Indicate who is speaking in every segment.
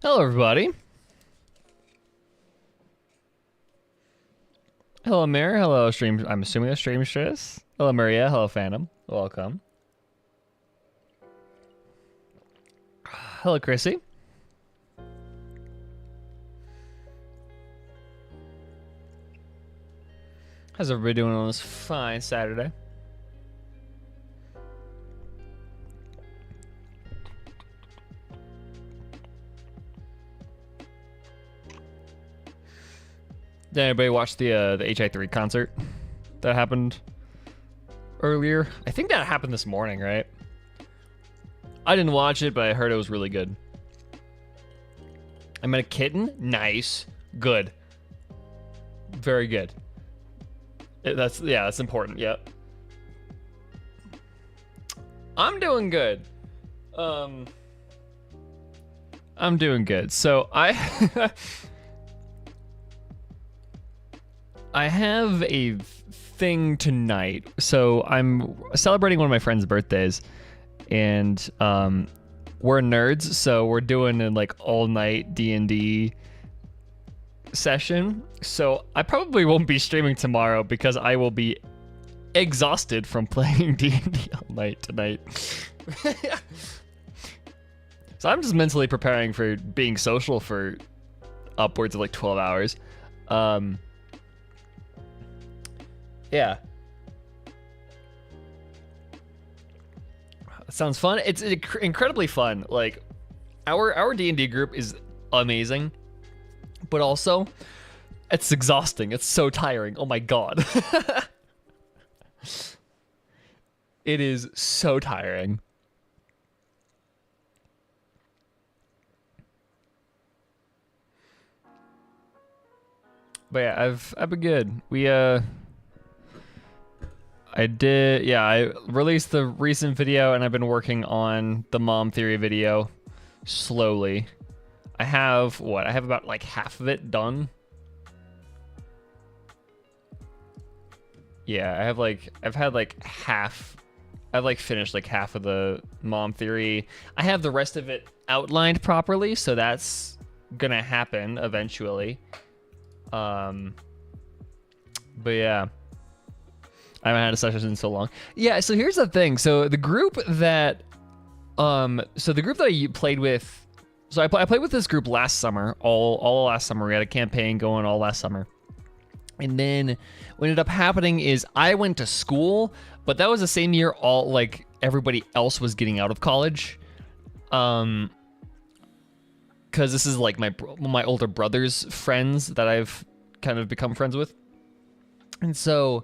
Speaker 1: Hello, everybody. Hello, Mir. Hello, stream. I'm assuming a streamstress. Hello, Maria. Hello, Phantom. Welcome. Hello, Chrissy. How's everybody doing on this fine Saturday? Did anybody watch the HI3 concert that happened earlier? I think that happened this morning, right? I didn't watch it, but I heard it was really good. I met a kitten. Nice. Good. Very good. That's important. Yep. I'm doing good. I'm doing good. So I I have a thing tonight. So I'm celebrating one of my friend's birthdays, and we're nerds, so we're doing a like all night D&D session. So I probably won't be streaming tomorrow because I will be exhausted from playing D&D all night tonight. So I'm just mentally preparing for being social for upwards of like 12 hours. Yeah. Sounds fun. It's incredibly fun. Like our D&D group is amazing, but also it's exhausting. It's so tiring. Oh my god. It is so tiring. But yeah, I've been good. I released the recent video, and I've been working on the mom theory video slowly. I have about like half of it done. Yeah, I've finished like half of the mom theory. I have the rest of it outlined properly, so that's gonna happen eventually. But yeah. I haven't had a session in so long. Yeah, so here's the thing. So the group that I played with, so I played with this group last summer, all last summer. We had a campaign going all last summer. And then what ended up happening is I went to school, but that was the same year all like everybody else was getting out of college. Cuz this is like my older brother's friends that I've kind of become friends with. And so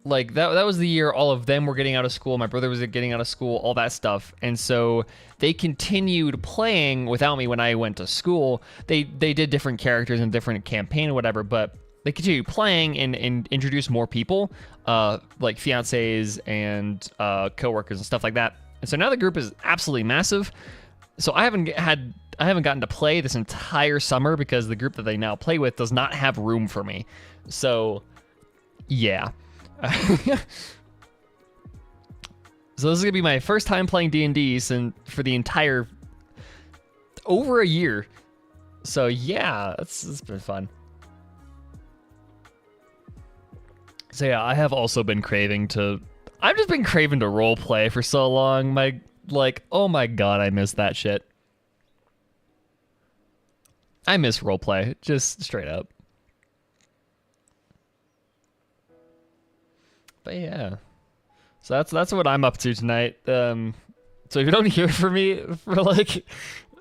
Speaker 1: like that was the year all of them were getting out of school, my brother was getting out of school, all that stuff. And so they continued playing without me when I went to school. They did different characters and different campaign or whatever, but they continued playing and introduced more people, like fiancés and coworkers and stuff like that. And so now the group is absolutely massive. So I haven't gotten to play this entire summer because the group that they now play with does not have room for me. So yeah. So this is gonna be my first time playing D&D for the entire over a year. So yeah, it's been fun. So yeah, I've just been craving to role play for so long. Oh my god, I miss that shit. I miss role play, just straight up. But yeah, so that's what I'm up to tonight. So if you don't hear from me for like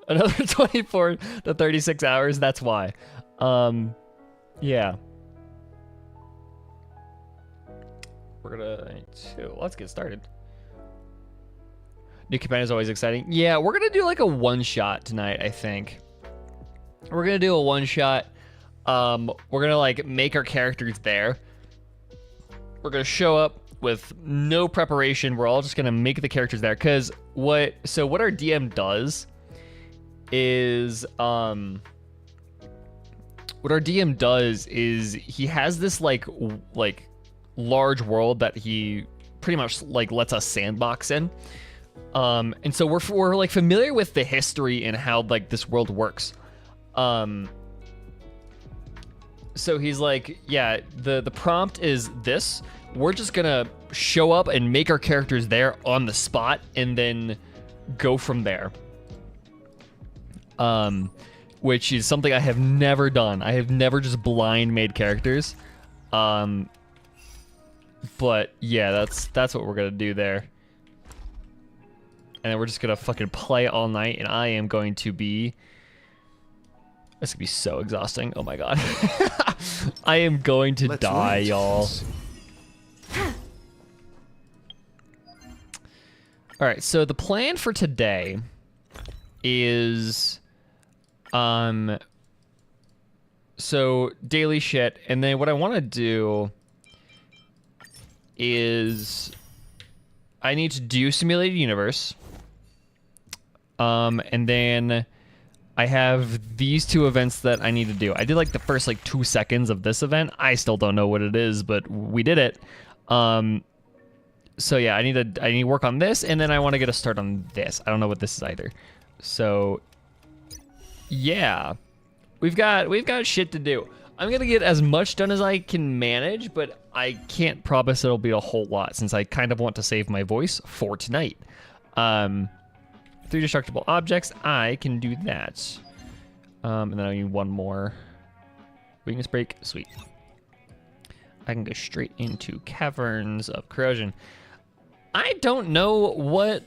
Speaker 1: another 24 to 36 hours, that's why. Yeah. Let's get started. New campaign is always exciting. Yeah, we're gonna do like a one-shot tonight, I think. We're gonna do a one-shot. We're gonna like make our characters there. We're gonna show up with no preparation. We're all just gonna make the characters there. Cause what our DM does is he has this like large world that he pretty much like lets us sandbox in. And so we're like familiar with the history and how like this world works. So he's like, yeah, the prompt is this. We're just gonna show up and make our characters there on the spot and then go from there. Which is something I have never done. I have never just blind made characters. But yeah, that's what we're gonna do there. And then we're just gonna fucking play all night, and I am going to be... This could be so exhausting. Oh my god. I am going to die, y'all. Alright, so the plan for today is... So, daily shit, and then what I want to do is... I need to do Simulated Universe. And then I have these 2 events that I need to do. I did like the first like 2 seconds of this event. I still don't know what it is, but we did it. So yeah, I need to work on this, and then I want to get a start on this. I don't know what this is either. So yeah, we've got shit to do. I'm gonna get as much done as I can manage, but I can't promise it'll be a whole lot since I kind of want to save my voice for tonight. 3 destructible objects, I can do that. And then I need 1 more. Weakness break, sweet. I can go straight into Caverns of Corrosion. I don't know what...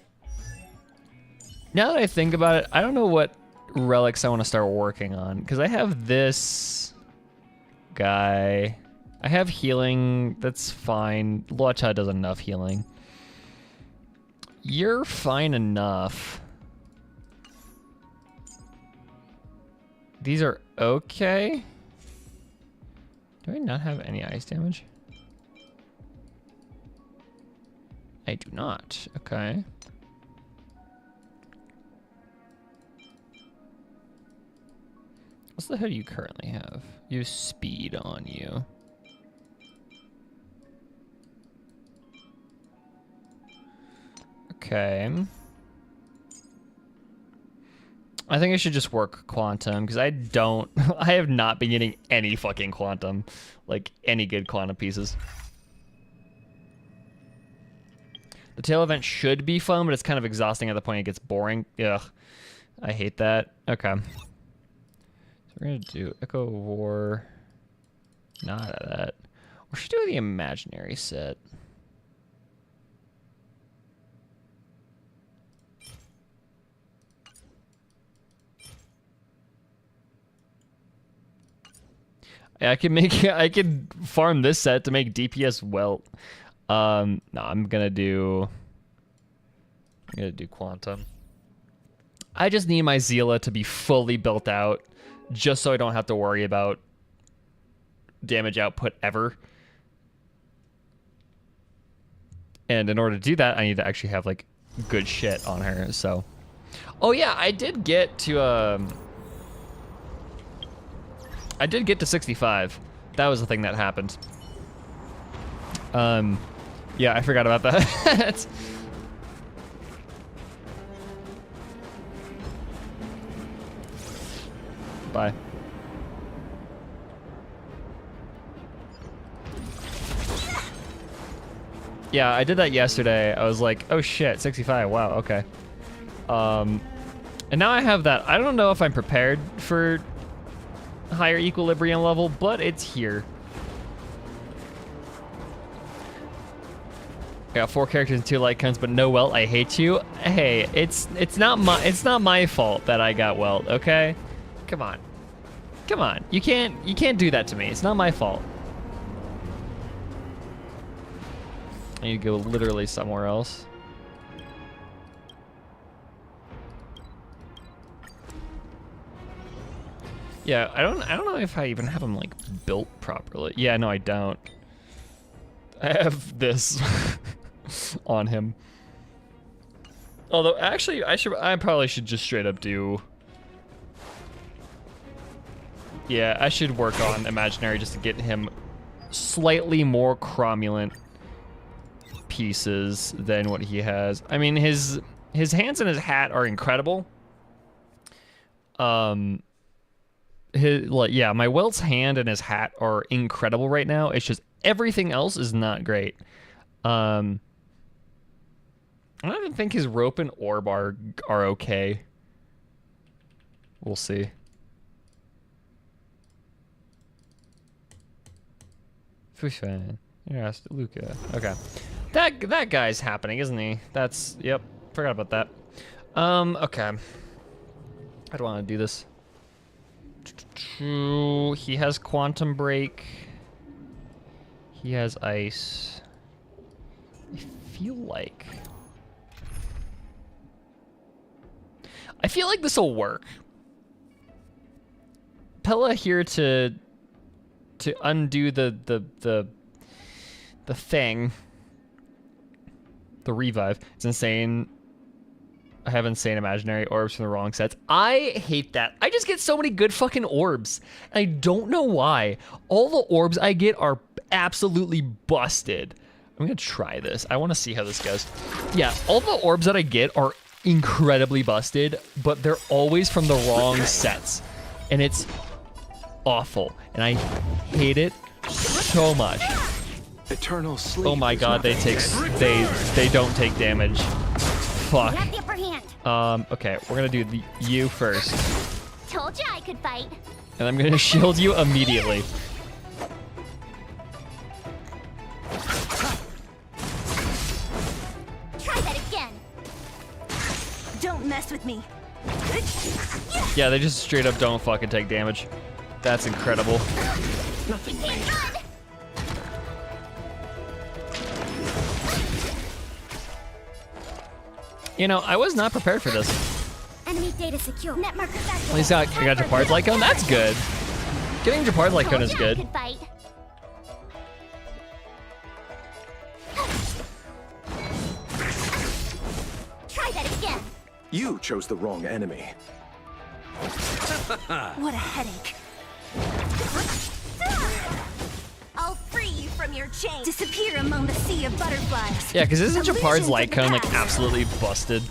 Speaker 1: Now that I think about it, I don't know what relics I want to start working on. Because I have this guy. I have healing, that's fine. Luocha does enough healing. You're fine enough. These are okay. Do I not have any ice damage? I do not. Okay. What's the hell do you currently have? You have speed on you. Okay. I think I should just work quantum because I have not been getting any fucking quantum, like any good quantum pieces. The tail event should be fun, but it's kind of exhausting at the point it gets boring. Ugh, I hate that. Okay. So we're gonna do Echo War. Not that. We should do the imaginary set. I could farm this set to make DPS welt. No, I'm gonna do quantum. I just need my Zila to be fully built out, just so I don't have to worry about damage output ever. And in order to do that, I need to actually have like good shit on her. So, oh yeah, I did get to 65. That was the thing that happened. Yeah, I forgot about that. Bye. Yeah, I did that yesterday. I was like, oh shit, 65, wow, okay. And now I have that. I don't know if I'm prepared for higher equilibrium level, but it's here. I got 4 characters and 2 light cones, but no welt. I hate you. Hey, it's not my fault that I got welt. Okay, come on, come on. You can't do that to me. It's not my fault. I need to go literally somewhere else. Yeah, I don't know if I even have them like built properly. Yeah, no, I don't. I have this on him. Although actually I probably should just straight up do. Yeah, I should work on imaginary just to get him slightly more cromulent pieces than what he has. I mean, his His hands and his hat are incredible. My Welt's hand and his hat are incredible right now. It's just everything else is not great. I don't even think his rope and orb are okay. We'll see. Fushan. Yes, Luca. Okay. That guy's happening, isn't he? That's, yep. Forgot about that. Okay. I don't want to do this. He has Quantum Break. He has Ice. I feel like this will work. Pella here to undo the thing. The revive. It's insane. I have insane imaginary orbs from the wrong sets. I hate that. I just get so many good fucking orbs. And I don't know why. All the orbs I get are absolutely busted. I'm gonna try this. I want to see how this goes. Yeah, all the orbs that I get are incredibly busted, but they're always from the wrong sets. And it's awful. And I hate it so much.
Speaker 2: Eternal sleep.
Speaker 1: Oh my god, they don't take damage. Fuck. Okay, we're gonna do you first.
Speaker 3: Told you I could fight.
Speaker 1: And I'm gonna shield you immediately.
Speaker 3: Try that again. Don't mess with me.
Speaker 1: Yeah, they just straight up don't fucking take damage. That's incredible.
Speaker 2: Nothing major.
Speaker 1: You know, I was not prepared for this.
Speaker 3: Enemy data secure. Net marker
Speaker 1: Well, I got Japard's Lycone. That's good. Getting Japard's Lycone is good.
Speaker 3: Try that again.
Speaker 2: You chose the wrong enemy.
Speaker 3: What a headache. I'll free you from your chain. Disappear among the sea of butterflies.
Speaker 1: Yeah, because isn't Japard's Lycone like absolutely busted?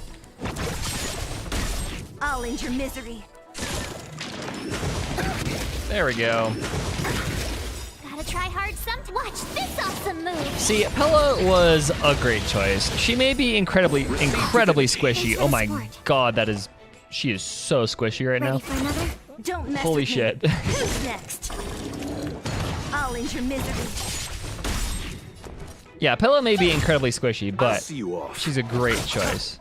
Speaker 3: I'll end your misery.
Speaker 1: There we go.
Speaker 3: Gotta try hard sometime. Watch this awesome move.
Speaker 1: See, Pella was a great choice. She may be incredibly squishy. Oh my god, she is so squishy right now.
Speaker 3: Ready for another? Don't mess
Speaker 1: Holy
Speaker 3: with
Speaker 1: shit.
Speaker 3: Me. Who's next? I'll end your misery.
Speaker 1: Yeah, Pella may be incredibly squishy, but
Speaker 2: See you off.
Speaker 1: she's a great choice.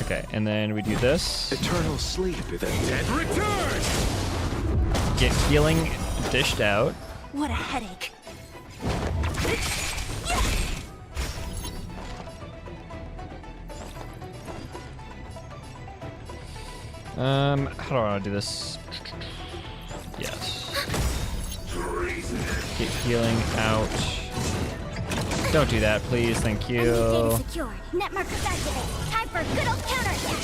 Speaker 1: Okay, and then we do this.
Speaker 2: Eternal sleep. The dead return.
Speaker 1: Get healing dished out.
Speaker 3: What a headache.
Speaker 1: How do I want to do this? Yes. Get healing out. Don't do that, please. Thank you.
Speaker 3: Data secured. Net markers activate. Time for a good old counterattack.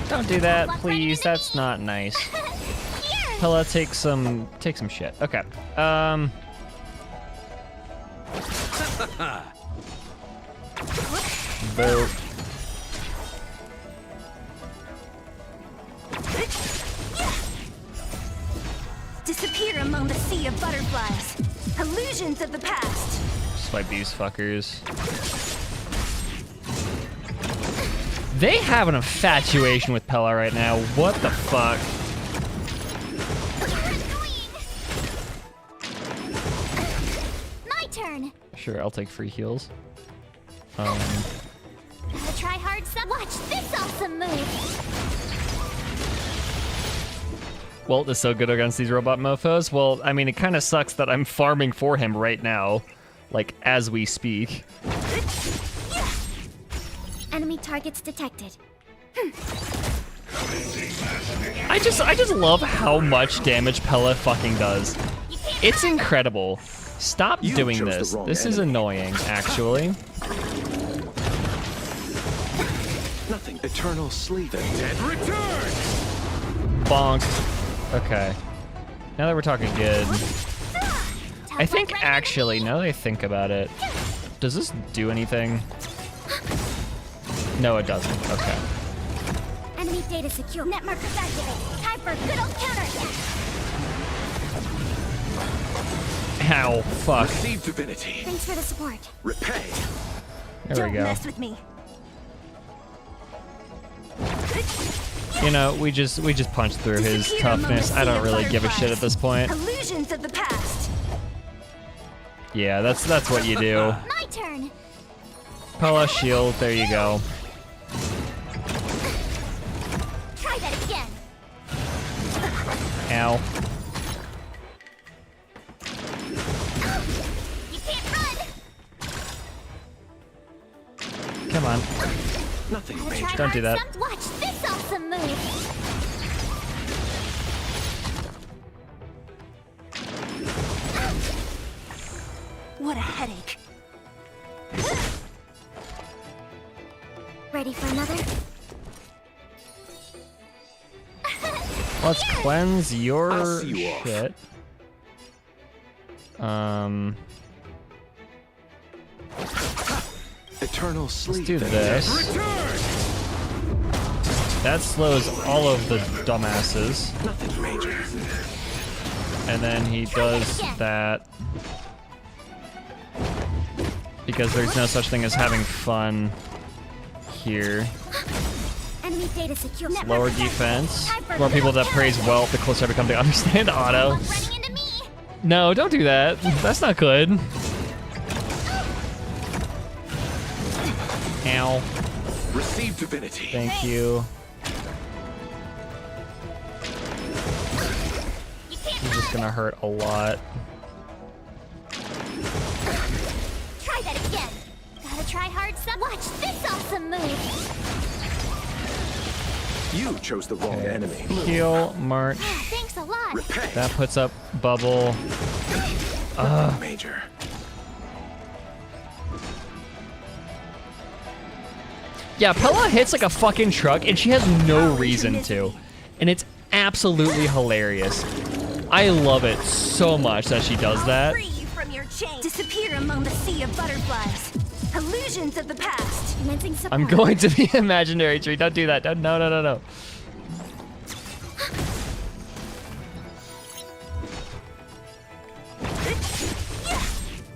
Speaker 1: Don't do that, please. That's not nice. Pella, take some shit. Okay. Boo.
Speaker 3: Disappear among the sea of butterflies. Illusions of the past.
Speaker 1: Swipe these fuckers. They have an infatuation with Pella right now. What the fuck?
Speaker 3: My turn.
Speaker 1: Sure, I'll take free heals.
Speaker 3: Gotta try hard some. Watch this awesome move.
Speaker 1: Walt is so good against these robot mofos. Well, I mean, it kind of sucks that I'm farming for him right now, like as we speak.
Speaker 3: Enemy targets detected.
Speaker 1: I just love how much damage Pella fucking does. It's incredible. Stop doing this. This is annoying, actually.
Speaker 2: Nothing. Eternal sleep. The dead return.
Speaker 1: Bonk. Okay. Now that we're talking good. I think actually, now that I think about it, does this do anything? No, it doesn't. Okay.
Speaker 3: Enemy data secure. Net markers activated. Time for a good old counterattack.
Speaker 1: Ow, fuck.
Speaker 2: Receive divinity.
Speaker 3: Thanks for the support.
Speaker 2: Repay.
Speaker 1: There
Speaker 3: Don't
Speaker 1: we go.
Speaker 3: mess with me.
Speaker 1: You know, we just punched through his
Speaker 3: Disappear among
Speaker 1: toughness.
Speaker 3: the
Speaker 1: I
Speaker 3: sea
Speaker 1: don't
Speaker 3: of
Speaker 1: really give a shit at
Speaker 3: butterflies.
Speaker 1: this point.
Speaker 3: Illusions of the past.
Speaker 1: Yeah, that's what you do.
Speaker 3: My turn.
Speaker 1: Pella shield, there you go.
Speaker 3: Try that again.
Speaker 1: Ow.
Speaker 3: You can't run.
Speaker 1: Come on.
Speaker 2: Nothing
Speaker 3: Gotta
Speaker 2: major.
Speaker 3: try
Speaker 1: Don't do
Speaker 3: hard
Speaker 1: that.
Speaker 3: some- Watch this awesome move. What a headache. Ready for another?
Speaker 1: Let's cleanse
Speaker 2: I'll
Speaker 1: your
Speaker 2: see you off.
Speaker 1: shit.
Speaker 2: Eternal sleep.
Speaker 1: Let's do this. That slows all of the dumbasses.
Speaker 2: Nothing major.
Speaker 1: And then he does that because there's no such thing as having fun here.
Speaker 3: Enemy data secure. Net
Speaker 1: Lower
Speaker 3: markers
Speaker 1: defense.
Speaker 3: activated. Time for
Speaker 1: More people
Speaker 3: good
Speaker 1: that
Speaker 3: old
Speaker 1: praise
Speaker 3: counterattack.
Speaker 1: wealth, the closer I become to understand auto.
Speaker 3: Running into me.
Speaker 1: No, don't do that. That's not good. Ow.
Speaker 2: Receive divinity.
Speaker 1: Thank you.
Speaker 3: You can't
Speaker 1: This is gonna hurt a lot.
Speaker 3: try that again. Gotta try hard some. Watch this awesome move.
Speaker 2: You chose the wrong enemy.
Speaker 1: Heal, march.
Speaker 3: Thanks a lot.
Speaker 2: Repay.
Speaker 1: That puts up bubble.
Speaker 2: Nothing major.
Speaker 1: Yeah, Pella hits like a fucking truck and she has no reason to. And it's absolutely hilarious. I love it so much that she does that.
Speaker 3: Free you from your chain. Disappear among the sea of butterflies. Illusions of the past. Commencing support.
Speaker 1: I'm going to the imaginary tree. Don't do that. Don't, no, no, no, no.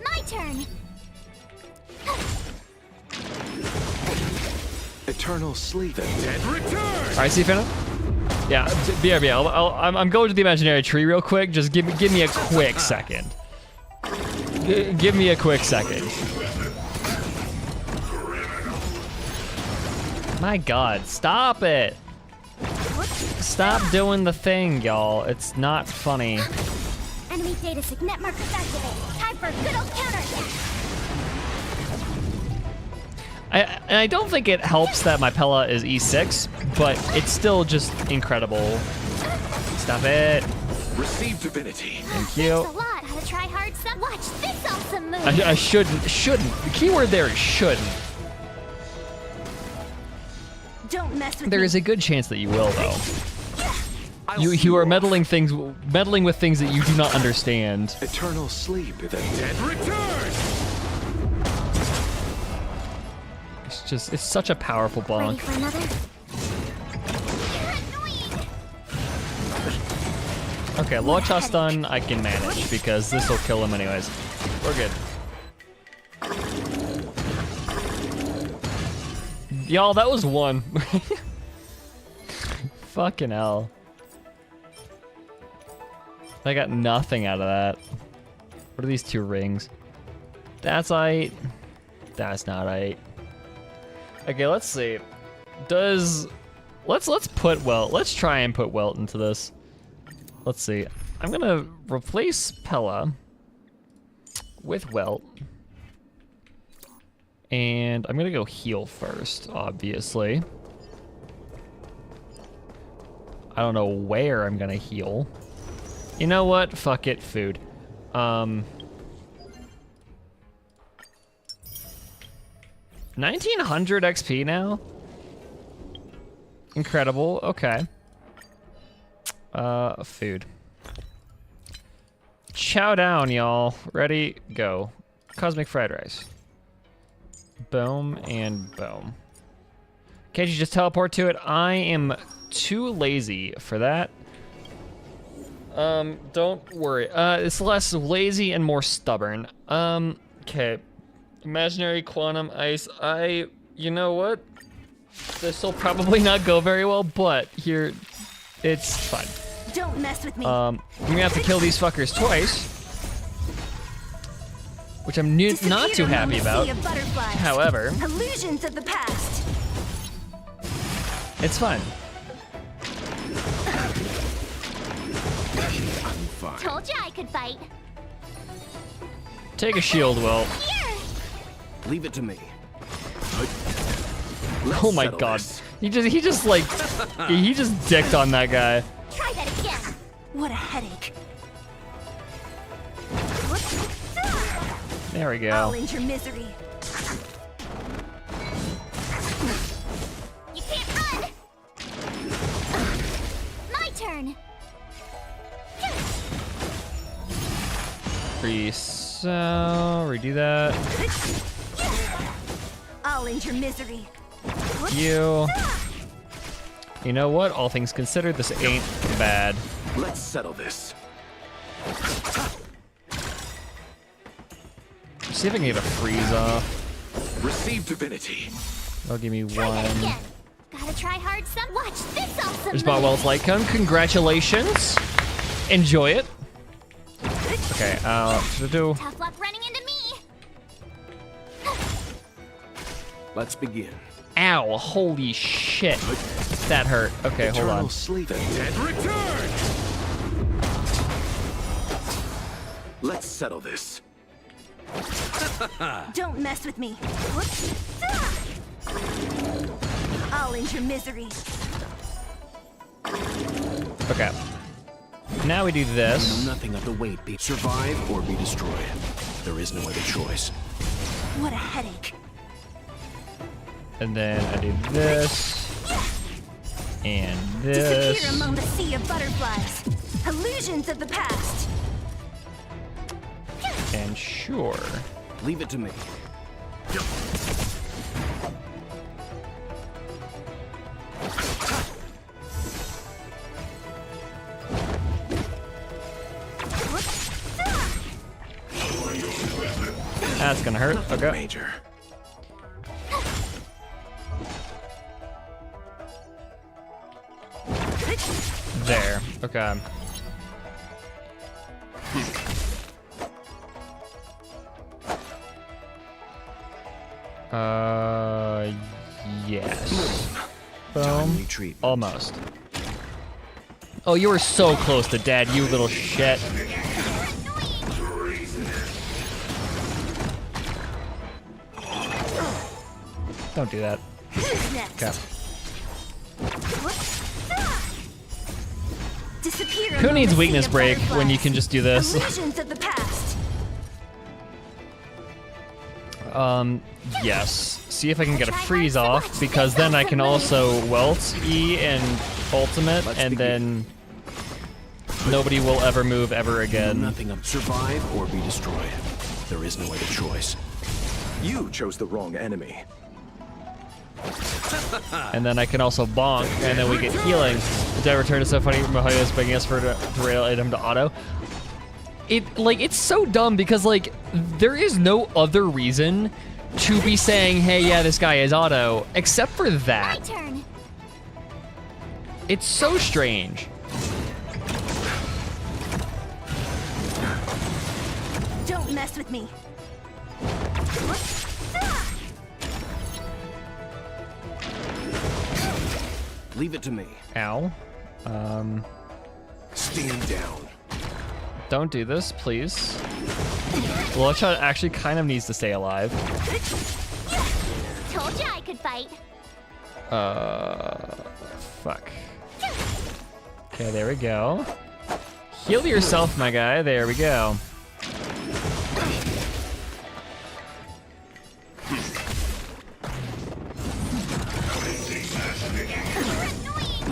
Speaker 3: My turn.
Speaker 2: Eternal sleep. The dead return.
Speaker 1: All right, see, Finna? Yeah, BRB. I'm going to the imaginary tree real quick. Just give me a quick second. Give me a quick second. My God, stop it! Stop doing the thing, y'all. It's not funny.
Speaker 3: Enemy data sig. Net markers activated. Time for a good old counterattack.
Speaker 1: And I don't think it helps that my Pella is E6, but it's still just incredible. Stop it.
Speaker 2: Receive divinity.
Speaker 1: Thank you.
Speaker 3: Thanks a lot. Gotta try hard some. Watch this awesome move.
Speaker 1: I shouldn't. The keyword there is shouldn't.
Speaker 3: Don't mess with
Speaker 1: There
Speaker 3: me.
Speaker 1: is a good chance that you will, though.
Speaker 2: I'll
Speaker 1: You
Speaker 2: see
Speaker 1: are
Speaker 2: off.
Speaker 1: meddling with things that you do not understand.
Speaker 2: Eternal sleep. The dead return.
Speaker 1: It's such a powerful
Speaker 3: Ready
Speaker 1: bonk.
Speaker 3: for another? You're annoying.
Speaker 1: Okay, low chest stun I can manage because this will kill him anyways. We're good. Y'all, that was one. Fucking hell. I got nothing out of that. What are these two rings? That's aight. That's not aight. Okay, let's see. Let's try and put Welt into this. Let's see. I'm gonna replace Pella with Welt. And I'm gonna go heal first, obviously. I don't know where I'm gonna heal. You know what? Fuck it, food. 1900 XP now? Incredible, okay. Food. chow down, y'all. Ready, go. Cosmic fried rice. Boom and boom. Can't you just teleport to it? I am too lazy for that. Don't worry. It's less lazy and more stubborn. Okay. Imaginary quantum ice. You know what? This will probably not go very well, but here, it's fine.
Speaker 3: Don't mess with me.
Speaker 1: I'm gonna have to kill these fuckers twice, which I'm not too happy about. However,
Speaker 3: illusions of the past.
Speaker 1: It's fine.
Speaker 2: I'm fine.
Speaker 4: Told you I could fight.
Speaker 1: Take a shield, Will.
Speaker 4: Here.
Speaker 2: Leave it to me.
Speaker 1: Oh my god.
Speaker 2: This.
Speaker 1: He just he just dicked on that guy.
Speaker 4: Try that again.
Speaker 3: What a headache.
Speaker 1: There we
Speaker 3: I'll
Speaker 1: go.
Speaker 3: end your misery.
Speaker 4: You can't run. My turn.
Speaker 1: Redo that.
Speaker 3: I'll end your misery.
Speaker 1: You know what? All things considered, this ain't bad.
Speaker 2: Let's settle this.
Speaker 1: See if I can get a freeze off.
Speaker 2: Receive divinity.
Speaker 1: That'll give me
Speaker 4: Try that
Speaker 1: one.
Speaker 4: again. Gotta try hard some. Watch this awesome
Speaker 1: There's
Speaker 4: move.
Speaker 1: Botwell's light cone. Congratulations. Enjoy it. Okay, do.
Speaker 4: Tough luck running into me.
Speaker 2: Let's begin.
Speaker 1: Ow, holy shit. That hurt. Okay, hold
Speaker 2: Eternal
Speaker 1: on.
Speaker 2: sleep. The dead return. Let's settle this.
Speaker 3: Don't mess with me. I'll end your misery.
Speaker 1: Okay. Now we do this.
Speaker 2: Nothing of the weight be survive or be destroyed. There is no other choice.
Speaker 3: What a headache.
Speaker 1: And then I do this. And
Speaker 3: Disappear
Speaker 1: this.
Speaker 3: among the sea of butterflies. Illusions of the past.
Speaker 1: And sure.
Speaker 2: Leave it to me.
Speaker 1: That's gonna hurt. Okay.
Speaker 2: Major.
Speaker 1: There. Okay. Yes. Boom.
Speaker 2: Timely treatment.
Speaker 1: Almost. Oh, you were so close to dead, you little shit. Don't do that.
Speaker 3: Who's next?
Speaker 1: Okay.
Speaker 3: Disappear
Speaker 1: Who
Speaker 3: among
Speaker 1: needs
Speaker 3: the sea
Speaker 1: weakness
Speaker 3: of
Speaker 1: break when you
Speaker 3: butterflies.
Speaker 1: can just do this?
Speaker 3: Illusions of the past.
Speaker 1: Yes. See if I can get a freeze off, because then I can also welt E and ultimate, and then nobody will ever move ever again.
Speaker 2: Nothing of survive or be destroyed. There is no other choice. You chose the wrong enemy.
Speaker 1: And then I can also bonk, and then we get healing. The dead return is so funny. Mahoya is begging us for to rail item to auto. It's so dumb because there is no other reason to be saying, hey, yeah, this guy is auto, except for
Speaker 4: My
Speaker 1: that.
Speaker 4: turn.
Speaker 1: It's so strange.
Speaker 3: Don't mess with me.
Speaker 2: Leave it to me.
Speaker 1: Ow.
Speaker 2: Stand down.
Speaker 1: Don't do this, please. Bloodshot actually kind of needs to stay alive.
Speaker 4: Told you I could fight.
Speaker 1: Fuck. Okay, there we go. Heal yourself, my guy. There we go.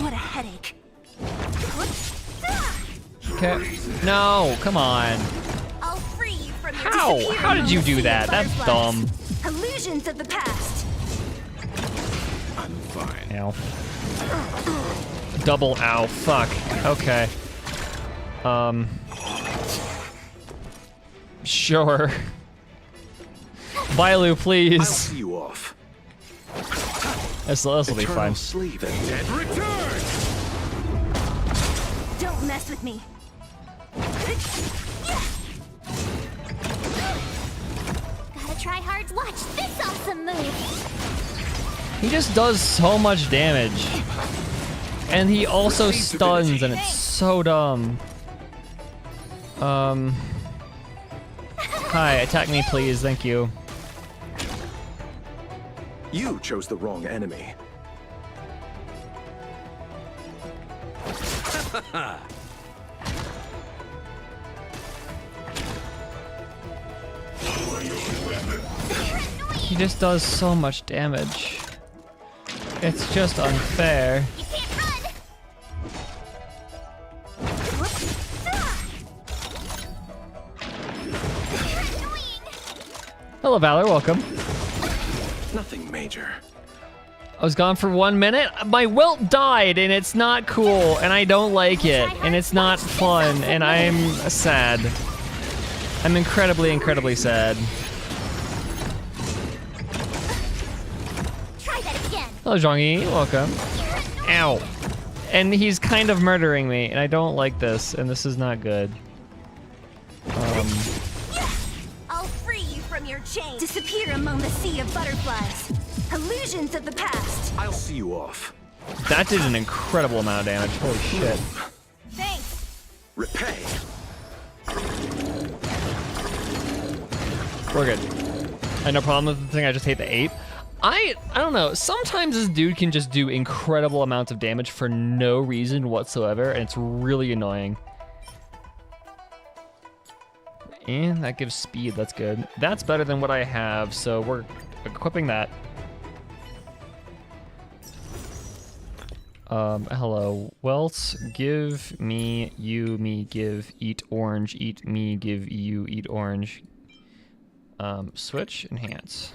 Speaker 3: What a headache.
Speaker 1: Okay. No, come on. How?
Speaker 3: Disappear
Speaker 1: How did
Speaker 3: among
Speaker 1: you
Speaker 3: the
Speaker 1: do
Speaker 3: sea
Speaker 1: that?
Speaker 3: of
Speaker 1: That's
Speaker 3: butterflies.
Speaker 1: dumb.
Speaker 3: Illusions of the past.
Speaker 2: I'm fine.
Speaker 1: Ow. Double ow. Fuck. Okay. Sure. Bailu,
Speaker 2: I'll
Speaker 1: please.
Speaker 2: see you off.
Speaker 1: This'll be
Speaker 2: Eternal
Speaker 1: fine.
Speaker 2: sleep. The dead return!
Speaker 3: Don't mess with me.
Speaker 4: Gotta try hard. Watch this awesome move.
Speaker 1: He just does so much damage. And he also stuns, and it's so dumb. Hi, attack me, please. Thank you.
Speaker 2: You chose the wrong enemy.
Speaker 1: He just does so much damage. It's just unfair.
Speaker 4: You can't run. You're annoying.
Speaker 1: Hello, Valor. Welcome.
Speaker 2: Nothing major.
Speaker 1: I was gone for 1 minute. My welt died, and it's not cool, and I don't like it, and it's not fun, and I'm sad. I'm incredibly, incredibly sad.
Speaker 4: Try that again.
Speaker 1: Hello, Zhongyi. Welcome. Ow. And he's kind of murdering me, and I don't like this, and this is not good.
Speaker 3: I'll free you from your chains. Disappear among the sea of butterflies. Illusions of the past.
Speaker 2: I'll see you off.
Speaker 1: That did an incredible amount of damage. Holy shit.
Speaker 3: Thanks.
Speaker 2: Repay.
Speaker 1: We're good. I had no problem with the thing. I just hate the ape. I don't know. Sometimes this dude can just do incredible amounts of damage for no reason whatsoever, and it's really annoying. And that gives speed. That's good. That's better than what I have, so we're equipping that. Hello. Welts, give me, you, me, give, eat orange, eat me, give you, eat orange. Switch, enhance.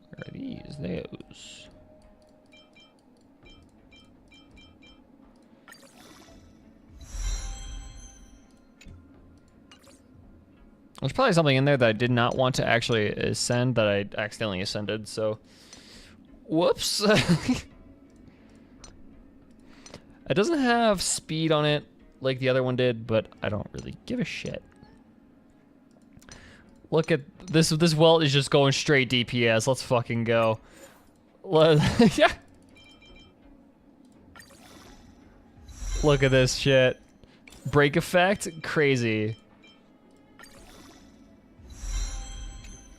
Speaker 1: Where are these? Those. There's probably something in there that I did not want to actually ascend that I accidentally ascended, so... Whoops! It doesn't have speed on it like the other one did, but I don't really give a shit. Look at this. This welt is just going straight DPS. Let's fucking go. Yeah. Look at this shit. Break effect? Crazy.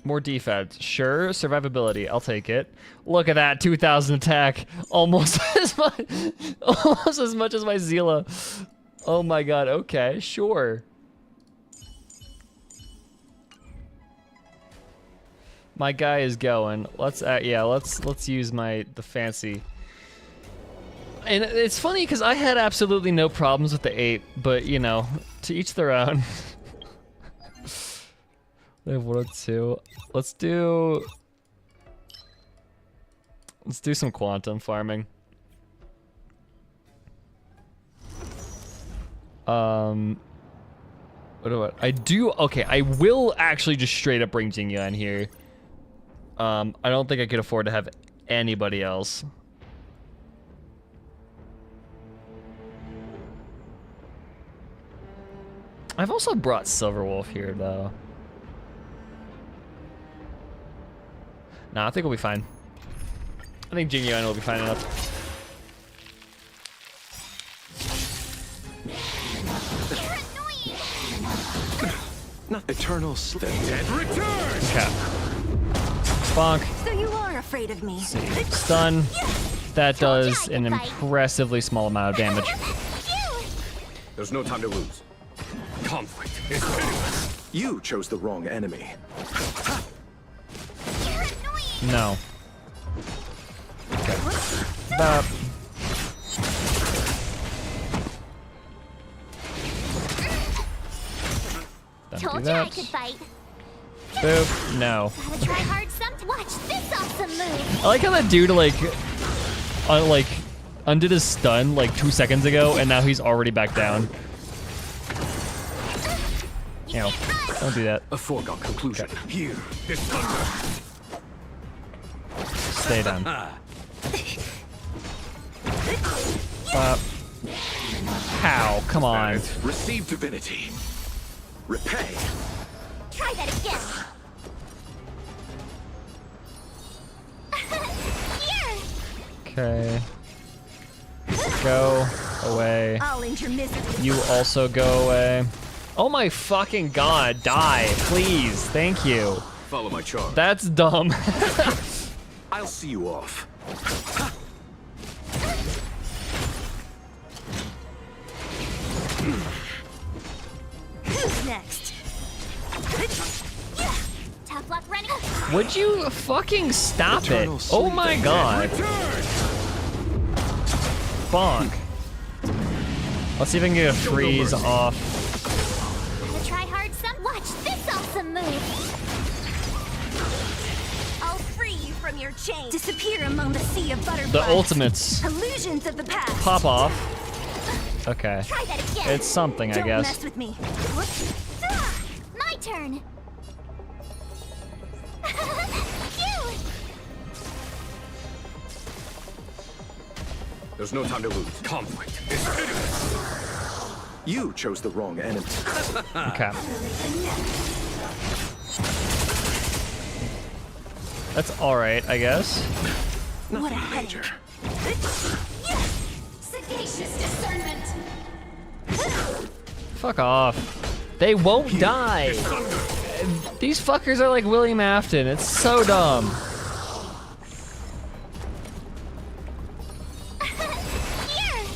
Speaker 1: More defense. Sure. Survivability. I'll take it. Look at that. 2,000 attack. Almost as much as my Zila. Oh my god. Okay. Sure. My guy is going. Let's use the fancy. And it's funny because I had absolutely no problems with the 8, but you know, to each their own. I have 1 or 2. Let's do some quantum farming. What do I do? Okay, I will actually just straight up bring Jingyuan here. I don't think I could afford to have anybody else. I've also brought Silverwolf here, though. Nah, I think we'll be fine. I think Jingyuan will be fine enough.
Speaker 2: Eternal sleep. The dead return!
Speaker 1: Okay. Bonk.
Speaker 3: So you are afraid of me.
Speaker 1: Stun. That does an impressively small amount of damage.
Speaker 2: There's no time to lose. Conflict is pitiless. You chose the wrong enemy.
Speaker 1: No. Okay. Bop. Do
Speaker 4: Told you I
Speaker 1: that.
Speaker 4: could fight.
Speaker 1: Boop. No.
Speaker 4: Gotta try hard some. Watch this awesome move.
Speaker 1: I like how that dude like undid his stun like 2 seconds ago, and now he's already back down.
Speaker 4: You
Speaker 1: Ow.
Speaker 4: can't run.
Speaker 1: Don't do that.
Speaker 2: A foregone conclusion. Here, this thunder.
Speaker 1: Stay down. How? Come on.
Speaker 2: Receive divinity. Repay.
Speaker 4: Try that again. Here.
Speaker 1: Okay. Go away.
Speaker 3: I'll end your misery.
Speaker 1: You also go away. Oh my fucking god, die, please. Thank you.
Speaker 2: Follow my charge.
Speaker 1: That's dumb.
Speaker 2: I'll see you off.
Speaker 3: Who's next?
Speaker 4: Tough luck running.
Speaker 1: Would you fucking stop it?
Speaker 2: Eternal
Speaker 1: Oh
Speaker 2: sleep
Speaker 1: my
Speaker 2: and
Speaker 1: god.
Speaker 2: return.
Speaker 1: Bonk. Let's see if I can get a freeze
Speaker 2: mercy.
Speaker 1: off.
Speaker 4: Gotta try hard some. Watch this awesome move.
Speaker 3: I'll free you from your chains. Disappear among the sea of butterflies.
Speaker 1: The ultimates
Speaker 3: Illusions of the past.
Speaker 1: pop off. Okay.
Speaker 4: Try that again.
Speaker 1: It's something, I
Speaker 3: Don't
Speaker 1: guess.
Speaker 3: mess with me.
Speaker 4: My turn. Phew.
Speaker 2: There's no time to lose. Conflict is pitiless. You chose the wrong enemy.
Speaker 1: Okay. That's alright, I guess.
Speaker 3: What a
Speaker 2: Nothing major.
Speaker 3: Sagacious discernment.
Speaker 1: Fuck off. They won't die. These fuckers are like William Afton. It's so dumb.
Speaker 4: Here.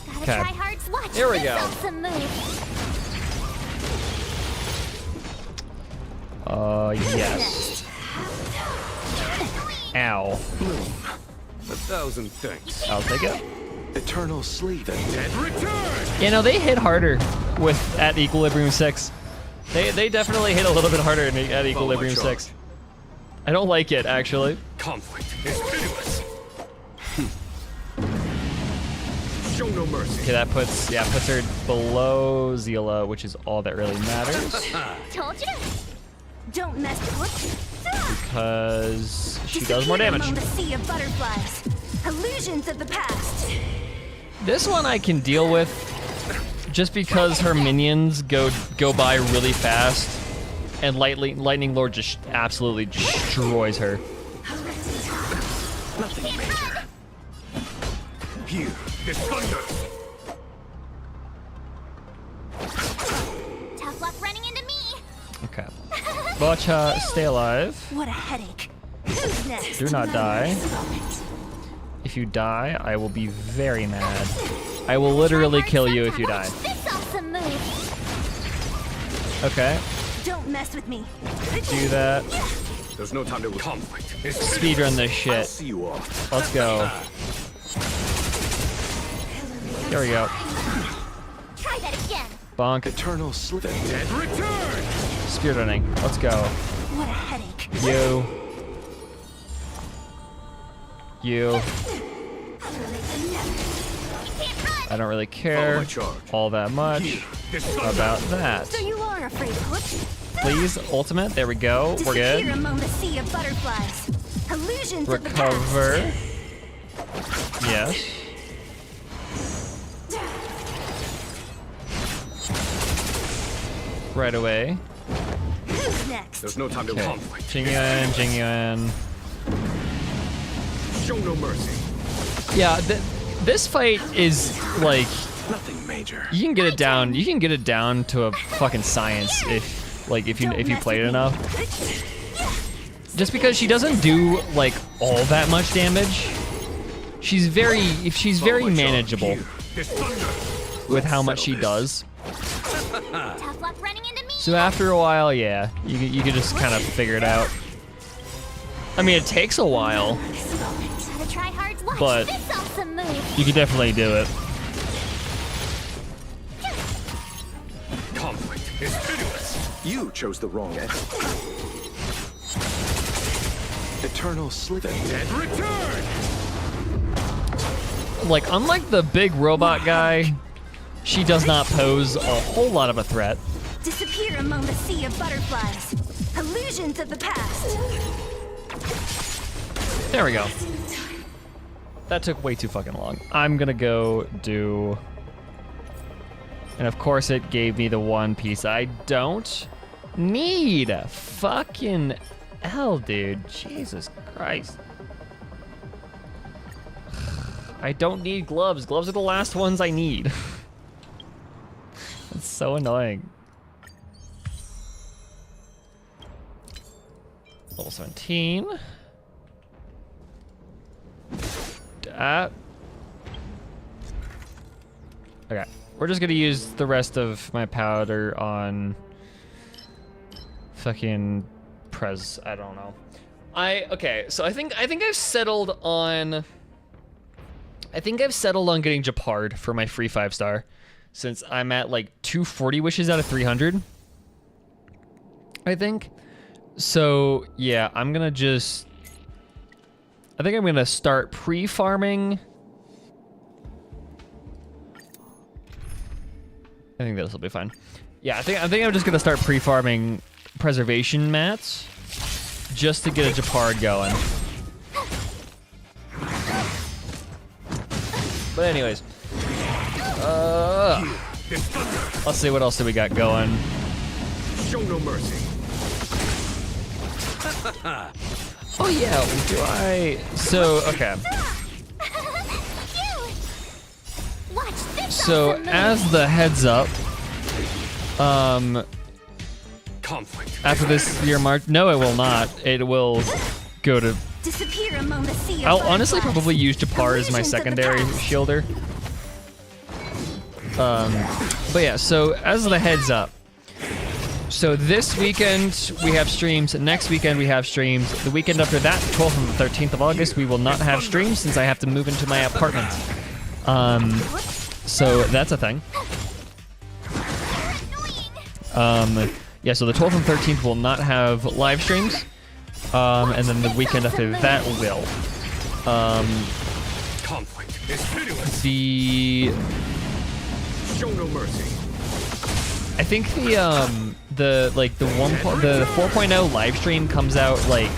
Speaker 4: Gotta
Speaker 1: Okay.
Speaker 4: try hard. Watch
Speaker 1: Here we
Speaker 4: this
Speaker 1: go.
Speaker 4: awesome move.
Speaker 1: Yes. Ow.
Speaker 2: Bloom. 1,000 thanks.
Speaker 1: I'll take it.
Speaker 2: Eternal sleep. The dead return.
Speaker 1: You know, they hit harder at Equilibrium 6. They definitely hit a little bit harder at Equilibrium
Speaker 2: charge.
Speaker 1: 6. I don't like it, actually.
Speaker 2: Conflict is pitiless. Show no mercy.
Speaker 1: Okay, that puts her below Zila, which is all that really matters.
Speaker 4: Told you.
Speaker 3: Don't mess with
Speaker 1: Because she does more damage.
Speaker 3: Among the sea of butterflies. Illusions of the past.
Speaker 1: This one I can deal with just because her minions go by really fast, and Lightning Lord just absolutely destroys her.
Speaker 2: Nothing major. Here, this thunder.
Speaker 4: Tough luck running into me.
Speaker 1: Okay. Botcha, stay alive.
Speaker 3: What a headache. Who's next?
Speaker 1: Do not die. If you die, I will be very mad. I will literally kill you if you die.
Speaker 4: Watch this awesome move.
Speaker 1: Okay,
Speaker 3: Don't mess with me.
Speaker 1: do that.
Speaker 2: There's no time to conflict. Is
Speaker 1: Speedrun this
Speaker 2: I'll
Speaker 1: shit.
Speaker 2: see you off.
Speaker 1: Let's go. There we go.
Speaker 4: Try that again.
Speaker 1: Bonk.
Speaker 2: Eternal sleep. The dead return.
Speaker 1: Speedrunning. Let's go.
Speaker 3: What a headache.
Speaker 1: You. You.
Speaker 4: Can't run.
Speaker 1: I don't really
Speaker 2: Follow
Speaker 1: care
Speaker 2: my charge.
Speaker 1: all that much
Speaker 2: Here, this thunder.
Speaker 1: about that.
Speaker 3: So you are afraid of what?
Speaker 1: Please, ultimate. There we go. We're
Speaker 3: Disappear
Speaker 1: good.
Speaker 3: among the sea of butterflies. Illusions of the past.
Speaker 1: Recover. Yes. Right away.
Speaker 3: Who's next?
Speaker 2: There's no time to
Speaker 1: Okay.
Speaker 2: conflict.
Speaker 1: Jingyuan, Jingyuan.
Speaker 2: Show no mercy.
Speaker 1: Yeah, this fight is like
Speaker 2: Nothing major.
Speaker 1: you can get it down. You can get it down to a fucking science if you play it enough. Just because she doesn't do like all that much damage, she's very
Speaker 2: Follow my charge.
Speaker 1: manageable
Speaker 2: Here, this thunder.
Speaker 1: with how
Speaker 2: Let's
Speaker 1: much she
Speaker 2: settle this.
Speaker 1: does.
Speaker 4: Tough luck running into me.
Speaker 1: So after a while, yeah, you can just kind of figure it out. I mean, it takes a while.
Speaker 4: Gotta try hard. Watch
Speaker 1: But-
Speaker 4: this awesome move.
Speaker 1: You can definitely do it.
Speaker 2: Conflict is pitiless. You chose the wrong end. Eternal sleep. The dead return!
Speaker 1: Like, unlike the big robot guy, she does not pose a whole lot of a threat.
Speaker 3: Disappear among the sea of butterflies. Illusions of the past.
Speaker 1: There we go. That took way too fucking long. I'm gonna go do... And of course it gave me the one piece I don't need. Fucking hell, dude. Jesus Christ. I don't need gloves. Gloves are the last ones I need. It's so annoying. Level 17. Okay, we're just gonna use the rest of my powder on fucking Prez. I don't know. Okay, so I think I've settled on. I think I've settled on getting Japard for my free 5-star, since I'm at like 240 wishes out of 300. I think. So yeah, I'm gonna just. I think I'm gonna start pre-farming. I think this will be fine. Yeah, I think I'm just gonna start pre-farming preservation mats, just to get a Japard going. But anyways, let's see what else do we got going.
Speaker 2: Show no mercy.
Speaker 1: Oh yeah, do I? So okay.
Speaker 4: Watch this.
Speaker 1: So as the heads up,
Speaker 2: Conflict.
Speaker 1: after this year march, no, it will not. It will go to.
Speaker 3: Disappear among the sea of
Speaker 1: I'll honestly
Speaker 3: butterflies.
Speaker 1: probably use Japar as my
Speaker 3: Illusions of the
Speaker 1: secondary
Speaker 3: past.
Speaker 1: shielder. But yeah, so as the heads up. So this weekend we have streams. Next weekend we have streams. The weekend after that, 12th and the 13th of August, we will not have streams since I have to move into my apartment. So that's a thing. Yeah, so the 12th and 13th will not have live streams. And then the weekend after that will.
Speaker 2: Conflict is pitiless.
Speaker 1: The
Speaker 2: Show no mercy.
Speaker 1: I think the 4.0 live stream comes out like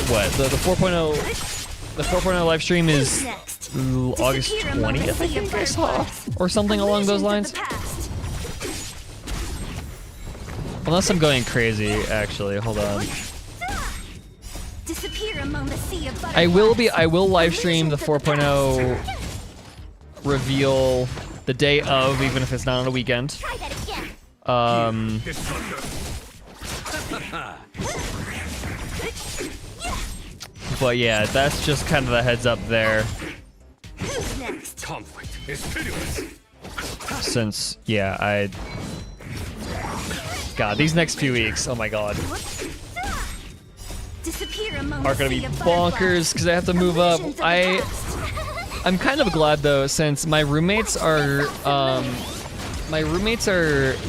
Speaker 1: what? The 4.0 live stream is
Speaker 3: Next.
Speaker 1: August
Speaker 3: Disappear among the
Speaker 1: 20th, I
Speaker 3: sea
Speaker 1: think
Speaker 3: of
Speaker 1: I saw,
Speaker 3: butterflies.
Speaker 1: or something along those lines.
Speaker 3: Illusions of the past.
Speaker 1: Unless I'm going crazy, actually. Hold on.
Speaker 3: Disappear among the sea of butterflies.
Speaker 1: I will live stream the 4.0 reveal the day of, even if it's not on a weekend.
Speaker 4: Try that again.
Speaker 2: His thunder.
Speaker 1: But yeah, that's just kind of the heads up there.
Speaker 3: Who's next?
Speaker 2: Conflict is pitiless.
Speaker 1: Since, yeah, God, these next few weeks, oh my god,
Speaker 3: Disappear among
Speaker 1: are
Speaker 3: the
Speaker 1: gonna
Speaker 3: sea
Speaker 1: be
Speaker 3: of
Speaker 1: bonkers
Speaker 3: butterflies.
Speaker 1: because I have to move up.
Speaker 3: Illusions of the past.
Speaker 1: I'm kind of glad though, since my roommates are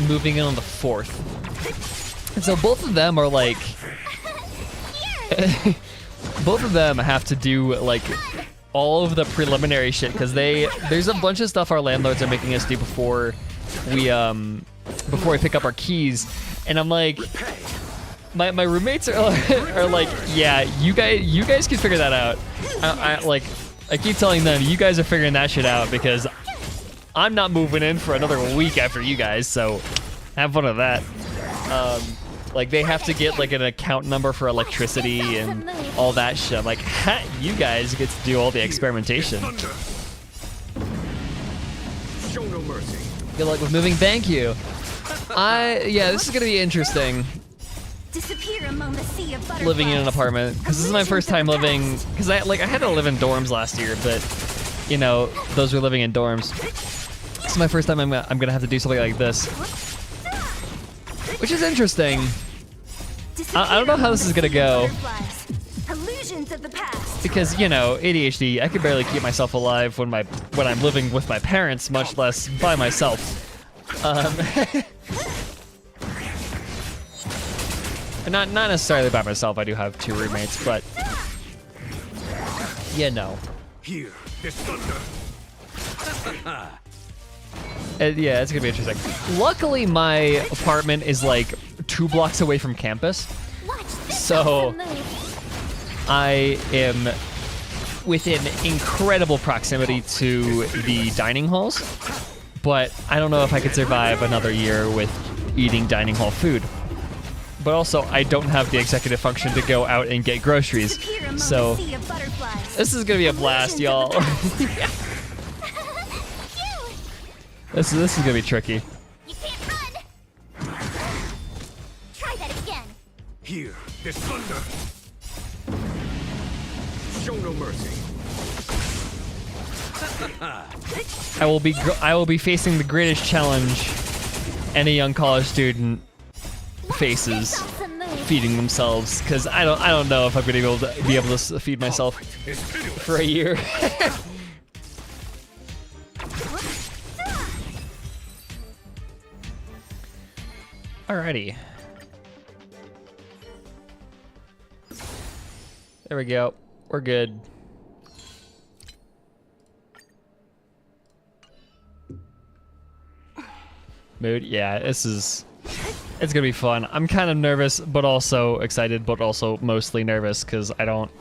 Speaker 1: moving in on the 4th, and so both of them are like, both of them have to do like all of the preliminary shit because there's a bunch of stuff our landlords are making us do before we pick up our keys, and I'm like, my roommates are like, yeah, you guys can figure that out. I keep telling them, you guys are figuring that shit out because I'm not moving in for another week after you guys, so have fun with that. Like they have to get like an account number for electricity and all that shit. I'm like, ha, you guys get to do all the experimentation.
Speaker 2: Thunder. Show no mercy.
Speaker 1: Good luck with moving. Thank you. Yeah, this is gonna be interesting.
Speaker 3: Disappear among the sea of butterflies.
Speaker 1: Living in an apartment because this is my first time living. Because I had to live in dorms last year, but you know those were living in dorms. This is my first time I'm gonna have to do something like this, which is interesting. I don't know how this is gonna go.
Speaker 3: Illusions of the past.
Speaker 1: Because you know ADHD, I can barely keep myself alive when I'm living with my parents, much less by myself. Not necessarily by myself. I do have 2 roommates, but yeah, no.
Speaker 2: Here, this thunder.
Speaker 1: Yeah, it's gonna be interesting. Luckily, my apartment is like 2 blocks away from campus,
Speaker 4: Watch this
Speaker 1: so
Speaker 4: awesome move.
Speaker 1: I am within incredible proximity to the dining halls. But I don't know if I could survive another year with eating dining hall food. But also, I don't have the executive function to go out and get groceries.
Speaker 3: Disappear among
Speaker 1: So
Speaker 3: the sea of butterflies.
Speaker 1: this is gonna be a blast, y'all. This is gonna be tricky.
Speaker 4: You can't run. Try that again.
Speaker 2: Here, this thunder. Show no mercy.
Speaker 1: I will be facing the greatest challenge any young college student faces,
Speaker 4: This awesome move.
Speaker 1: feeding themselves, because I don't know if I'm gonna be able to feed myself
Speaker 2: It's pitiless.
Speaker 1: for a year. Alrighty. There we go. We're good. Mood, yeah, it's gonna be fun. I'm kind of nervous, but also excited, but also mostly nervous because I don't.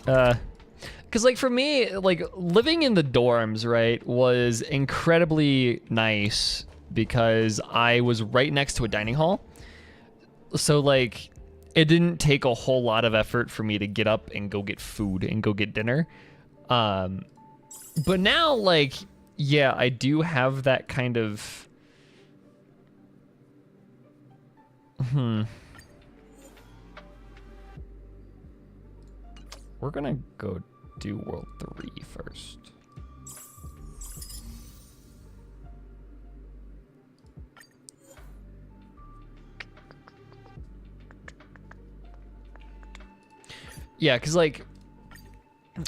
Speaker 1: Because like for me, like living in the dorms, right, was incredibly nice because I was right next to a dining hall. So like, it didn't take a whole lot of effort for me to get up and go get food and go get dinner. But now, like, yeah, I do have that kind of. We're gonna go do World 3 first. Yeah, because like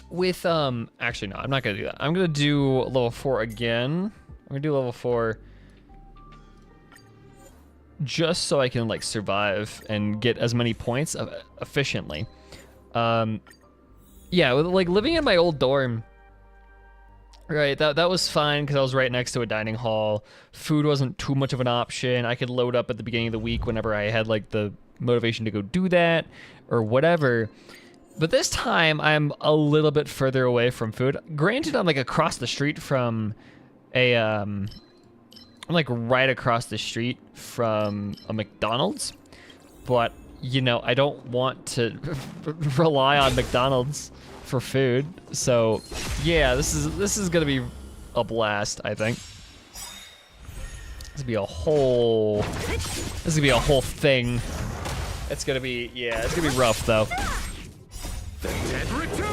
Speaker 1: with actually no, I'm not gonna do that. I'm gonna do level 4 again. I'm gonna do level 4 just so I can like survive and get as many points efficiently. Yeah, with, like living in my old dorm, right? That was fine because I was right next to a dining hall. Food wasn't too much of an option. I could load up at the beginning of the week whenever I had like the motivation to go do that or whatever. But this time I'm a little bit further away from food. Granted, I'm like across the street from a I'm like right across the street from a McDonald's, but you know, I don't want to rely on McDonald's for food. So, yeah, this is gonna be a blast, I think. This gonna be a whole thing. It's gonna be, yeah, it's gonna be rough though.
Speaker 2: The dead return.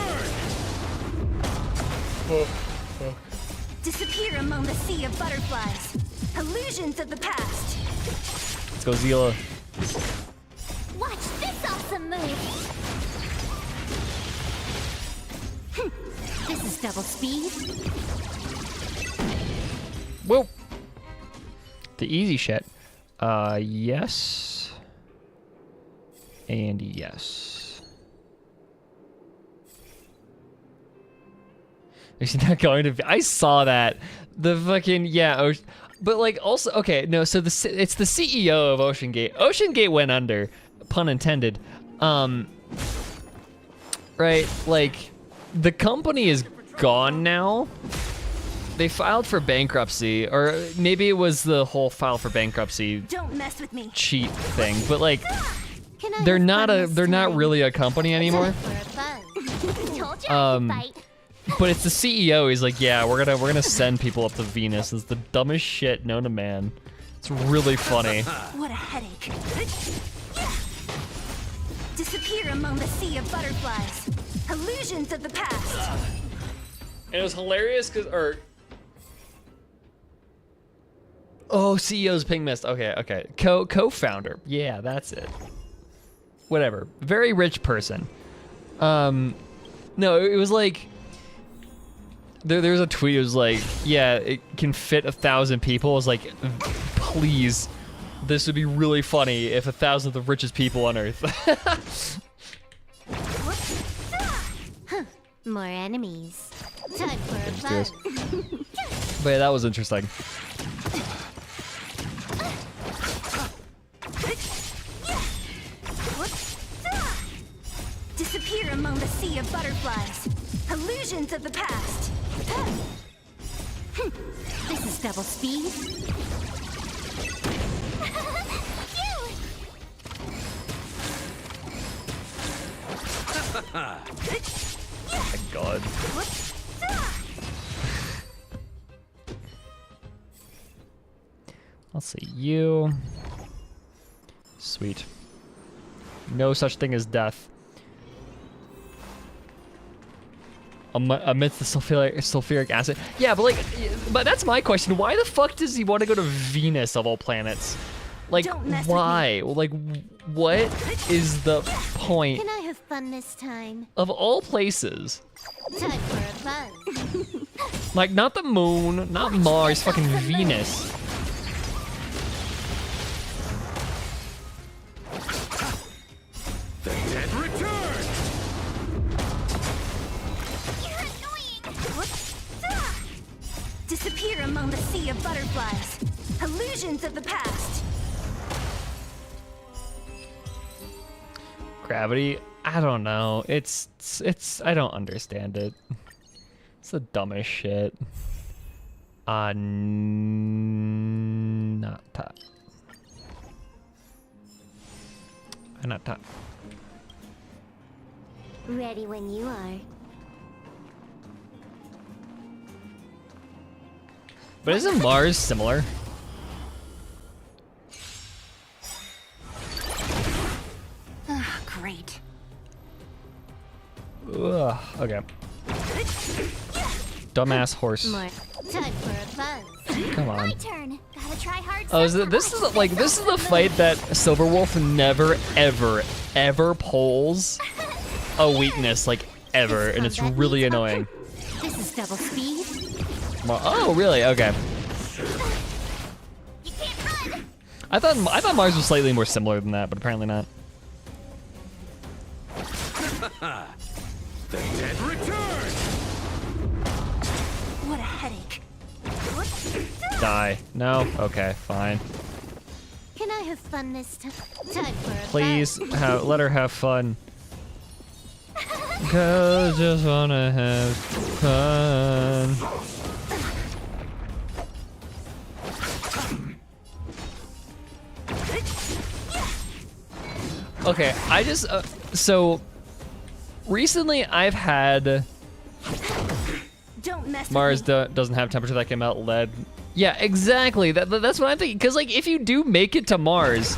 Speaker 3: Disappear among the sea of butterflies. Illusions of the past.
Speaker 1: Let's go, Zila.
Speaker 4: Watch this awesome move. This is double speed.
Speaker 1: Whoa. The easy shit. Yes. And yes. Is not going to be? I saw that. The fucking, yeah. But like also, okay, no, so it's the CEO of Ocean Gate. Ocean Gate went under, pun intended. Right, like the company is gone now. They filed for bankruptcy, or maybe it was the whole file for bankruptcy
Speaker 3: Don't mess with me.
Speaker 1: cheat thing, but like
Speaker 4: Can I
Speaker 1: they're
Speaker 4: have
Speaker 1: not
Speaker 4: fun this time?
Speaker 1: really a company anymore.
Speaker 4: For a buzz. Told you I could fight.
Speaker 1: But it's the CEO. He's like, yeah, we're gonna send people up to Venus. It's the dumbest shit known to man. It's really funny.
Speaker 3: What a headache. Disappear among the sea of butterflies. Illusions of the past.
Speaker 1: And it was hilarious because, oh, CEO's ping mist. Okay. Co-founder. Yeah, that's it. Whatever. Very rich person. No, it was like, There's a tweet. It was like, yeah, it can fit 1,000 people. I was like, please, this would be really funny if 1,000 of the richest people on Earth.
Speaker 4: More enemies. Time for a buzz.
Speaker 1: But yeah, that was interesting.
Speaker 3: Disappear among the sea of butterflies. Illusions of the past.
Speaker 4: This is double speed.
Speaker 1: My God. I'll see you. Sweet. No such thing as death. Amidst the sulfuric acid. Yeah, but like, but that's my question. Why the fuck does he want to go to Venus of all planets? Like, why? Like, what is the point?
Speaker 4: Can I have fun this time?
Speaker 1: Of all places.
Speaker 4: Time for a buzz.
Speaker 1: Like, not the moon, not Mars, fucking Venus.
Speaker 2: The dead return!
Speaker 4: You're annoying.
Speaker 3: Disappear among the sea of butterflies. Illusions of the past.
Speaker 1: Gravity, I don't know. It's I don't understand it. It's the dumbest shit. Not top. Not top.
Speaker 4: Ready when you are.
Speaker 1: But isn't Mars similar?
Speaker 3: Great.
Speaker 1: Ugh, okay. Dumbass horse.
Speaker 4: More. Time for a buzz.
Speaker 1: Come
Speaker 4: My
Speaker 1: on.
Speaker 4: turn. Gotta try hard.
Speaker 1: Oh, is it, this is like this is the fight that Silverwolf never ever pulls a weakness like ever, and it's really annoying.
Speaker 4: This is double speed.
Speaker 1: Oh, really? Okay.
Speaker 4: You can't run.
Speaker 1: I thought Mars was slightly more similar than that, but apparently not.
Speaker 2: The dead return!
Speaker 3: What a headache.
Speaker 1: Die. No? Okay, fine.
Speaker 4: Can I have fun this time? Time for a
Speaker 1: Please,
Speaker 4: buzz.
Speaker 1: let her have fun. Cause just wanna have fun. Okay, I just, so, recently I've had
Speaker 3: Don't mess
Speaker 1: Mars
Speaker 3: with me.
Speaker 1: doesn't have temperature that can melt lead. Yeah, exactly. That's what I'm thinking. Because like, if you do make it to Mars,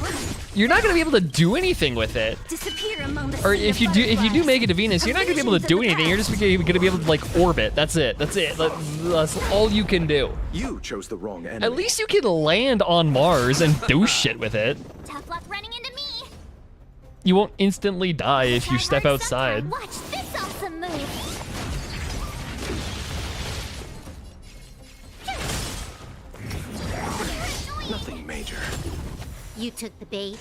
Speaker 1: you're not gonna be able to do anything with it.
Speaker 3: Disappear among the
Speaker 1: Or
Speaker 3: sea
Speaker 1: if
Speaker 3: of
Speaker 1: you do
Speaker 3: butterflies.
Speaker 1: make it to Venus, you're not gonna be able to do anything. You're just gonna be able to like orbit. That's it. That's it. That's all you can do.
Speaker 2: You chose the wrong enemy.
Speaker 1: At least you can land on Mars and do shit with it.
Speaker 4: Tough luck running into me.
Speaker 1: You won't instantly die if you
Speaker 4: Try
Speaker 1: step
Speaker 4: hard
Speaker 1: outside.
Speaker 4: sometime. Watch this awesome move.
Speaker 2: Nothing major.
Speaker 4: You took the bait.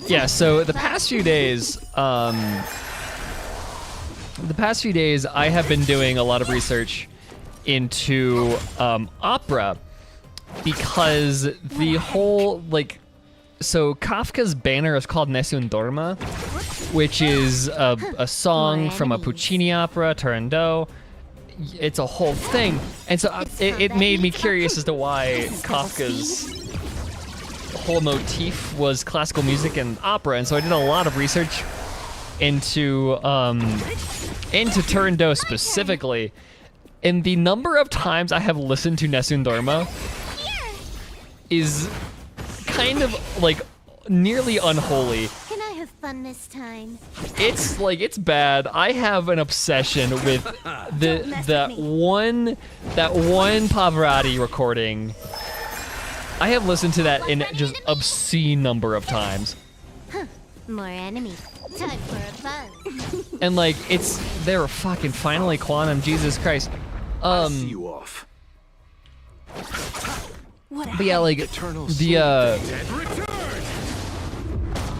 Speaker 1: Yeah, so the past few days, I have been doing a lot of research into opera because the whole, like, so Kafka's Banner is called Nessun Dorma, which is a song from a Puccini opera, Turandot. It's a whole thing. And so it made me curious as to why Kafka's whole motif was classical music and opera, and so I did a lot of research into Turandot specifically, and the number of times I have listened to Nessun Dorma is kind of like nearly unholy.
Speaker 4: Can I have fun this time?
Speaker 1: It's like, it's bad. I have an obsession with that one Pavarotti recording. I have listened to that in just obscene number of times.
Speaker 4: More enemies. Time for a buzz.
Speaker 1: And like, they're fucking finally Quantum, Jesus Christ.
Speaker 2: I'll see you off.
Speaker 1: But yeah, like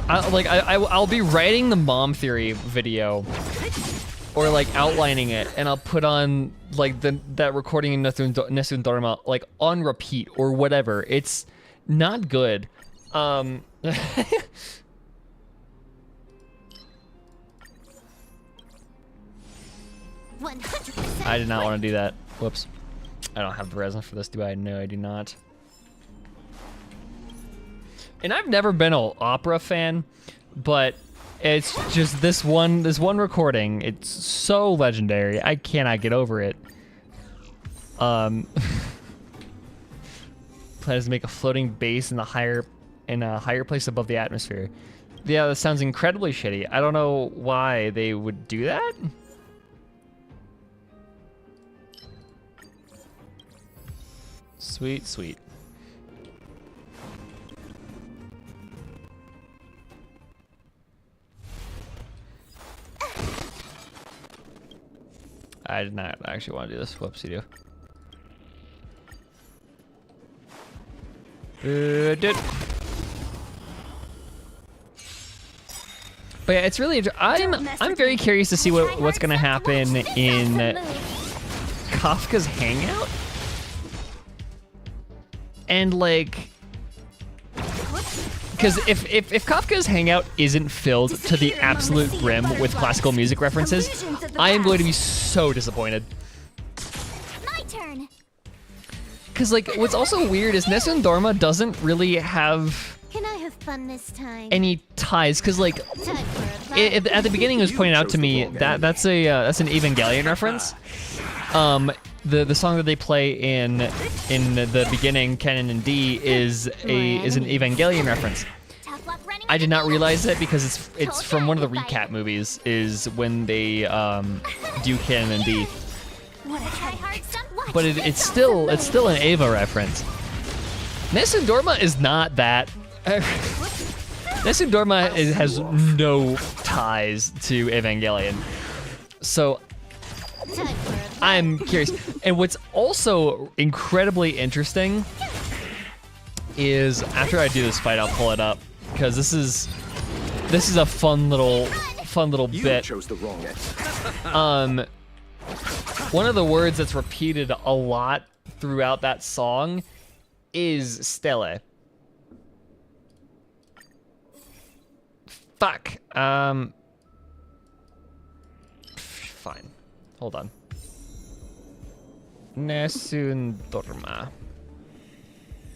Speaker 1: I'll be writing the mom theory video, or like outlining it, and I'll put on like that recording in Nesun Dharma like on repeat or whatever. It's not good.
Speaker 4: 100%.
Speaker 1: I did not want to do that. Whoops. I don't have the resin for this, do I? No, I do not. And I've never been an opera fan, but it's just this one recording. It's so legendary. I cannot get over it. Plans to make a floating base in a higher place above the atmosphere. Yeah, that sounds incredibly shitty. I don't know why they would do that. Sweet, sweet. I did not actually want to do this. Whoopsie do. But yeah, it's really. I'm very curious to see what's gonna happen in Kafka's Hangout. And like, because if Kafka's Hangout isn't filled to the absolute brim with classical music references, I am going to be so disappointed.
Speaker 4: My turn.
Speaker 1: Because like, what's also weird is Nesun Dorma doesn't really have
Speaker 4: Can I have fun this time?
Speaker 1: any ties. Because like,
Speaker 4: Time for a
Speaker 1: at the beginning it was pointed out to me that that's an Evangelion reference. The song that they play in the beginning, Canon and D, is an Evangelion reference.
Speaker 4: tough luck running.
Speaker 1: I did not realize it because it's from one of the recap movies. Is when they do Canon and D,
Speaker 4: Wanna try hard some? Watch
Speaker 1: but it's still an Eva reference. Nesun Dorma is not that. Nesun Dorma has no ties to Evangelion, so
Speaker 4: Time for a
Speaker 1: I'm curious. And what's also incredibly interesting is after I do this fight, I'll pull it up because this is a fun little
Speaker 2: You
Speaker 1: bit.
Speaker 2: chose the wrong end.
Speaker 1: One of the words that's repeated a lot throughout that song is stele. Fuck. Fine. Hold on. Nesun Dorma.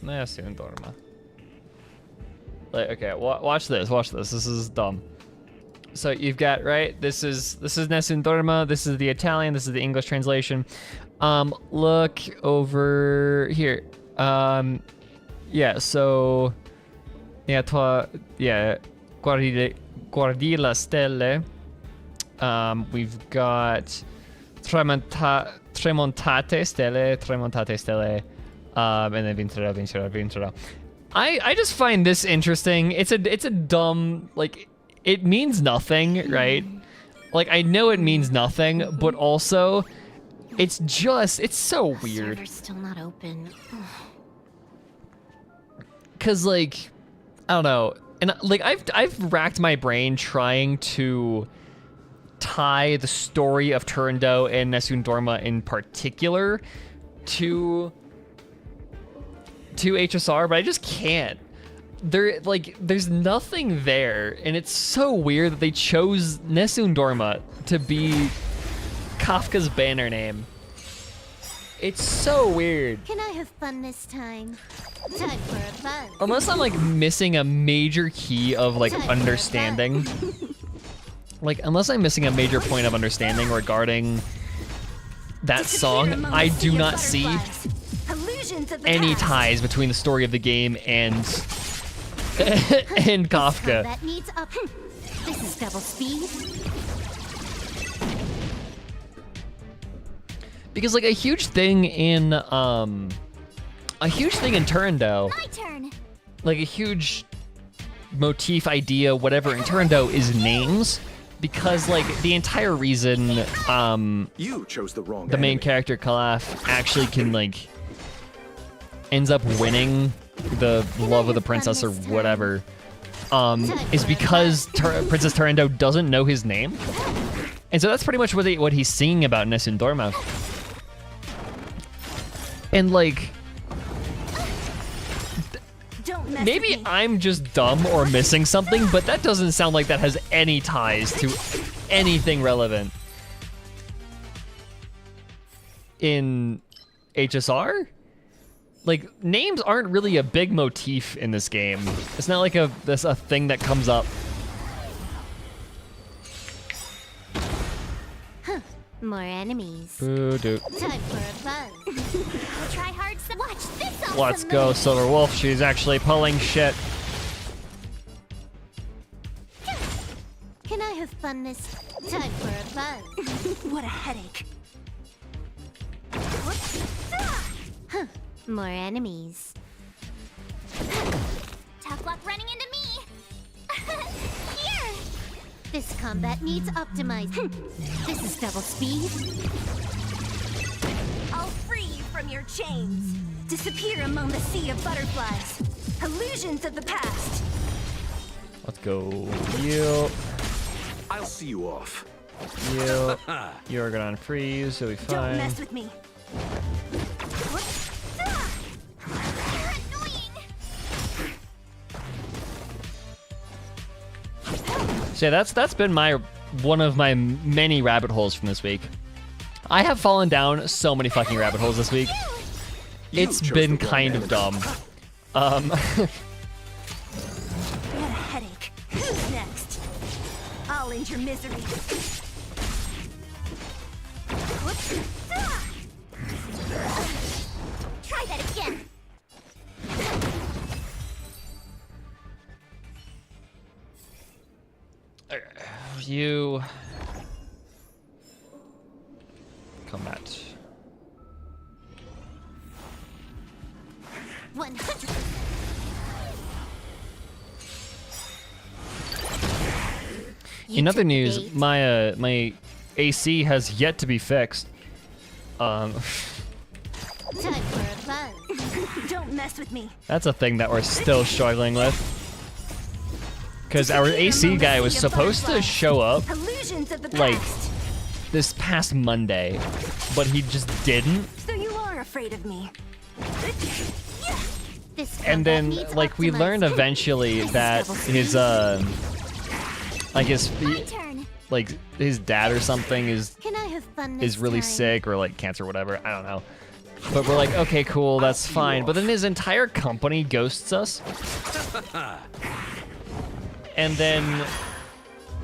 Speaker 1: Nesun Dorma. Like, okay, watch this. Watch this. This is dumb. So you've got, right? This is Nesun Dorma. This is the Italian. This is the English translation. Look over here. Yeah. So, yeah. Guardi la stelle. We've got tremontate stelle, and then vincerà. I just find this interesting. It's a dumb, like, it means nothing, right? Like, I know it means nothing, but also it's so weird.
Speaker 4: Server's still not open.
Speaker 1: Cause like, I don't know, and like I've racked my brain trying to tie the story of Turandot and Nesun Dorma in particular to HSR, but I just can't. There's nothing there, and it's so weird that they chose Nesun Dorma to be Kafka's banner name. It's so weird.
Speaker 4: Can I have fun this time? Time for a fun.
Speaker 1: Unless I'm like missing a major key of like understanding. Like, unless I'm missing a major point of understanding regarding that song, I do not see any ties between the story of the game and Kafka.
Speaker 4: That needs up. This is double speed.
Speaker 1: Because like a huge thing in Turandot,
Speaker 4: My turn.
Speaker 1: like a huge motif idea, whatever in Turandot is names. because like the entire reason
Speaker 2: You chose the wrong
Speaker 1: the main
Speaker 2: enemy.
Speaker 1: character Kalaf actually can like ends up winning the love of the princess or whatever is because Princess Turandot doesn't know his name, and so that's pretty much what he's singing about Nessun Dorma. And like
Speaker 3: Don't mess
Speaker 1: maybe
Speaker 3: with me.
Speaker 1: I'm just dumb or missing something, but that doesn't sound like that has any ties to anything relevant in HSR. Like, names aren't really a big motif in this game. It's not like that's a thing that comes up.
Speaker 4: More enemies.
Speaker 1: Boo-doo.
Speaker 4: Time for a buzz. Try hard. Watch this awesome
Speaker 1: Let's go,
Speaker 4: move.
Speaker 1: Silver Wolf. She's actually pulling shit.
Speaker 4: Can I have fun this time for a buzz?
Speaker 3: What a headache.
Speaker 4: More enemies. Tough luck running into me. Here. This combat needs optimized. This is double speed.
Speaker 3: I'll free you from your chains. Disappear among the sea of butterflies. Illusions of the past.
Speaker 1: Let's go. You.
Speaker 2: I'll see you off.
Speaker 1: You. You're gonna unfreeze, so we
Speaker 3: Don't
Speaker 1: fine.
Speaker 3: mess with me.
Speaker 4: You're annoying.
Speaker 1: So yeah, that's been one of my many rabbit holes from this week. I have fallen down so many fucking rabbit holes this week.
Speaker 2: You
Speaker 1: It's
Speaker 2: chose
Speaker 1: been
Speaker 2: the wrong
Speaker 1: kind of
Speaker 2: enemy.
Speaker 1: dumb.
Speaker 3: What a headache. Who's next? I'll end your misery.
Speaker 4: Try that again.
Speaker 1: You. Combat.
Speaker 4: 100.
Speaker 1: In other news, my AC has yet to be fixed.
Speaker 4: Time for a buzz.
Speaker 3: Don't mess with me.
Speaker 1: That's a thing that we're still struggling with. Because our AC guy was supposed to show up
Speaker 3: Illusions of the
Speaker 1: like
Speaker 3: past.
Speaker 1: this past Monday, but he just didn't.
Speaker 3: So you are afraid of me.
Speaker 4: This
Speaker 1: And
Speaker 4: combat
Speaker 1: then
Speaker 4: needs
Speaker 1: like we
Speaker 4: optimized.
Speaker 1: learned eventually
Speaker 4: This is
Speaker 1: that
Speaker 4: double
Speaker 1: his like
Speaker 4: My turn.
Speaker 1: like his dad or something is
Speaker 4: Can I have fun this
Speaker 1: really
Speaker 4: time?
Speaker 1: sick or like cancer or whatever. I don't know. But we're like, okay, cool, that's fine. But then his entire company ghosts us. And then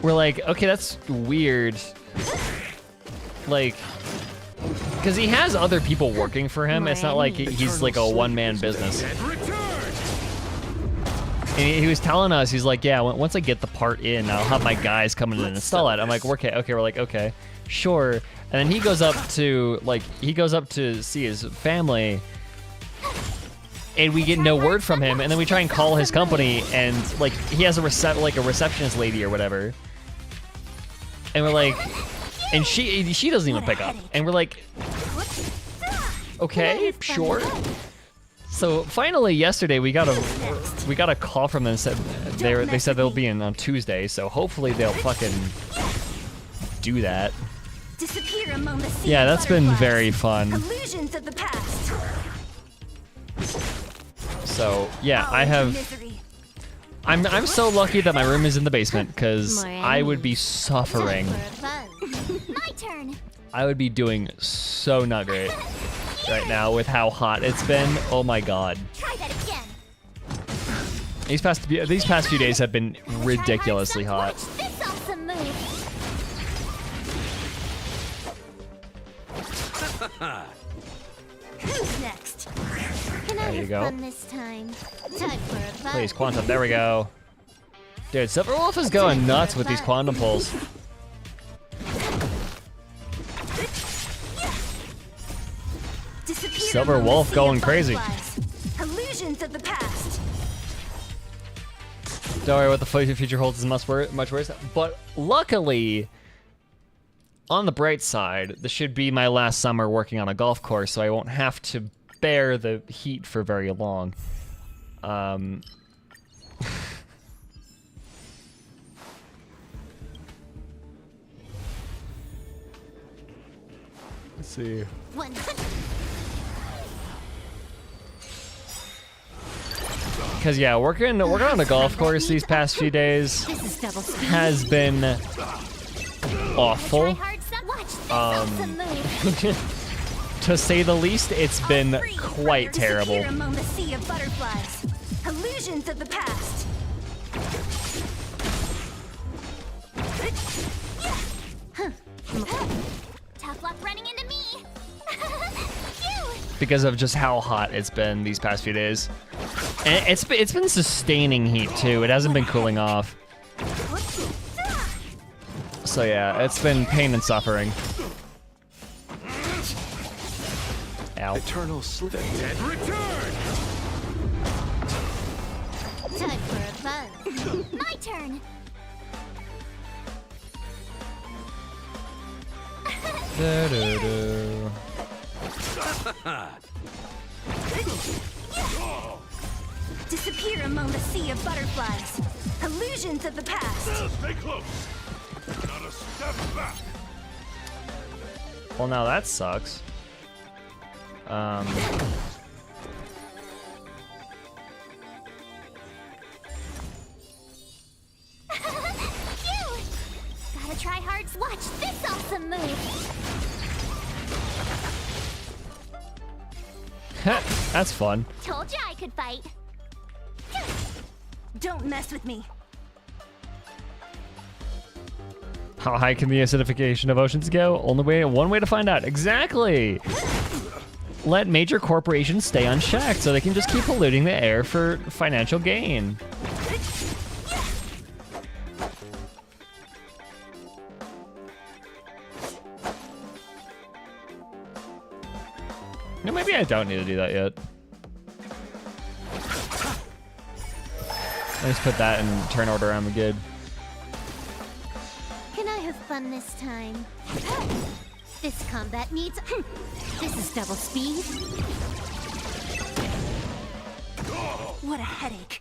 Speaker 1: we're like, okay, that's weird. Like, because he has other people working for him. It's not like he's like a one-man business. And he was telling us, he's like, yeah, once I get the part in, I'll have my guys come in and install it. I'm like, okay, we're like, okay, sure. And then he goes up to see his family, and we get no word from him. And then we try and call his company, and like he has a receptionist lady or whatever. And we're like, and she doesn't even pick up. And we're like, okay, sure. So finally yesterday we got a call from them and said they said they'll be in on Tuesday, so hopefully they'll fucking do that.
Speaker 3: Disappear among the sea
Speaker 1: Yeah,
Speaker 3: of
Speaker 1: that's been
Speaker 3: butterflies.
Speaker 1: very fun.
Speaker 3: Illusions of the past.
Speaker 1: So yeah,
Speaker 3: I'll
Speaker 1: I
Speaker 3: end your
Speaker 1: have.
Speaker 3: misery.
Speaker 1: I'm so lucky that my room is in the basement because
Speaker 4: More
Speaker 1: I would be
Speaker 4: enemies.
Speaker 1: suffering.
Speaker 4: Time for a buzz. My turn.
Speaker 1: I would be doing so not great right now with how hot it's been. Oh my god.
Speaker 4: Try that again.
Speaker 1: These past few days have been ridiculously hot.
Speaker 4: Watch this awesome move.
Speaker 3: Who's next?
Speaker 4: Can I
Speaker 1: There you
Speaker 4: have
Speaker 1: go.
Speaker 4: fun this time? Time for a buzz.
Speaker 1: Please, Quantum, there we go. Dude, Silver Wolf is going nuts with these quantum pulls.
Speaker 3: Disappear
Speaker 1: Silver
Speaker 3: among the
Speaker 1: Wolf
Speaker 3: sea
Speaker 1: going
Speaker 3: of
Speaker 1: crazy.
Speaker 3: butterflies. Illusions of the past.
Speaker 1: Don't worry what the future holds is much worse. But luckily, on the bright side, this should be my last summer working on a golf course, so I won't have to bear the heat for very long. Let's see.
Speaker 4: 100.
Speaker 1: Because yeah, working on a golf course these past few days
Speaker 4: This is double speed.
Speaker 1: has been awful.
Speaker 4: Try hard some. Watch this awesome move.
Speaker 1: To say the least, it's been
Speaker 3: Free from
Speaker 1: quite
Speaker 3: your
Speaker 1: terrible.
Speaker 3: disappear among the sea of butterflies. Illusions of the past.
Speaker 4: Tough luck running into me. Phew.
Speaker 1: Because of just how hot it's been these past few days. And it's been sustaining heat too. It hasn't been cooling off. So yeah, it's been pain and suffering. Ow.
Speaker 2: Eternal slip. The dead return!
Speaker 4: Time for a buzz. My turn.
Speaker 1: Da-da-da.
Speaker 3: Disappear among the sea of butterflies. Illusions of the past.
Speaker 5: Stay close. Not a step back.
Speaker 1: Well, now that sucks.
Speaker 4: Phew. Gotta try hard. Watch this awesome move.
Speaker 1: That's fun.
Speaker 4: Told you I could fight.
Speaker 3: Don't mess with me.
Speaker 1: How high can the acidification of oceans go? One way to find out. Exactly. Let major corporations stay unchecked so they can just keep polluting the air for financial gain. No, maybe I don't need to do that yet. Let's put that in turn order. I'm good.
Speaker 4: Can I have fun this time? This combat needs. This is double speed.
Speaker 3: What a headache.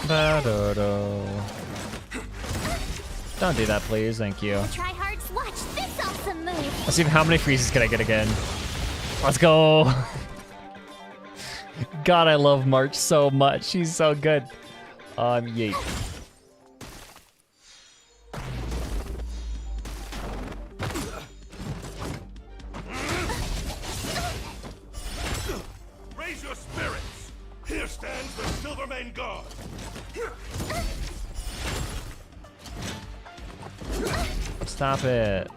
Speaker 1: Ba-da-da. Don't do that, please. Thank you.
Speaker 4: Try hard. Watch this awesome move.
Speaker 1: Let's see how many freezes can I get again. Let's go. God, I love March so much. She's so good. Yeet.
Speaker 5: Raise your spirits. Here stands the Silvermane Guard.
Speaker 1: Stop it.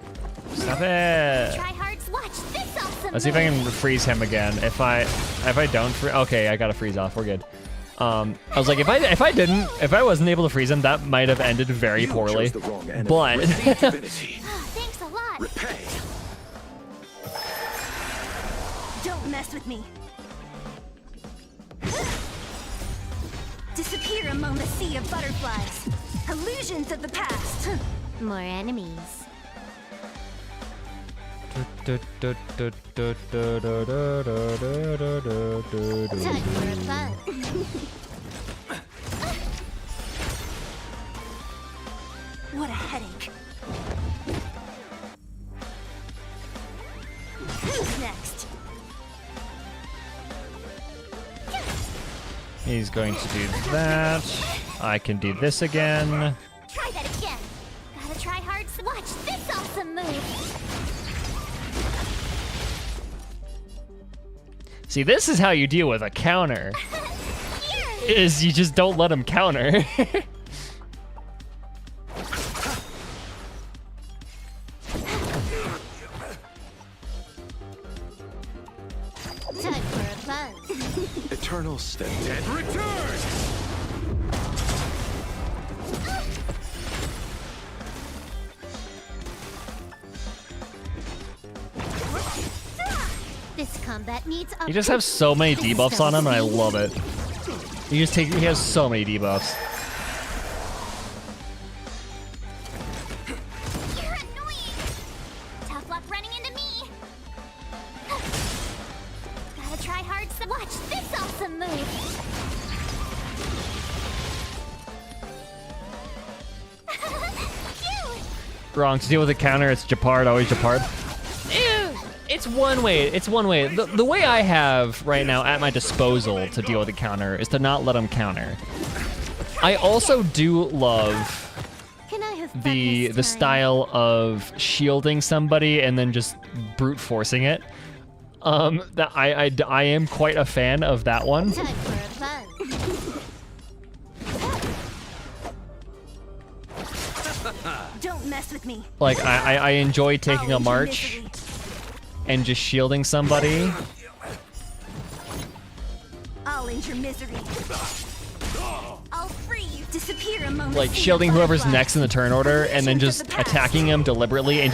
Speaker 1: Stop it.
Speaker 4: Try hard. Watch this awesome
Speaker 1: Let's see if I can freeze him again. If I don't freeze, okay, I gotta freeze off. We're good. I was like, if I wasn't able to freeze him, that might have ended very
Speaker 2: You
Speaker 1: poorly.
Speaker 2: chose the wrong enemy.
Speaker 1: But
Speaker 2: Receive divinity.
Speaker 4: Oh, thanks a lot.
Speaker 2: Repay.
Speaker 3: Don't mess with me. Disappear among the sea of butterflies. Illusions of the past.
Speaker 4: More enemies. Time for a buzz.
Speaker 3: What a headache. Who's next?
Speaker 1: he's going to do that. I can do this again.
Speaker 4: Try that again. Gotta try hard. Watch this awesome move.
Speaker 1: See, this is how you deal with a counter. Is you just don't let him counter.
Speaker 4: Time for a buzz.
Speaker 2: Eternal step.
Speaker 5: Dead return.
Speaker 4: This combat needs.
Speaker 1: He just has so many debuffs on him, and I love it. He has so many debuffs.
Speaker 4: You're annoying. Tough luck running into me. Gotta try hard. Watch this awesome move. Cute.
Speaker 1: Wrong. To deal with a counter, it's Japard, always Japard. It's one way. It's one way. The way I have right now at my disposal to deal with a counter is to not let him counter. I also do love
Speaker 4: Can I have fun
Speaker 1: the
Speaker 4: this time?
Speaker 1: style of shielding somebody and then just brute forcing it. That I am quite a fan of that one.
Speaker 4: Time for a fun.
Speaker 3: Don't mess with me.
Speaker 1: Like I enjoy taking
Speaker 3: I'll
Speaker 1: a
Speaker 3: end your
Speaker 1: march
Speaker 3: misery.
Speaker 1: and just shielding somebody.
Speaker 3: I'll end your misery. I'll free you. Disappear among the
Speaker 1: Like
Speaker 3: sea of
Speaker 1: shielding whoever's
Speaker 3: butterflies.
Speaker 1: next in the turn order and then
Speaker 3: Illusions
Speaker 1: just
Speaker 3: of the past.
Speaker 1: attacking him deliberately and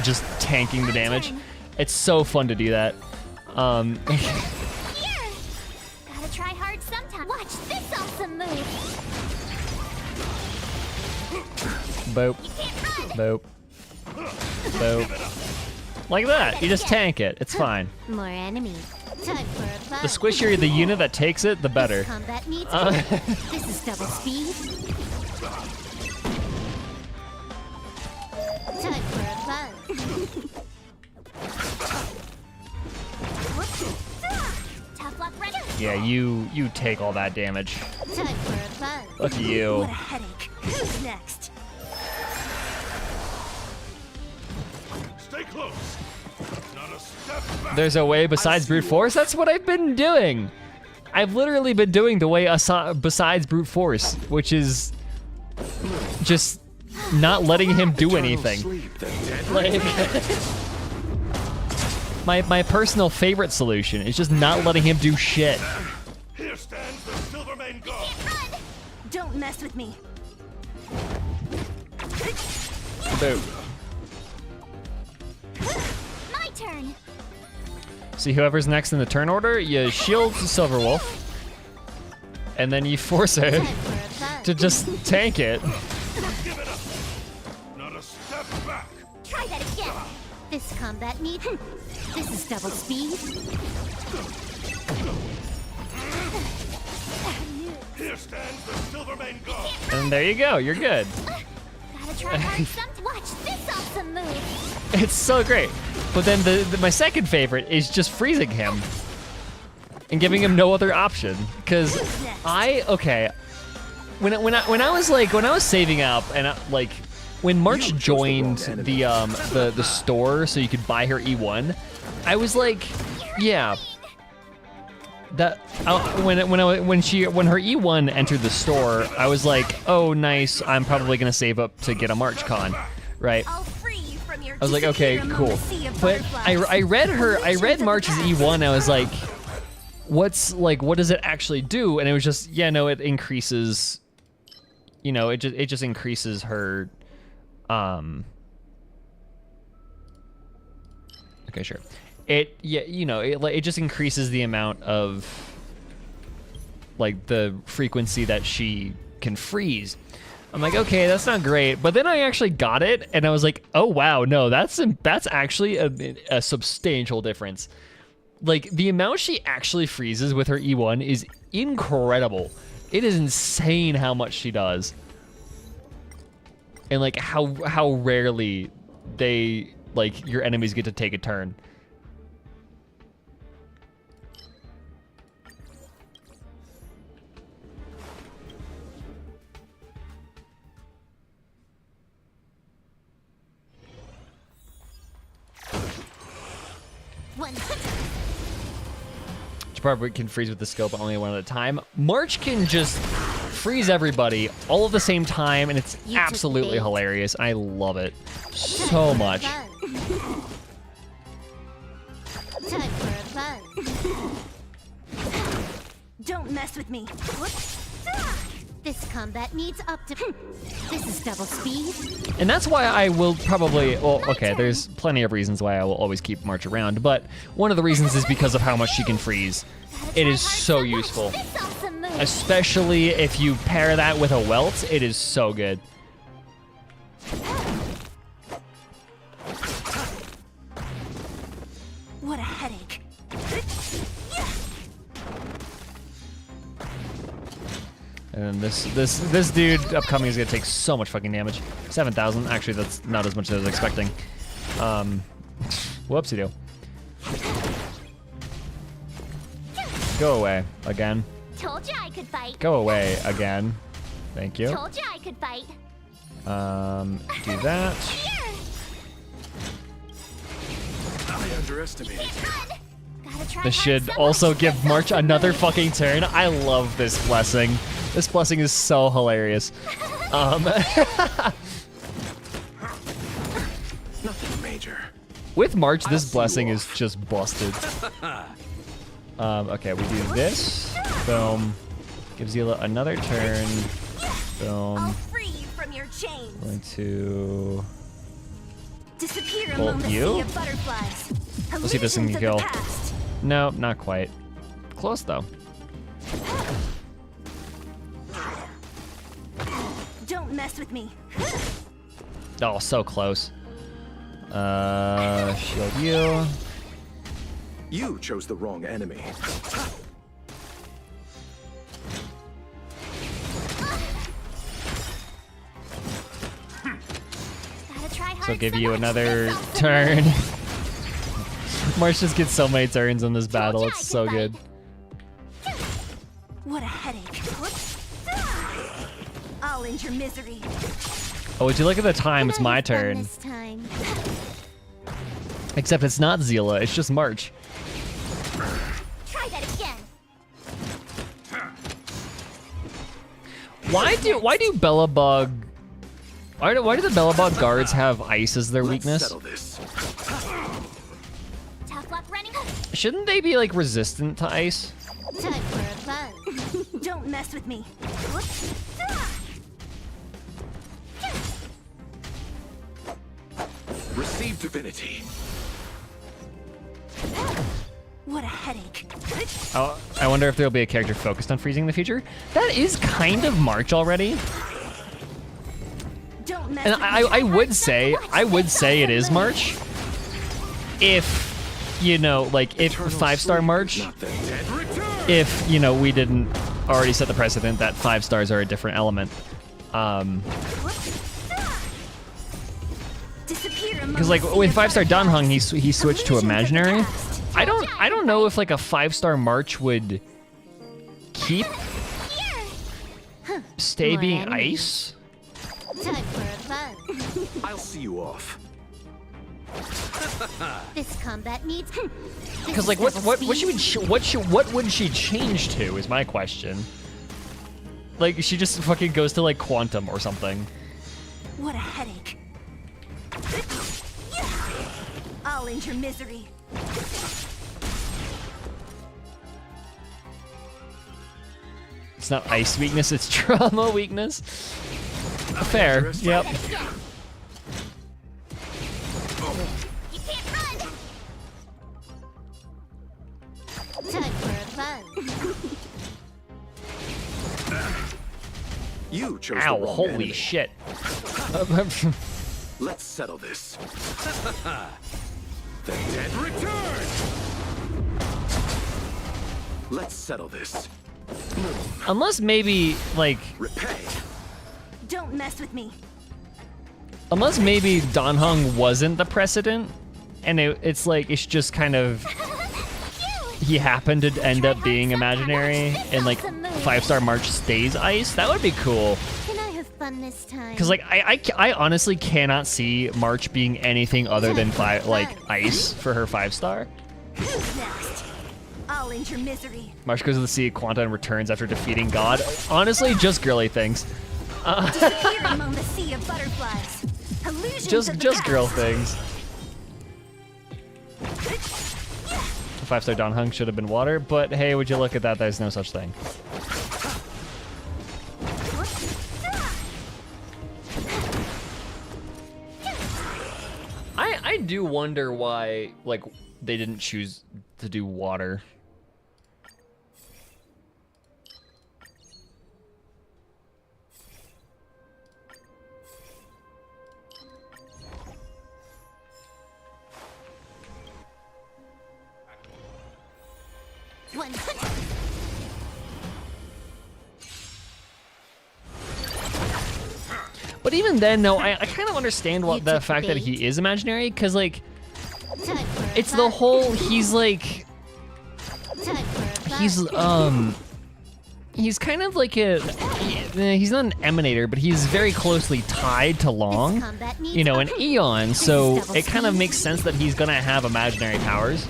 Speaker 1: just tanking the damage. It's so fun to do that.
Speaker 4: Here. Gotta try hard sometime. Watch this awesome move.
Speaker 1: Boop,
Speaker 4: You can't run.
Speaker 1: boop, boop. Like that. You just tank it. It's fine.
Speaker 4: More enemies. Time for a fun.
Speaker 1: The squishier the unit that takes it, the better.
Speaker 4: Combat needs This is double speed. Time for a fun. Tough luck runner.
Speaker 1: Yeah, you take all that damage.
Speaker 4: Time for a fun.
Speaker 1: Look at you.
Speaker 3: What a headache. Who's next?
Speaker 5: Stay close. Not a step back.
Speaker 1: There's a way besides brute force? That's what I've been doing. I've literally been doing the way besides brute force, which is just not letting him do anything.
Speaker 2: Sleep, the dead
Speaker 1: Like, my personal favorite solution is just not letting him do shit.
Speaker 5: Here stands the Silvermane God.
Speaker 4: Run.
Speaker 3: Don't mess with me.
Speaker 1: Boom.
Speaker 4: My turn.
Speaker 1: See whoever's next in the turn order, you shield Silverwolf, and then you force her
Speaker 4: Time for a fun.
Speaker 1: to just tank it.
Speaker 5: Give it up. Not a step back.
Speaker 4: Try that again. This combat needs. This is double speed.
Speaker 5: Here stands the Silvermane God.
Speaker 1: And there you go, you're good.
Speaker 4: Gotta try hard sometime. Watch this awesome move.
Speaker 1: It's so great. But then my second favorite is just freezing him and giving him no other option. Because when I was saving up and when March joined the store so you could buy her E1, I was like, yeah. That when her E1 entered the store, I was like, oh nice, I'm probably gonna save up to get a March con, right?
Speaker 3: I'll free you from your
Speaker 1: I was like, okay,
Speaker 3: disappear among
Speaker 1: cool.
Speaker 3: the sea of
Speaker 1: But
Speaker 3: butterflies.
Speaker 1: I read March's
Speaker 3: Illusions of the
Speaker 1: E1. I was like, what does it actually do? And it was just, yeah, no, it increases. You know, it just increases her. Okay, sure. It just increases the amount of like the frequency that she can freeze. I'm like, okay, that's not great. But then I actually got it, and I was like, oh wow, no, that's actually a substantial difference. Like the amount she actually freezes with her E1 is incredible. It is insane how much she does, and like how rarely your enemies get to take a turn.
Speaker 4: One.
Speaker 1: Probably can freeze with the skill, but only one at a time. March can just freeze everybody all at the same time, and it's
Speaker 4: You took
Speaker 1: absolutely
Speaker 4: bait.
Speaker 1: hilarious. I love it so much.
Speaker 4: Fun. Time for a fun.
Speaker 3: Don't mess with me. Whoops.
Speaker 4: This combat needs This is double speed.
Speaker 1: And that's why I will probably, well, okay, there's plenty of reasons why I will always keep March around, but one of the reasons is because of how much she can freeze. It is so useful.
Speaker 4: This awesome move.
Speaker 1: Especially if you pair that with a welt, it is so good.
Speaker 3: What a headache.
Speaker 1: And this dude upcoming is gonna take so much fucking damage. 7,000. Actually, that's not as much as I was expecting. Whoopsie do. Go away again.
Speaker 4: Told you I could fight.
Speaker 1: Go away again. Thank you.
Speaker 4: Told you I could fight.
Speaker 1: Do that.
Speaker 4: Here.
Speaker 2: I underestimated you.
Speaker 4: Run. Gotta try
Speaker 1: This
Speaker 4: hard
Speaker 1: should
Speaker 4: so
Speaker 1: also
Speaker 4: much.
Speaker 1: give March another fucking turn. I love this blessing. This blessing is so hilarious.
Speaker 2: Nothing major.
Speaker 1: With March, this blessing is just busted. Okay, we do this. Boom. Gives you another turn.
Speaker 3: I'll
Speaker 1: Boom.
Speaker 3: free you from your chains.
Speaker 1: Going to...
Speaker 3: Disappear
Speaker 1: Bolt
Speaker 3: among the
Speaker 1: you?
Speaker 3: sea of butterflies.
Speaker 1: Let's see if this thing can
Speaker 3: Illusions
Speaker 1: kill.
Speaker 3: of the past.
Speaker 1: No, not quite. Close, though.
Speaker 3: Don't mess with me.
Speaker 1: Oh, so close. Shield you.
Speaker 2: You chose the wrong enemy.
Speaker 4: Gotta try hard
Speaker 1: So give
Speaker 4: so
Speaker 1: you
Speaker 4: much.
Speaker 1: another
Speaker 4: This also-
Speaker 1: turn. March just gets so many turns in this battle. It's so good.
Speaker 3: What a headache. I'll end your misery.
Speaker 1: Oh, would you look at the time? It's
Speaker 4: Can I
Speaker 1: my
Speaker 4: have fun
Speaker 1: turn.
Speaker 4: This time.
Speaker 1: Except it's not Zila. It's just March.
Speaker 4: Try that again.
Speaker 1: Why do Bellabug? Why do the Bellabug guards have ice as their
Speaker 2: Let's
Speaker 1: weakness?
Speaker 2: settle this.
Speaker 4: Tough luck running.
Speaker 1: Shouldn't they be like resistant to ice?
Speaker 4: Time for a buzz.
Speaker 3: Don't mess with me.
Speaker 2: Receive divinity.
Speaker 3: What a headache.
Speaker 1: Oh, I wonder if there'll be a character focused on freezing in the future. That is kind of March already.
Speaker 3: Don't mess
Speaker 1: And
Speaker 3: with me.
Speaker 1: I would say it is March. If, you know, like if
Speaker 2: Eternal
Speaker 1: 5-star
Speaker 2: sleep
Speaker 1: March,
Speaker 2: is not the dead return.
Speaker 1: if, you know, we didn't already set the precedent that 5 stars are a different element.
Speaker 3: Disappear among
Speaker 1: Because like
Speaker 3: the sea
Speaker 1: with
Speaker 3: of
Speaker 1: 5-star
Speaker 3: butterflies.
Speaker 1: Danhung, he switched to
Speaker 3: Illusions of the
Speaker 1: imaginary.
Speaker 3: past.
Speaker 1: I don't know if like a 5-star March would keep stay
Speaker 4: More
Speaker 1: being
Speaker 4: enemies.
Speaker 1: ice.
Speaker 4: Time for a buzz.
Speaker 2: I'll see you off.
Speaker 4: This combat needs.
Speaker 1: Because like what would she change to is my question. Like she just fucking goes to like quantum or something.
Speaker 3: What a headache. I'll end your misery.
Speaker 1: It's not ice weakness, it's trauma weakness. Fair. Yep.
Speaker 4: You can't run. Time for a buzz.
Speaker 2: You chose the
Speaker 1: Ow,
Speaker 2: wrong
Speaker 1: holy
Speaker 2: enemy.
Speaker 1: shit.
Speaker 2: Let's settle this. The dead return. Let's settle this.
Speaker 1: Unless maybe like
Speaker 2: Repay.
Speaker 3: Don't mess with me.
Speaker 1: unless maybe Danhung wasn't the precedent and it's like it's just kind of he happened to end up being imaginary and like 5-star March stays ice. That would be cool.
Speaker 4: Can I have fun this time?
Speaker 1: Because like I honestly cannot see March being anything other than ice for her 5-star.
Speaker 3: Who's next? I'll end your misery.
Speaker 1: March goes to the sea of Quanta and returns after defeating God. Honestly, just girly things.
Speaker 3: Disappear among the sea of butterflies. Illusions
Speaker 1: Just
Speaker 3: of the
Speaker 1: just girl
Speaker 3: past.
Speaker 1: things. 5-star Danhung should have been water, but hey, would you look at that? There's no such thing. I do wonder why like they didn't choose to do water. But even then, no, I kind of understand
Speaker 4: You
Speaker 1: the
Speaker 4: took
Speaker 1: fact that
Speaker 4: bait.
Speaker 1: he is imaginary, because like
Speaker 4: Time for a
Speaker 1: it's the
Speaker 4: fight.
Speaker 1: whole he's like
Speaker 4: Time for a
Speaker 1: he's
Speaker 4: fight.
Speaker 1: he's kind of like he's not an emanator, but he's very closely tied to Long,
Speaker 4: combat needs
Speaker 1: you know, an
Speaker 4: upgrade.
Speaker 1: Eon.
Speaker 4: This
Speaker 1: So
Speaker 4: is double
Speaker 1: it kind of
Speaker 4: speed.
Speaker 1: makes sense that he's gonna have imaginary powers.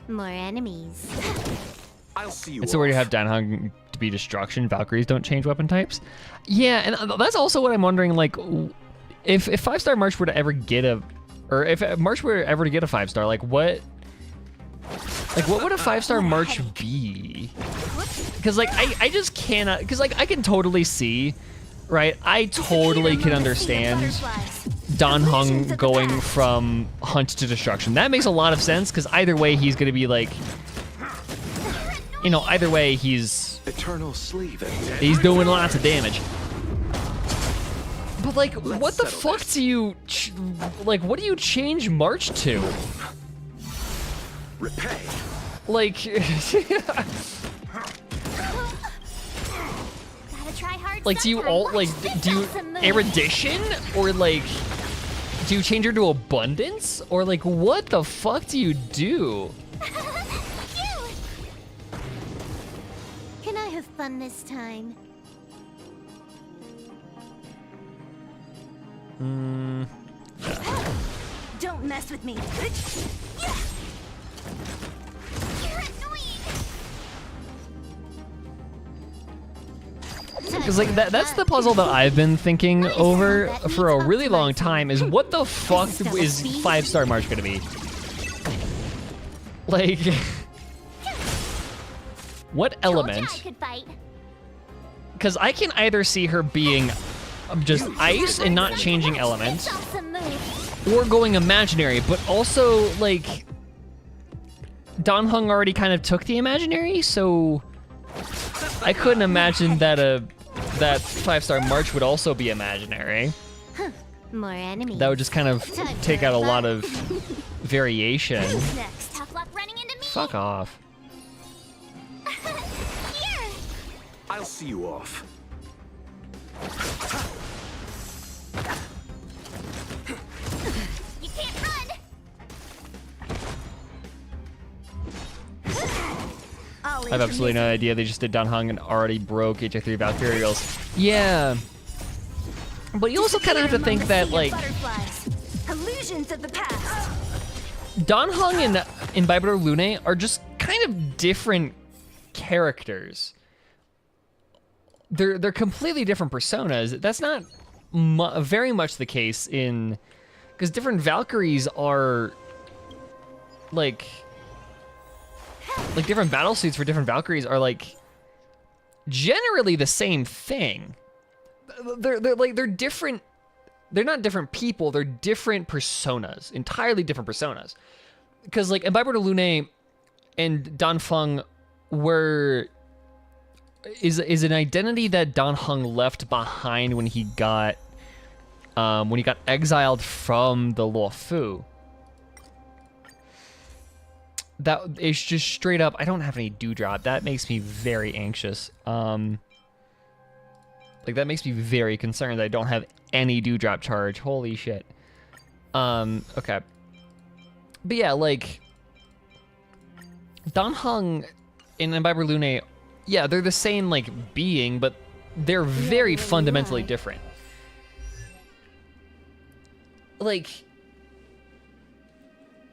Speaker 4: More enemies.
Speaker 2: I'll see you
Speaker 1: And so where you
Speaker 2: off.
Speaker 1: have Danhong to be destruction, Valkyries don't change weapon types. Yeah, and that's also what I'm wondering. Like, if 5-star March were to ever get or if March were ever to get a 5-star, like what would a 5-star March be? Because like I just cannot. Because like I can totally see, right? I totally can understand Dan Heng going from hunt to destruction. That makes a lot of sense, because either way he's gonna be like, you know, either way he's
Speaker 2: Eternal sleeve and death.
Speaker 1: doing lots of damage. But like,
Speaker 2: Let's
Speaker 1: what the
Speaker 2: settle
Speaker 1: fuck
Speaker 2: this.
Speaker 1: do you like? What do you change March to?
Speaker 2: Repay.
Speaker 1: Like,
Speaker 4: Gotta try hard.
Speaker 1: like do you
Speaker 4: sometime.
Speaker 1: all
Speaker 4: Watch
Speaker 1: like
Speaker 4: this
Speaker 1: do you
Speaker 4: awesome move.
Speaker 1: erudition, or like do you change her to abundance, or like what the fuck do you do?
Speaker 4: Phew. Can I have fun this time?
Speaker 3: Don't mess with me.
Speaker 4: You're annoying.
Speaker 1: Because like that's the puzzle that I've been thinking over for a really long time, is what the fuck is 5-star March gonna be? Like, what element?
Speaker 4: Told ya I could fight.
Speaker 1: Because I can either see her being just ice and not changing elements,
Speaker 4: This awesome move.
Speaker 1: or going imaginary, but also like Dan Heng already kind of took the imaginary, so I couldn't imagine that that 5-star March would also be imaginary.
Speaker 4: More enemies.
Speaker 1: That would just kind of take out a lot of variation.
Speaker 4: Who's next? Tough luck running into me.
Speaker 1: Fuck off.
Speaker 4: Here.
Speaker 2: I'll see you off.
Speaker 4: You can't run.
Speaker 1: I have absolutely no idea. They just did Dan Heng and already broke HA3 Valkyrials. Yeah. But you also kind of have to think that, like,
Speaker 3: Illusions of the past.
Speaker 1: Dan Heng and Baibudo Lune are just kind of different characters. They're completely different personas. That's not very much the case in, because different Valkyries are like different battle suits for different Valkyries are like generally the same thing. They're different. They're not different people. They're different personas, entirely different personas. Because like Baibudo Lune and Dan Feng is an identity that Dan Heng left behind when he got exiled from the Luofu. That is just straight up. I don't have any dewdrop. That makes me very anxious. Like that makes me very concerned that I don't have any dewdrop charge. Holy shit. Okay. But yeah, like Dan Heng and Baibudo Lune, yeah, they're the same like being, but they're very fundamentally different. Like,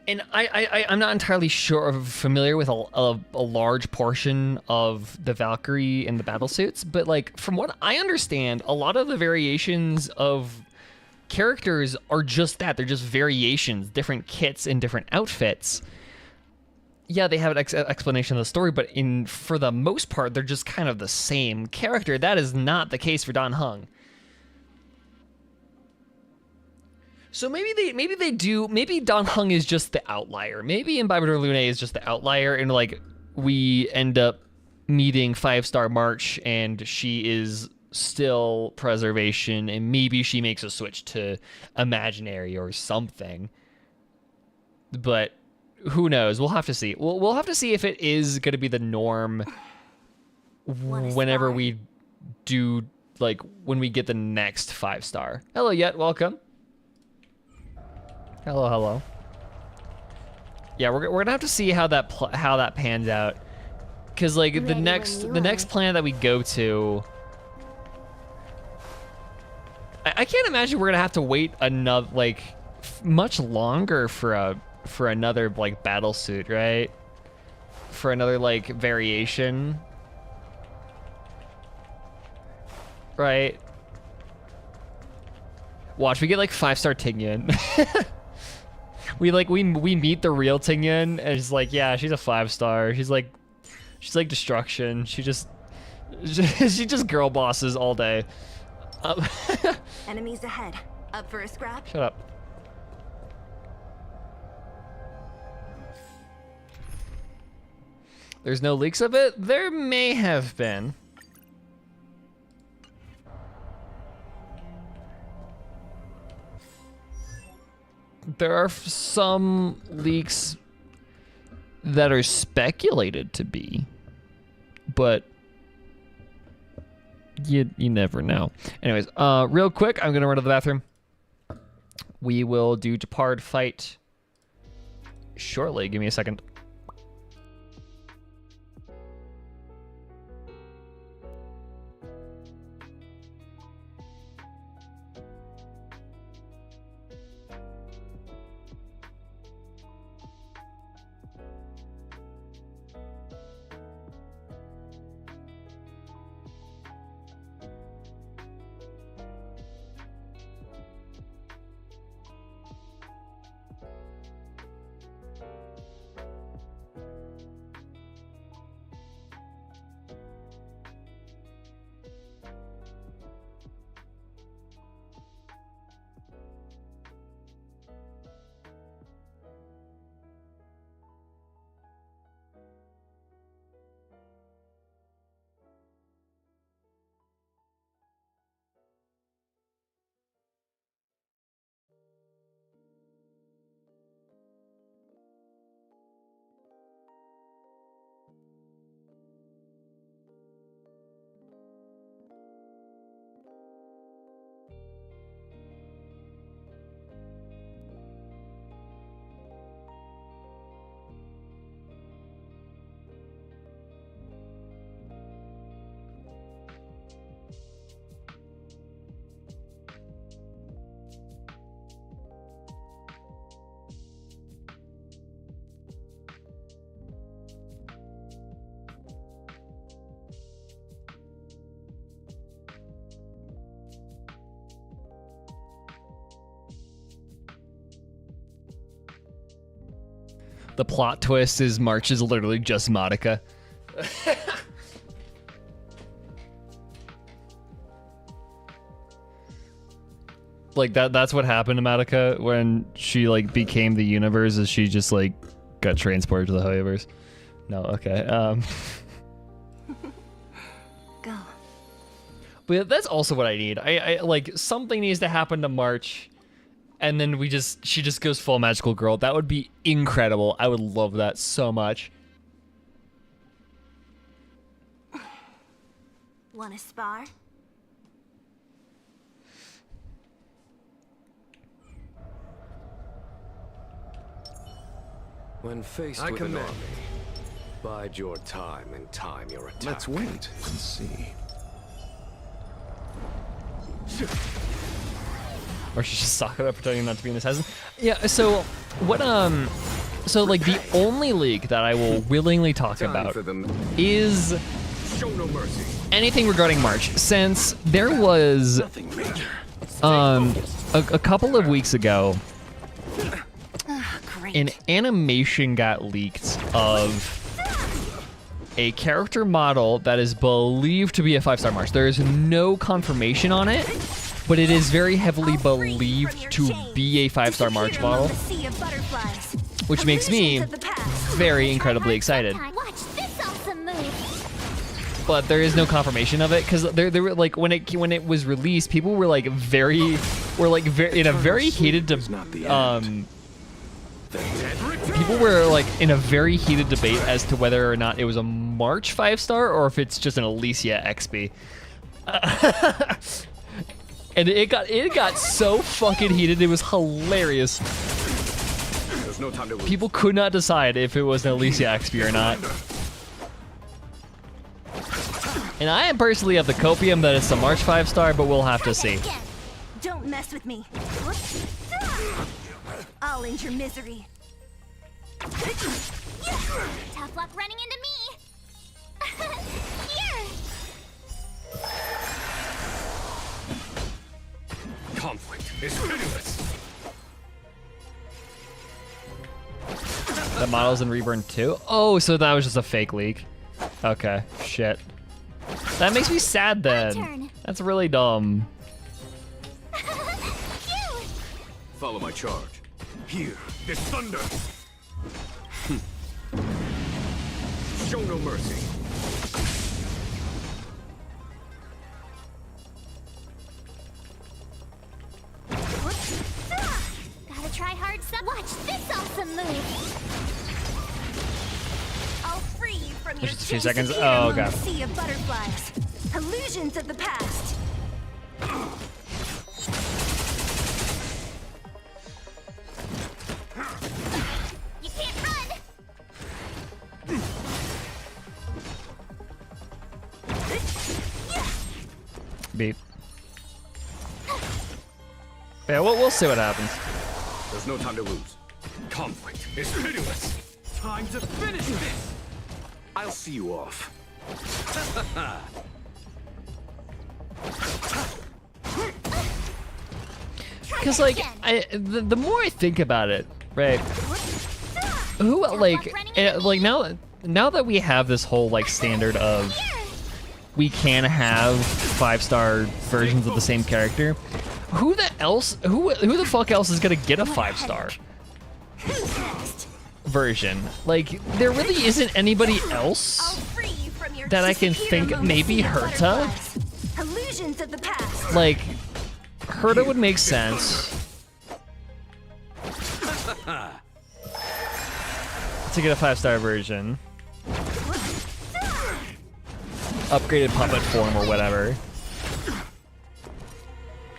Speaker 1: and I'm not entirely familiar with a large portion of the Valkyrie and the battle suits, but like from what I understand, a lot of the variations of characters are just that. They're just variations, different kits and different outfits. Yeah, they have an explanation of the story, but for the most part, they're just kind of the same character. That is not the case for Dan Heng. So maybe they do. Maybe Dan Heng is just the outlier. Maybe Baibudo Lune is just the outlier, and like we end up meeting 5-star March, and she is still preservation, and maybe she makes a switch to imaginary or something. But who knows? We'll have to see. We'll have to see if it is going to be the norm whenever we do, like, when we get the next 5-star. Hello, Yet, welcome. Hello, hello. Yeah, we're gonna have to see how that pans out, cause like the next planet that we go to, I can't imagine we're gonna have to wait another like much longer for another like battle suit, right? For another like variation, right? Watch, we get like 5-star Tingyan. we meet the real Tingyan, and it's like, yeah, she's a 5-star. She's like destruction. She just girl bosses all day.
Speaker 3: Enemies ahead. Up for a scrap?
Speaker 1: Shut up. There's no leaks of it? There may have been. There are some leaks that are speculated to be, but you never know. Anyways, real quick, I'm gonna run to the bathroom. We will do Depard fight shortly. Give me a second. The plot twist is March is literally just Monica. Like that's what happened to Madoka when she like became the universe, is she just like got transported to the Hoyoverse. No, okay.
Speaker 3: Go.
Speaker 1: But that's also what I need. I like something needs to happen to March, and then she just goes full magical girl. That would be incredible. I would love that so much.
Speaker 3: Wanna spar?
Speaker 6: When faced with an army, bide your time and time your attack.
Speaker 2: Let's wait and see.
Speaker 1: Or she's just Sakura pretending not to be an assassin. Yeah, so what so like the only league that I will willingly talk about is
Speaker 2: Show no mercy.
Speaker 1: anything regarding March, since there was a couple of weeks ago an animation got leaked of a character model that is believed to be a 5-star March. There is no confirmation on it, but it is very heavily believed to be a 5-star March model, which makes me very incredibly excited.
Speaker 4: Watch this awesome move.
Speaker 1: But there is no confirmation of it, because there were like when it was released, people were like very in a very heated
Speaker 2: The dead return.
Speaker 1: People were like in a very heated debate as to whether or not it was a March 5-star or if it's just an Alicia XP. And it got so fucking heated, it was hilarious.
Speaker 2: There's no time to lose.
Speaker 1: People could not decide if it was an Alicia XP or not. And I am personally of the copium that it's a March 5-star, but we'll have to see.
Speaker 3: Again. Don't mess with me. I'll end your misery.
Speaker 4: Tough luck running into me. Here.
Speaker 2: Conflict is pitiless.
Speaker 1: The model's in Reborn 2? Oh, so that was just a fake leak. Okay, shit. That makes me sad then.
Speaker 4: turn.
Speaker 1: That's really dumb.
Speaker 4: Phew.
Speaker 2: Follow my charge. Here, this thunder. Show no mercy.
Speaker 4: Gotta try hard some. Watch this awesome move.
Speaker 3: I'll free you from your
Speaker 1: Just a few
Speaker 3: chains
Speaker 1: seconds.
Speaker 3: here
Speaker 1: Oh,
Speaker 3: among
Speaker 1: okay.
Speaker 3: the sea of butterflies. Illusions of the past.
Speaker 4: You can't run.
Speaker 1: Beep. Yeah, we'll see what happens.
Speaker 2: There's no time to lose. Conflict is pitiless. Time to finish this. I'll see you off.
Speaker 1: Because like, the more I think about it, right? Who like now that we have this whole like standard of we can have 5-star versions of the same character, who the fuck else is gonna get a 5-star version? Like, there really isn't anybody
Speaker 3: I'll
Speaker 1: else
Speaker 3: free you from your
Speaker 1: that I can
Speaker 3: chains here
Speaker 1: think.
Speaker 3: among the
Speaker 1: Maybe
Speaker 3: sea of
Speaker 1: Herta.
Speaker 3: butterflies. Illusions of the past.
Speaker 1: Like, Herta would make sense to get a 5-star version. Upgraded puppet form or whatever.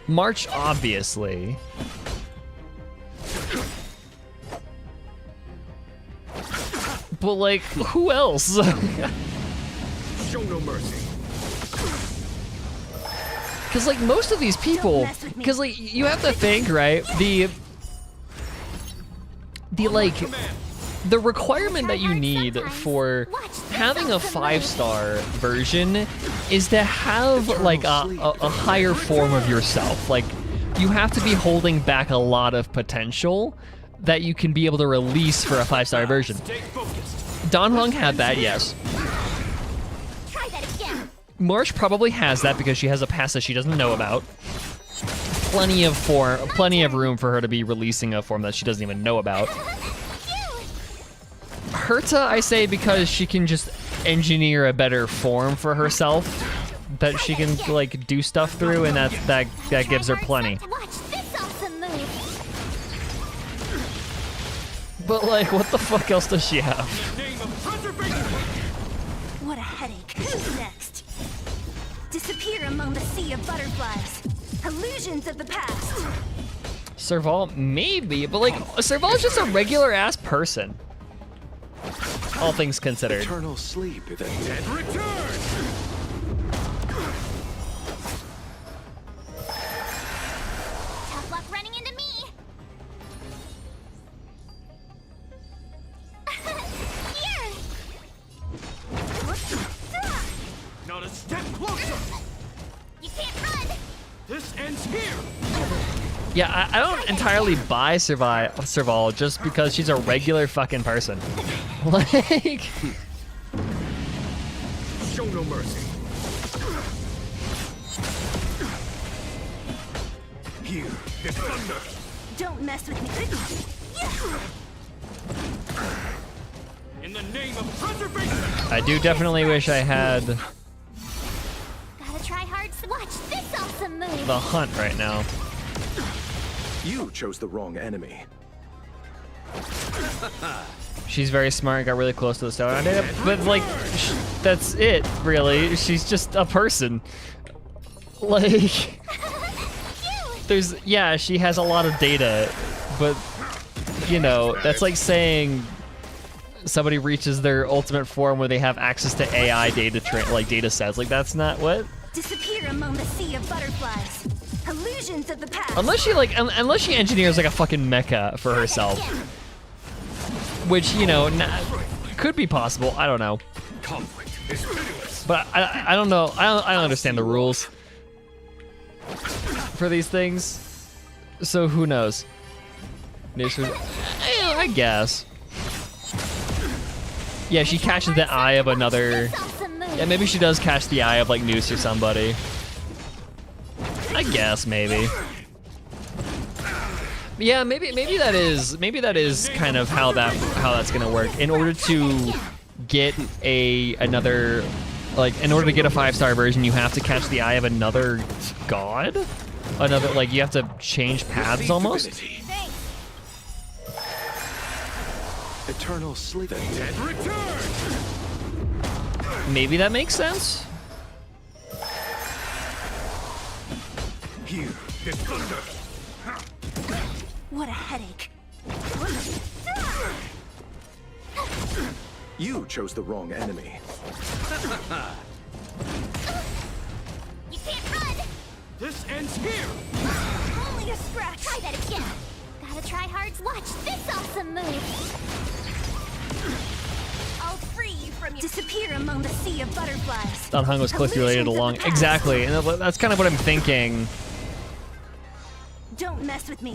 Speaker 1: March, obviously. But like, who else?
Speaker 2: Show no mercy.
Speaker 1: Because like most of these people,
Speaker 3: mess with me.
Speaker 1: because like you have to think, right? The like the requirement that you need for having a 5-star version is to have like a higher form of yourself. Like, you have to be holding back a lot of potential that you can be able to release for a 5-star version.
Speaker 2: Stay focused.
Speaker 1: Don Hong had that, yes.
Speaker 4: Try that again.
Speaker 1: Marsh probably has that because she has a past that she doesn't know about. Plenty of room for her to be releasing a form that she doesn't even know about. Herta, I say, because she can just engineer a better form for herself that she can like do stuff through, and that gives her plenty.
Speaker 4: Watch this awesome move.
Speaker 1: But like, what the fuck else does she have?
Speaker 2: Name of preservation.
Speaker 3: What a headache. Who's next? Disappear among the sea of butterflies. Illusions of the past.
Speaker 1: Serval, maybe, but like, Serval's just a regular ass person. All things considered.
Speaker 6: Eternal sleep.
Speaker 2: The dead return.
Speaker 4: Tough luck running into me. Here.
Speaker 2: Not a step closer.
Speaker 4: You can't run.
Speaker 2: This ends here.
Speaker 1: Yeah, I don't entirely buy Serval just because she's a regular fucking person. Like,
Speaker 2: Show no mercy. Here, this thunder.
Speaker 3: Don't mess with me.
Speaker 2: In the name of preservation.
Speaker 1: I do definitely wish I had
Speaker 4: Gotta try hard. Watch this awesome move.
Speaker 1: the hunt right now.
Speaker 2: You chose the wrong enemy.
Speaker 1: She's very smart, got really close to the stellar data, but like, that's it, really. She's just a person. Like, yeah, she has a lot of data, but, you know, that's like saying somebody reaches their ultimate form where they have access to AI data sets. Like, that's not what?
Speaker 3: Disappear among the sea of butterflies. Illusions of the past.
Speaker 1: Unless she engineers like a fucking mecha for herself. Which, you know, could be possible. I don't know.
Speaker 2: Conflict is pitiless.
Speaker 1: But I don't know. I don't understand the rules for these things. So who knows? I guess. Yeah, she catches the eye of another. Yeah, maybe she does catch the eye of like Noose or somebody. I guess maybe. Yeah, maybe that is kind of how that's gonna work. In order to get another, like, in order to get a 5-star version, you have to catch the eye of another god. Another, like, you have to change paths almost.
Speaker 6: Eternal sleep.
Speaker 2: The dead return.
Speaker 1: Maybe that makes sense.
Speaker 2: Here, this thunder.
Speaker 3: What a headache.
Speaker 5: You chose the wrong enemy.
Speaker 4: You can't run!
Speaker 2: This ends here.
Speaker 3: Only a scratch.
Speaker 4: Try that again! Gotta try hard. Watch this awesome move!
Speaker 3: I'll free you from your... Disappear among the sea of butterflies.
Speaker 1: Dan Heng was closely related along. Exactly, and that's kind of what I'm thinking.
Speaker 3: Don't mess with me.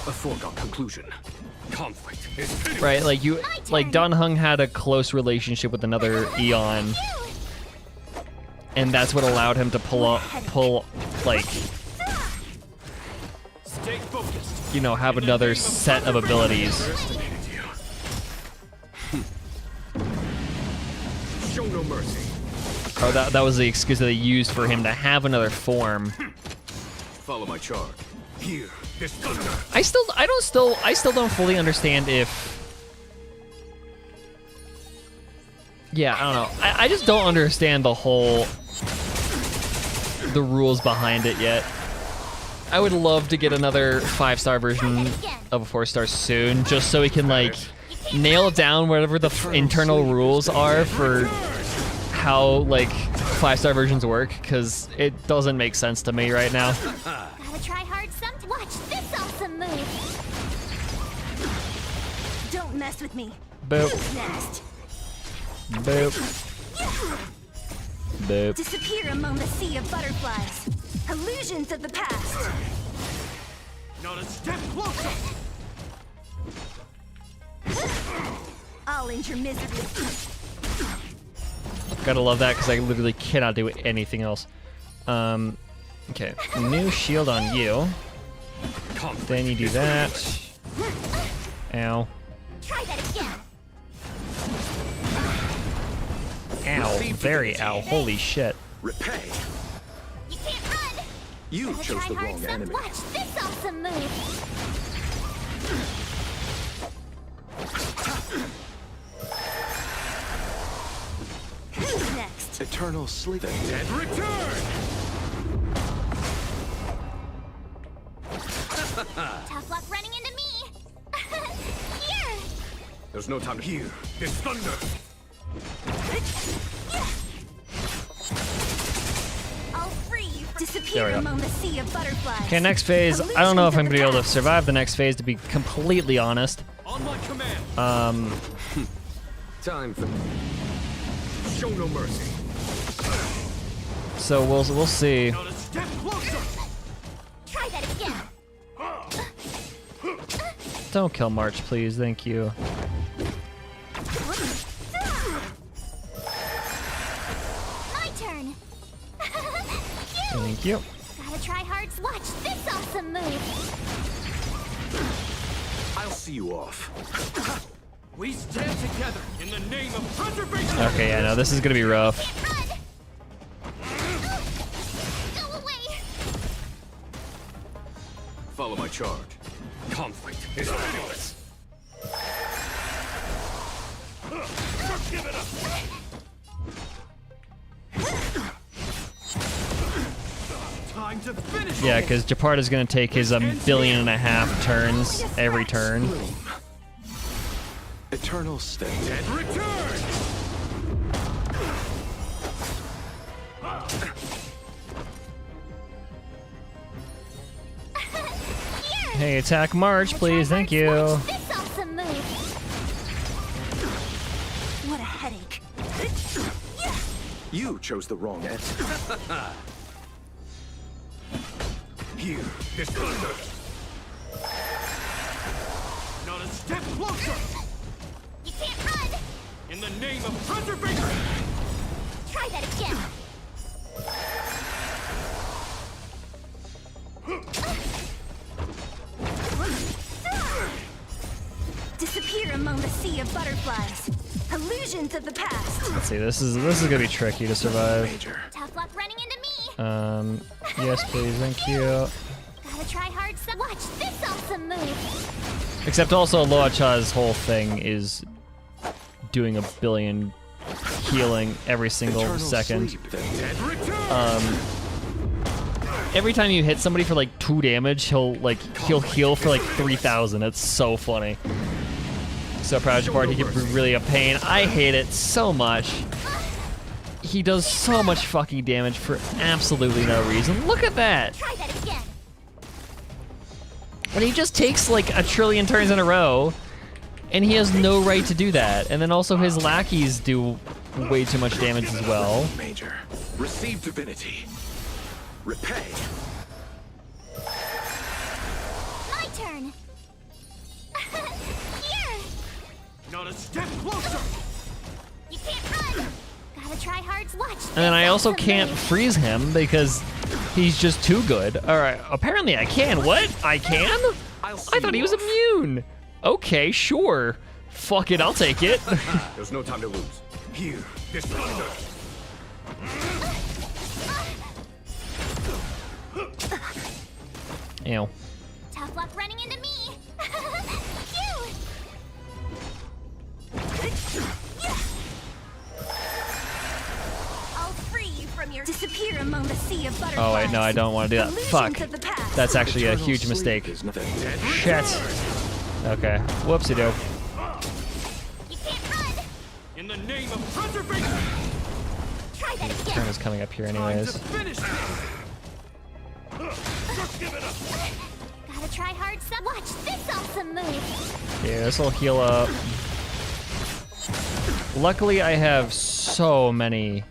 Speaker 2: A foregone conclusion. Conflict is pitiless.
Speaker 1: Right, like Dan Heng had a close relationship with another Eon, and that's what allowed him to pull like,
Speaker 2: Stay focused.
Speaker 1: you know, have another set of abilities.
Speaker 2: Show no mercy.
Speaker 1: Oh, that was the excuse that they used for him to have another form.
Speaker 2: Follow my charge. Here, this thunder.
Speaker 1: I still don't fully understand if. Yeah, I don't know. I just don't understand the rules behind it yet. I would love to get another 5-star version of a 4-star soon, just so we can like nail down whatever the internal rules are for how like 5-star versions work, because it doesn't make sense to me right now.
Speaker 4: Gotta try hard some to watch this awesome move!
Speaker 3: Don't mess with me.
Speaker 1: Boop.
Speaker 3: Who's next?
Speaker 1: Boop. Boop.
Speaker 3: Disappear among the sea of butterflies. Illusions of the past.
Speaker 2: Not a step closer.
Speaker 3: I'll end your misery.
Speaker 1: Gotta love that, because I literally cannot do anything else. Okay, new shield on you. Then you do that. Ow.
Speaker 4: Try that again!
Speaker 1: Ow. Very ow. Holy shit.
Speaker 5: Repay.
Speaker 4: You can't run!
Speaker 5: You
Speaker 4: Gotta
Speaker 5: chose
Speaker 4: try
Speaker 5: the
Speaker 4: hard
Speaker 5: wrong
Speaker 4: some
Speaker 5: enemy.
Speaker 4: to watch this awesome move!
Speaker 3: Who's next?
Speaker 6: Eternal sleep.
Speaker 2: Dead return.
Speaker 4: Tough luck running into me! Here!
Speaker 2: There's no time to hear. This thunder.
Speaker 3: I'll free you from...
Speaker 1: There we
Speaker 3: Disappear
Speaker 1: go.
Speaker 3: among the sea of butterflies.
Speaker 1: Okay, next phase. I don't know if I'm gonna be able to survive the next phase, to be completely honest.
Speaker 2: On my command.
Speaker 6: Time for
Speaker 2: Show no mercy.
Speaker 1: So we'll see.
Speaker 2: Not a step closer.
Speaker 4: Try that again!
Speaker 1: Don't kill March, please. Thank you.
Speaker 4: My turn!
Speaker 1: Thank you.
Speaker 4: Gotta try hard. Watch this awesome move!
Speaker 2: I'll see you off. We stand together in the name of preservation.
Speaker 1: Okay, yeah, no, this is gonna be rough.
Speaker 4: Run! Go away!
Speaker 2: Follow follow my charge. Conflict is meaningless.
Speaker 5: Give it up!
Speaker 2: Time to finish.
Speaker 1: Yeah, because Japard is going to take his 1.5 billion turns every turn.
Speaker 6: Eternal state.
Speaker 2: And return.
Speaker 1: Hey, attack March, please. Thank you.
Speaker 4: Watch this awesome move.
Speaker 3: What a headache.
Speaker 6: You chose the wrong answer.
Speaker 2: Here is thunder. Not a step closer.
Speaker 4: You can't run.
Speaker 2: In the name of preservation.
Speaker 4: Try that again.
Speaker 3: Disappear among the sea of butterflies. Illusions of the past.
Speaker 1: Let's see. This is gonna be tricky to survive.
Speaker 6: Major.
Speaker 4: Tough luck running into me.
Speaker 1: Yes, please. Thank you.
Speaker 4: Gotta try hard. Watch this awesome move.
Speaker 1: Except also Loacha's whole thing is doing 1 billion healing every single
Speaker 6: Eternal
Speaker 1: second.
Speaker 6: sleep, then.
Speaker 2: And return.
Speaker 1: Every time you hit somebody for like 2 damage, he'll heal for like 3,000. It's so funny. So proud of Japard. He can be really a pain. I hate it so much. He does so much fucking damage for absolutely no reason. Look at that.
Speaker 4: Try that again.
Speaker 1: And he just takes like 1 trillion turns in a row, and he has no right to do that. And then also his lackeys do way too much damage as well.
Speaker 6: Major. Receive divinity. Repay.
Speaker 4: My turn. Here.
Speaker 2: Not a step closer.
Speaker 4: You can't run. Gotta try hard. Watch.
Speaker 1: And then I also
Speaker 4: awesome
Speaker 1: can't
Speaker 4: move.
Speaker 1: freeze him because he's just too good. All right, apparently I can. What? I can?
Speaker 2: I'll see
Speaker 1: I thought he
Speaker 2: you
Speaker 1: was
Speaker 2: off.
Speaker 1: immune. Okay, sure. Fuck it, I'll take it.
Speaker 2: There's no time to lose. Here is thunder.
Speaker 1: Ew.
Speaker 4: Tough luck running into me. Phew.
Speaker 3: I'll free you from your disappear among the sea of butterflies.
Speaker 1: Oh wait, no, I don't want to do that.
Speaker 3: Illusions
Speaker 1: Fuck.
Speaker 3: of the past.
Speaker 1: That's actually a
Speaker 6: Eternal
Speaker 1: huge
Speaker 6: sleep
Speaker 1: mistake.
Speaker 6: is nothing.
Speaker 1: Shit. Okay. Whoopsie do.
Speaker 4: You can't run.
Speaker 2: In the name of preservation.
Speaker 4: Try that
Speaker 1: Turn
Speaker 4: again.
Speaker 1: is coming up here
Speaker 2: Time to
Speaker 1: anyways.
Speaker 2: finish this.
Speaker 5: Give it up!
Speaker 4: Gotta try hard. Watch this awesome move.
Speaker 1: Yeah, this will heal up. Luckily, I have so many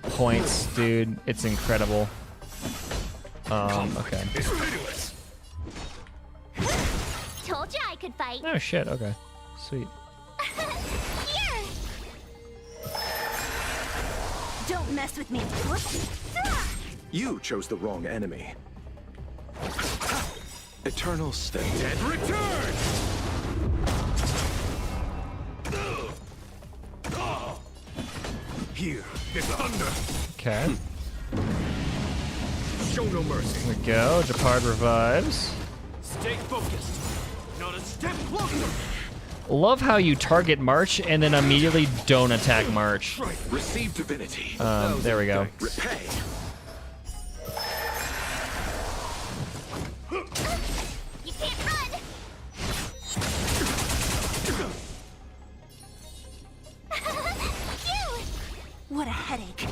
Speaker 1: points, dude. It's incredible. Okay.
Speaker 2: It's meaningless.
Speaker 4: Told ya I could fight.
Speaker 1: Oh shit. Okay. Sweet.
Speaker 4: Here.
Speaker 3: Don't mess with me.
Speaker 6: You chose the wrong enemy. Eternal state.
Speaker 2: And return. Here is thunder.
Speaker 1: Okay.
Speaker 2: Show no mercy.
Speaker 1: Here we go. Japard revives.
Speaker 2: Stay focused. Not a step closer.
Speaker 1: Love how you target March and then immediately don't attack March.
Speaker 2: Right.
Speaker 6: Receive divinity.
Speaker 1: There we go.
Speaker 6: Repay.
Speaker 4: You can't run. Phew.
Speaker 3: What a headache.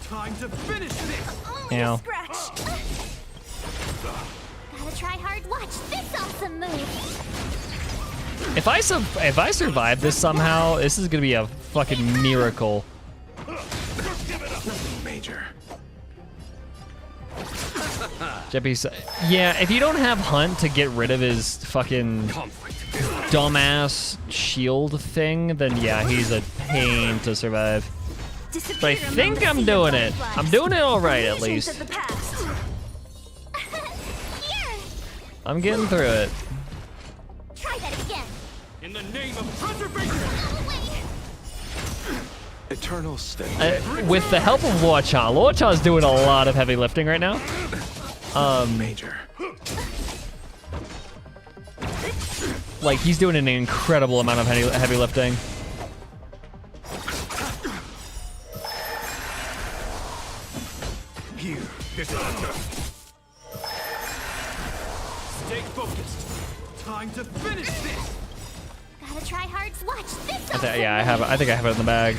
Speaker 2: Time to finish this.
Speaker 3: Only
Speaker 1: Ow.
Speaker 3: a scratch.
Speaker 4: Gotta try hard. Watch this awesome move.
Speaker 1: If I survive this somehow, this is gonna be a fucking miracle.
Speaker 6: Major.
Speaker 1: Jeppy's, yeah, if you don't have Hunt to get rid of his fucking
Speaker 2: Conflict.
Speaker 1: dumbass shield thing, then yeah, he's a pain to survive.
Speaker 3: Disappear
Speaker 1: But I
Speaker 3: among
Speaker 1: think
Speaker 3: the
Speaker 1: I'm
Speaker 3: sea of
Speaker 1: doing it.
Speaker 3: butterflies.
Speaker 1: I'm doing it all right, at
Speaker 3: Illusions
Speaker 1: least.
Speaker 3: of the past.
Speaker 4: Here.
Speaker 1: I'm getting through it.
Speaker 4: Try that again.
Speaker 2: In the name of preservation.
Speaker 4: All the way.
Speaker 6: Eternal state.
Speaker 1: With the help of Loacha, Loacha's doing a lot of heavy lifting right now.
Speaker 2: Major.
Speaker 1: Like, he's doing an incredible amount of heavy lifting.
Speaker 2: Here, this Stay focused. Time to finish this.
Speaker 4: Gotta try hard. Watch this.
Speaker 1: Yeah, I think I have it in the bag.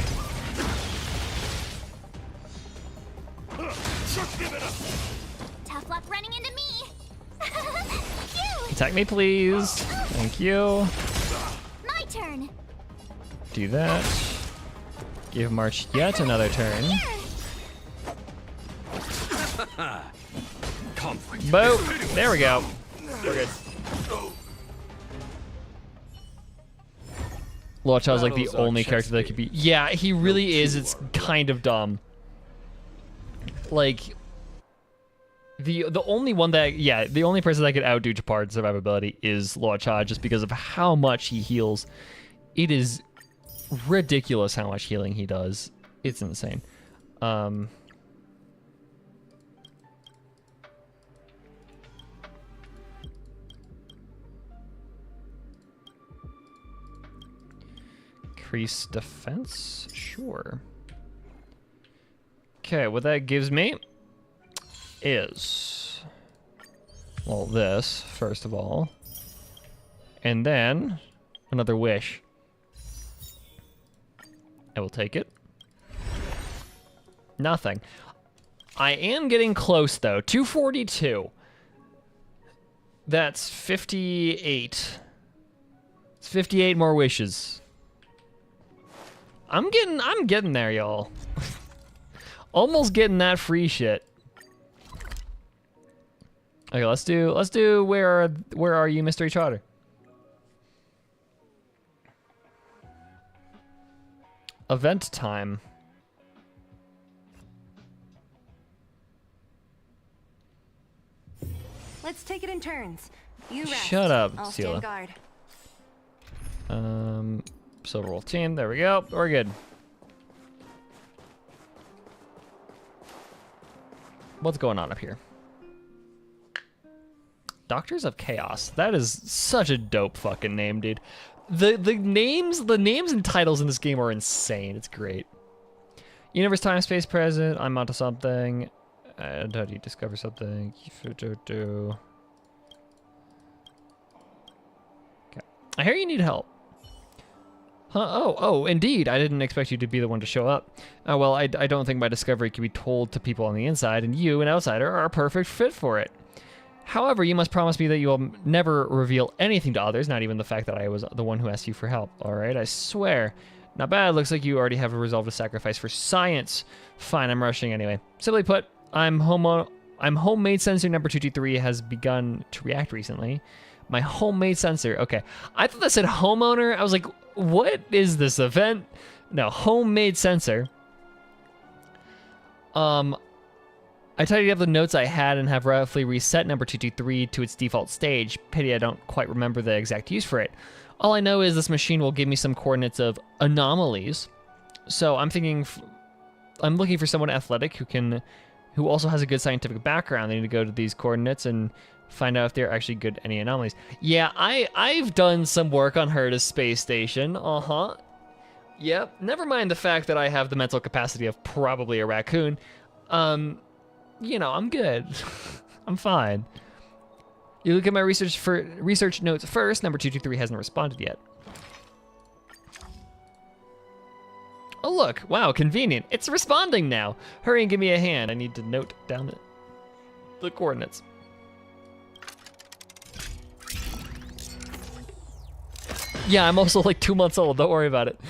Speaker 4: Tough luck running into me. Phew.
Speaker 1: Attack me, please. Thank you.
Speaker 4: My turn.
Speaker 1: Do that. Give March yet another turn.
Speaker 4: Here.
Speaker 2: Conflict.
Speaker 1: Boom. There we go. We're good. Luocha's like the
Speaker 2: Battles are
Speaker 1: only character that could be. Yeah, he really is. It's kind of dumb. Like, the only one that, yeah, the only person that could outdo Chapard's survivability is Luocha, just because of how much he heals. It is ridiculous how much healing he does. It's insane. Increase defense? Sure. Okay, what that gives me is, well, this, first of all. And then, another wish. I will take it. Nothing. I am getting close, though. 242. That's 58. It's 58 more wishes. I'm getting there, y'all. Almost getting that free shit. Okay, let's do where are you, Mystery Trotter? Event time.
Speaker 3: Let's take it in turns. You rest.
Speaker 1: Shut up,
Speaker 3: I'll
Speaker 1: Sela.
Speaker 3: stand guard.
Speaker 1: Silver Wolf team. There we go. We're good. What's going on up here? Doctors of Chaos. That is such a dope fucking name, dude. The names and titles in this game are insane. It's great. Universe, time, space, present. I'm onto something. And how do you discover something? Okay. I hear you need help. Huh? Oh, indeed. I didn't expect you to be the one to show up. Well, I don't think my discovery can be told to people on the inside, and you, an outsider, are a perfect fit for it. However, you must promise me that you will never reveal anything to others, not even the fact that I was the one who asked you for help. All right, I swear. Not bad. Looks like you already have a resolve to sacrifice for science. Fine, I'm rushing anyway. Simply put, homemade sensor number 223 has begun to react recently. My homemade sensor. Okay. I thought that said homeowner. I was like, what is this event? No, homemade sensor. I tidied up the notes I had and have roughly reset number 223 to its default stage. Pity I don't quite remember the exact use for it. All I know is this machine will give me some coordinates of anomalies. So I'm looking for someone athletic who also has a good scientific background. They need to go to these coordinates and find out if they're actually good at any anomalies. Yeah, I've done some work on Herta's space station. Yep. Never mind the fact that I have the mental capacity of probably a raccoon. You know, I'm good. I'm fine. You look at my research notes first. Number 223 hasn't responded yet. Oh look, wow, convenient. It's responding now. Hurry and give me a hand. I need to note down the coordinates. Yeah, I'm also like 2 months old. Don't worry about it.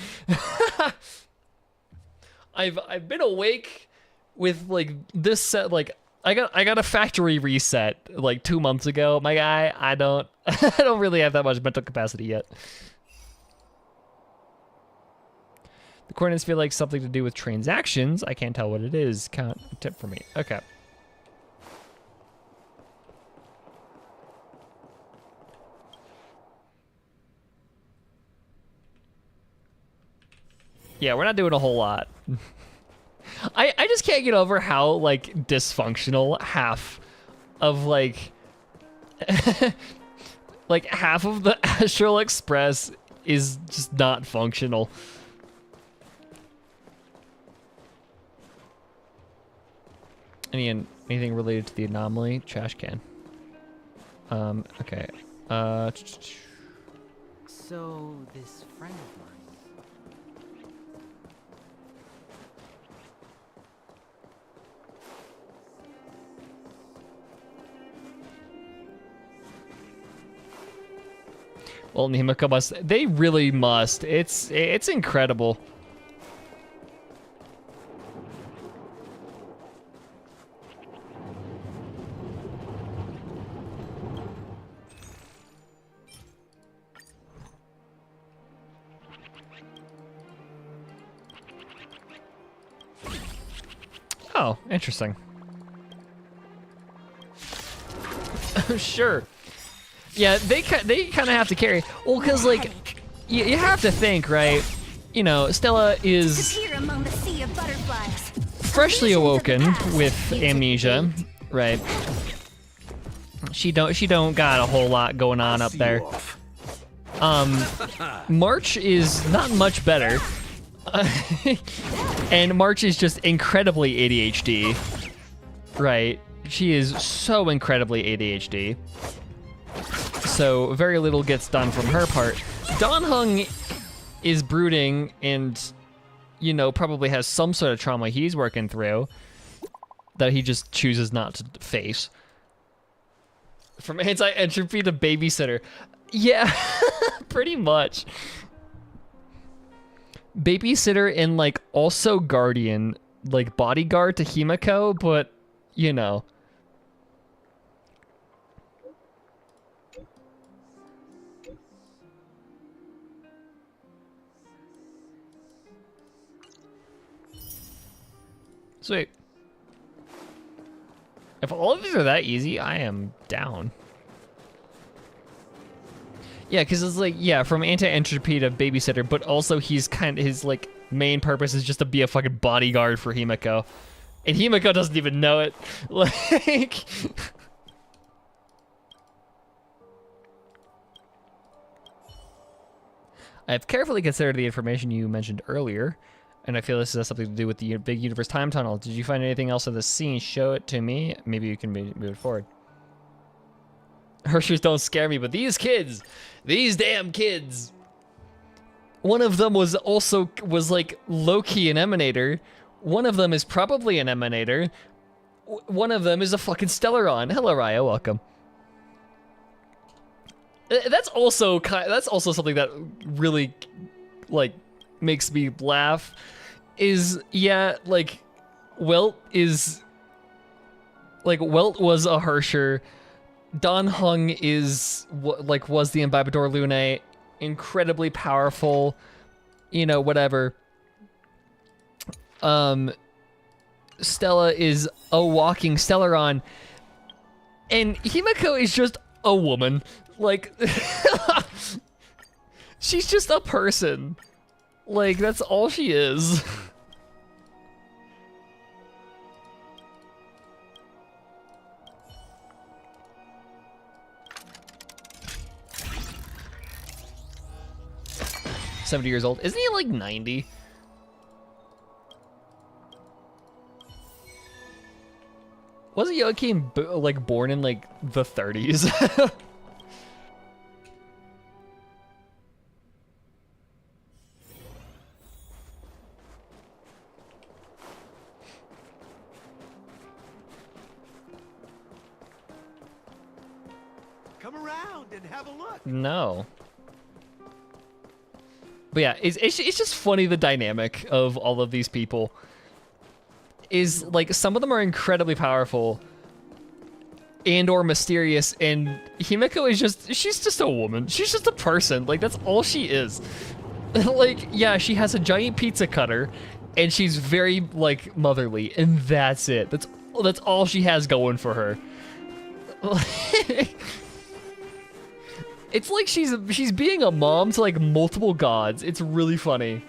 Speaker 1: I've been awake with like this set. Like I got a factory reset like 2 months ago. My guy, I don't really have that much mental capacity yet. The coordinates feel like something to do with transactions. I can't tell what it is. Count tip for me. Okay. Yeah, we're not doing a whole lot. I just can't get over how like dysfunctional half of like like half of the Astral Express is just not functional. Anything related to the anomaly? Trash can. Okay.
Speaker 7: So, this friend of mine.
Speaker 1: Well, Himiko must. They really must. It's incredible. Oh, interesting. Sure. Yeah, they kind of have to carry. Well, because like, you have to think, right? You know, Stella is
Speaker 3: Disappear among the sea of butterflies.
Speaker 1: freshly awoken
Speaker 3: Illusions of the past.
Speaker 1: with
Speaker 3: You took
Speaker 1: amnesia,
Speaker 3: bait.
Speaker 1: right? She don't got a whole lot going on up
Speaker 2: See
Speaker 1: there.
Speaker 2: you off.
Speaker 1: March is not much better. And March is just incredibly ADHD. Right. She is so incredibly ADHD. So very little gets done from her part. Don Hung is brooding and, you know, probably has some sort of trauma he's working through that he just chooses not to face. From anti-entropy to babysitter. Yeah, pretty much. Babysitter and, like, also guardian, like, bodyguard to Himiko, but, you know. Sweet. If all of these are that easy, I am down. Yeah, because it's like, yeah, from anti-entropy to babysitter, but also he's kind of, his, like, main purpose is just to be a fucking bodyguard for Himiko. And Himiko doesn't even know it. Like... I have carefully considered the information you mentioned earlier, and I feel this has something to do with the big universe time tunnel. Did you find anything else in the scene? Show it to me. Maybe you can move it forward. Hershey's don't scare me, but these kids, these damn kids. One of them was like low-key an emanator. One of them is probably an emanator. One of them is a fucking Stellaron. Hello, Raya, welcome. That's also something that really, like, makes me laugh. Is, yeah, like, Welt was a Hersher. Don Hung was the Imbibador Lunae, incredibly powerful, you know, whatever. Stella is a walking Stellaron, and Himiko is just a woman. Like, she's just a person. Like, that's all she is. $70 years old. Isn't he like 90? Wasn't Joachim like born in like the 30s?
Speaker 5: Come around and have a look.
Speaker 1: No. But yeah, it's just funny, the dynamic of all of these people. Is like, some of them are incredibly powerful and or mysterious, and Himiko is she's just a woman. She's just a person. Like, that's all she is. Like, yeah, she has a giant pizza cutter and she's very, like, motherly, and that's it. That's all she has going for her. It's like she's being a mom to, like, multiple gods. It's really funny.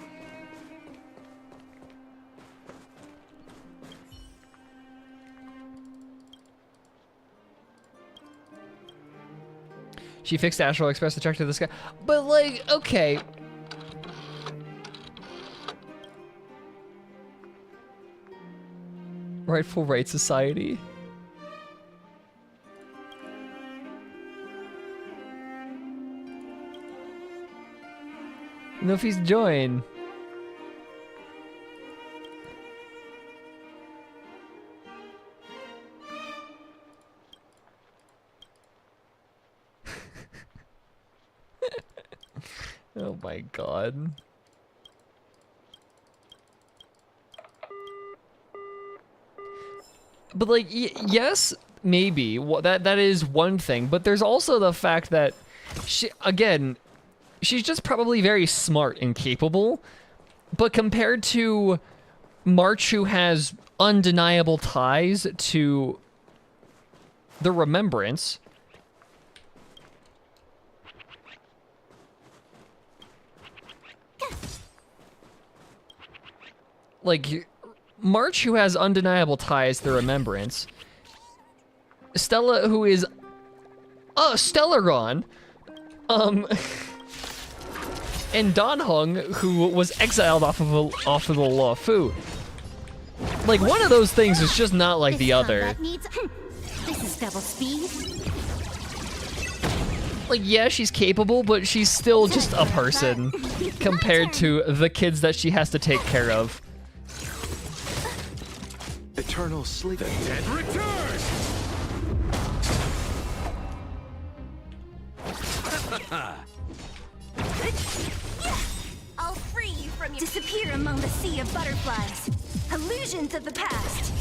Speaker 1: She fixed Astral Express to track to the sky. But like, okay. Rightful Right Society. No fees join. Oh my god. But like, yes, maybe that is one thing, but there's also the fact that she's just probably very smart and capable, but compared to March, who has undeniable ties to the Remembrance, like, March, who has undeniable ties to the Remembrance, Stella, who is Stellaron, and Dan Heng, who was exiled off of the Law Fu. Like, one of those things is just not like the other.
Speaker 4: This is double speed.
Speaker 1: Like, yeah, she's capable, but she's still just a person compared to the kids that she has to take care of.
Speaker 6: Eternal sleep.
Speaker 2: The dead return!
Speaker 3: I'll free you from your disappear among the sea of butterflies. Illusions of the past.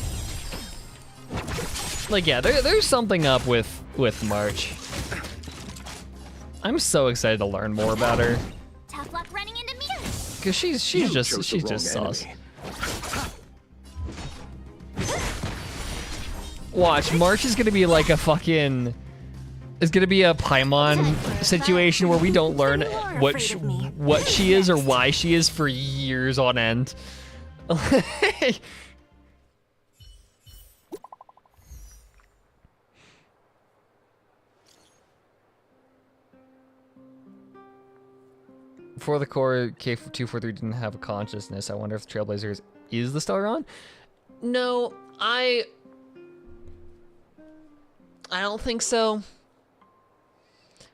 Speaker 1: Like, yeah, there's something up with March. I'm so excited to learn more about her.
Speaker 4: Tough luck running into me.
Speaker 1: Cause she's just sus. Watch, March is gonna be like a fucking. It's gonna be a Paimon situation where we don't learn what she is or why she is for years on end. Before the core, K243 didn't have a consciousness. I wonder if Trailblazers is the Stellaron? No, I don't think so.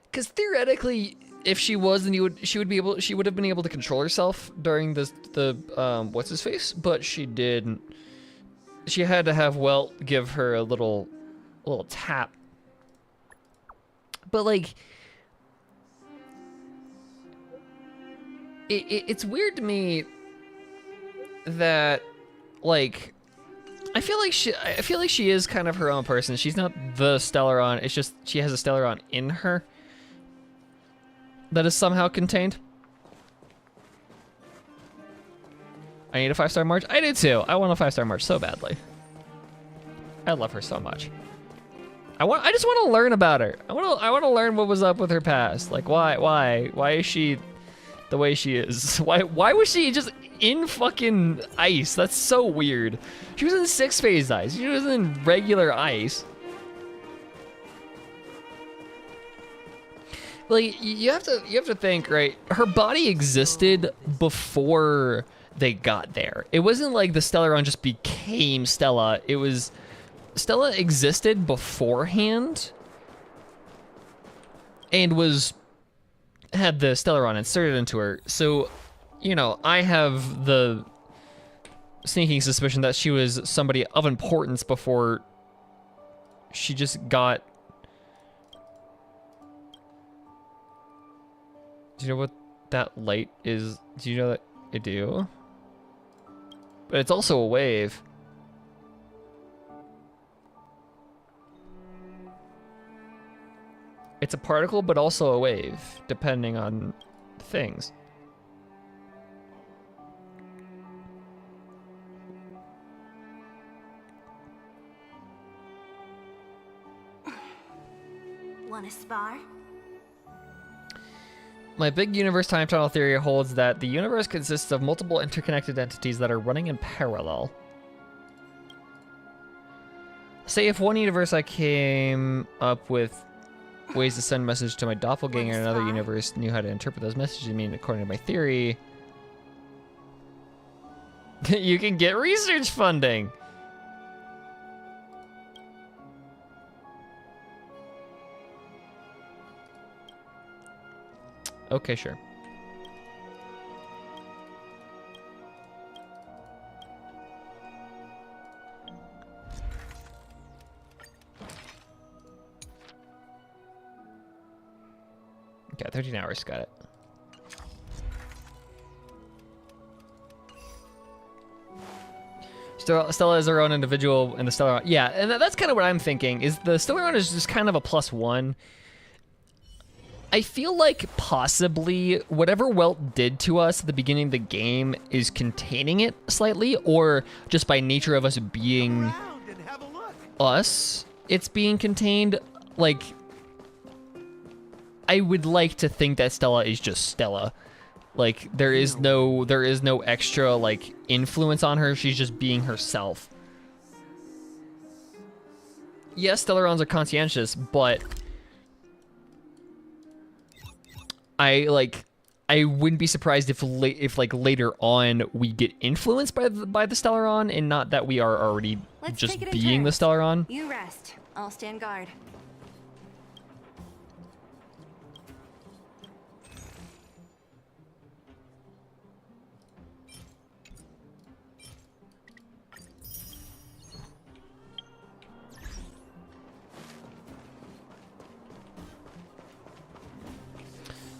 Speaker 1: Because theoretically, if she was, then she would have been able to control herself during the what's his face, but she didn't. She had to have Welt give her a little tap. But like, it's weird to me that, like, I feel like she is kind of her own person. She's not the Stellaron. It's just she has a Stellaron in her that is somehow contained. I need a 5-star March. I do too. I want a 5-star March so badly. I love her so much. I just want to learn about her. I want to learn what was up with her past. Like, why is she the way she is? Why was she just in fucking ice? That's so weird. She was in 6-phase ice. She was in regular ice. Like, you have to think, right? Her body existed before they got there. It wasn't like the Stellaron just became Stella. It was Stella existed beforehand and had the Stellaron inserted into her. So, you know, I have the sneaking suspicion that she was somebody of importance before she just got. Do you know what that light is? Do you know that I do? But it's also a wave. It's a particle, but also a wave, depending on things.
Speaker 3: Wanna spar?
Speaker 1: My big universe time tunnel theory holds that the universe consists of multiple interconnected entities that are running in parallel. Say if one universe I came up with ways to send message to my doppelganger in another universe knew how to interpret those messages. I mean, according to my theory, you can get research funding. Okay, sure. Okay, 13 hours, got it. Stella is her own individual in the Stellaron. Yeah, and that's kind of what I'm thinking, is the Stellaron is just kind of a +1. I feel like possibly whatever Welt did to us at the beginning of the game is containing it slightly, or just by nature of us being us, it's being contained. Like, I would like to think that Stella is just Stella. Like, there is no extra, like, influence on her. She's just being herself. Yes, Stellarons are conscientious, but I wouldn't be surprised if like later on we get influenced by the Stellaron, and not that we are already just being the Stellaron.
Speaker 3: You rest. I'll stand guard.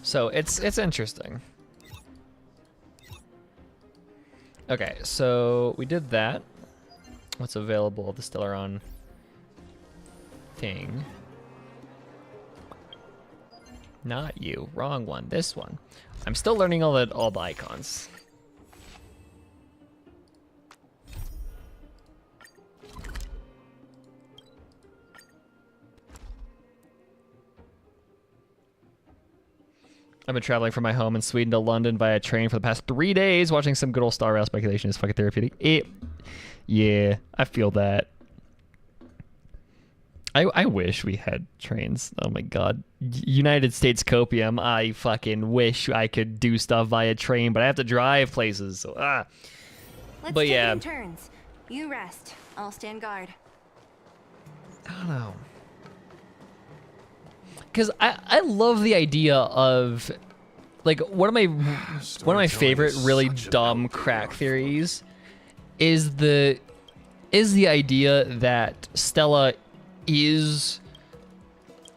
Speaker 1: So it's interesting. Okay, so we did that. What's available? The Stellaron thing. Not you. Wrong one. This one. I'm still learning all the icons. I've been traveling from my home in Sweden to London via train for the past 3 days. Watching some good old Star Rail speculation is fucking therapeutic. Yeah, I feel that. I wish we had trains. Oh my god. United States copium. I fucking wish I could do stuff via train, but I have to drive places. So,
Speaker 3: Let's
Speaker 1: but
Speaker 3: take
Speaker 1: yeah.
Speaker 3: it in turns. You rest. I'll stand guard.
Speaker 1: I don't know. Because I love the idea of, like, one of my favorite really dumb crack theories is the idea that Stella is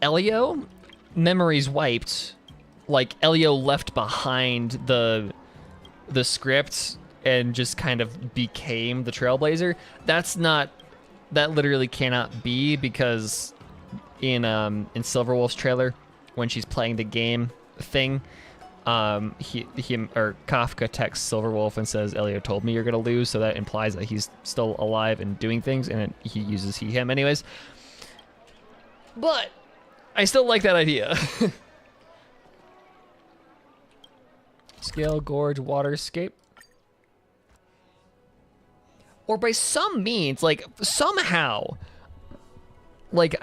Speaker 1: Elio, memories wiped, like Elio left behind the script and just kind of became the Trailblazer. That literally cannot be, because in Silverwolf's trailer, when she's playing the game thing, Kafka texts Silverwolf and says, Elio told me you're gonna lose, so that implies that he's still alive and doing things, and he uses him anyways. But I still like that idea. Scale, gorge, waterscape. Or by some means, like, somehow, like,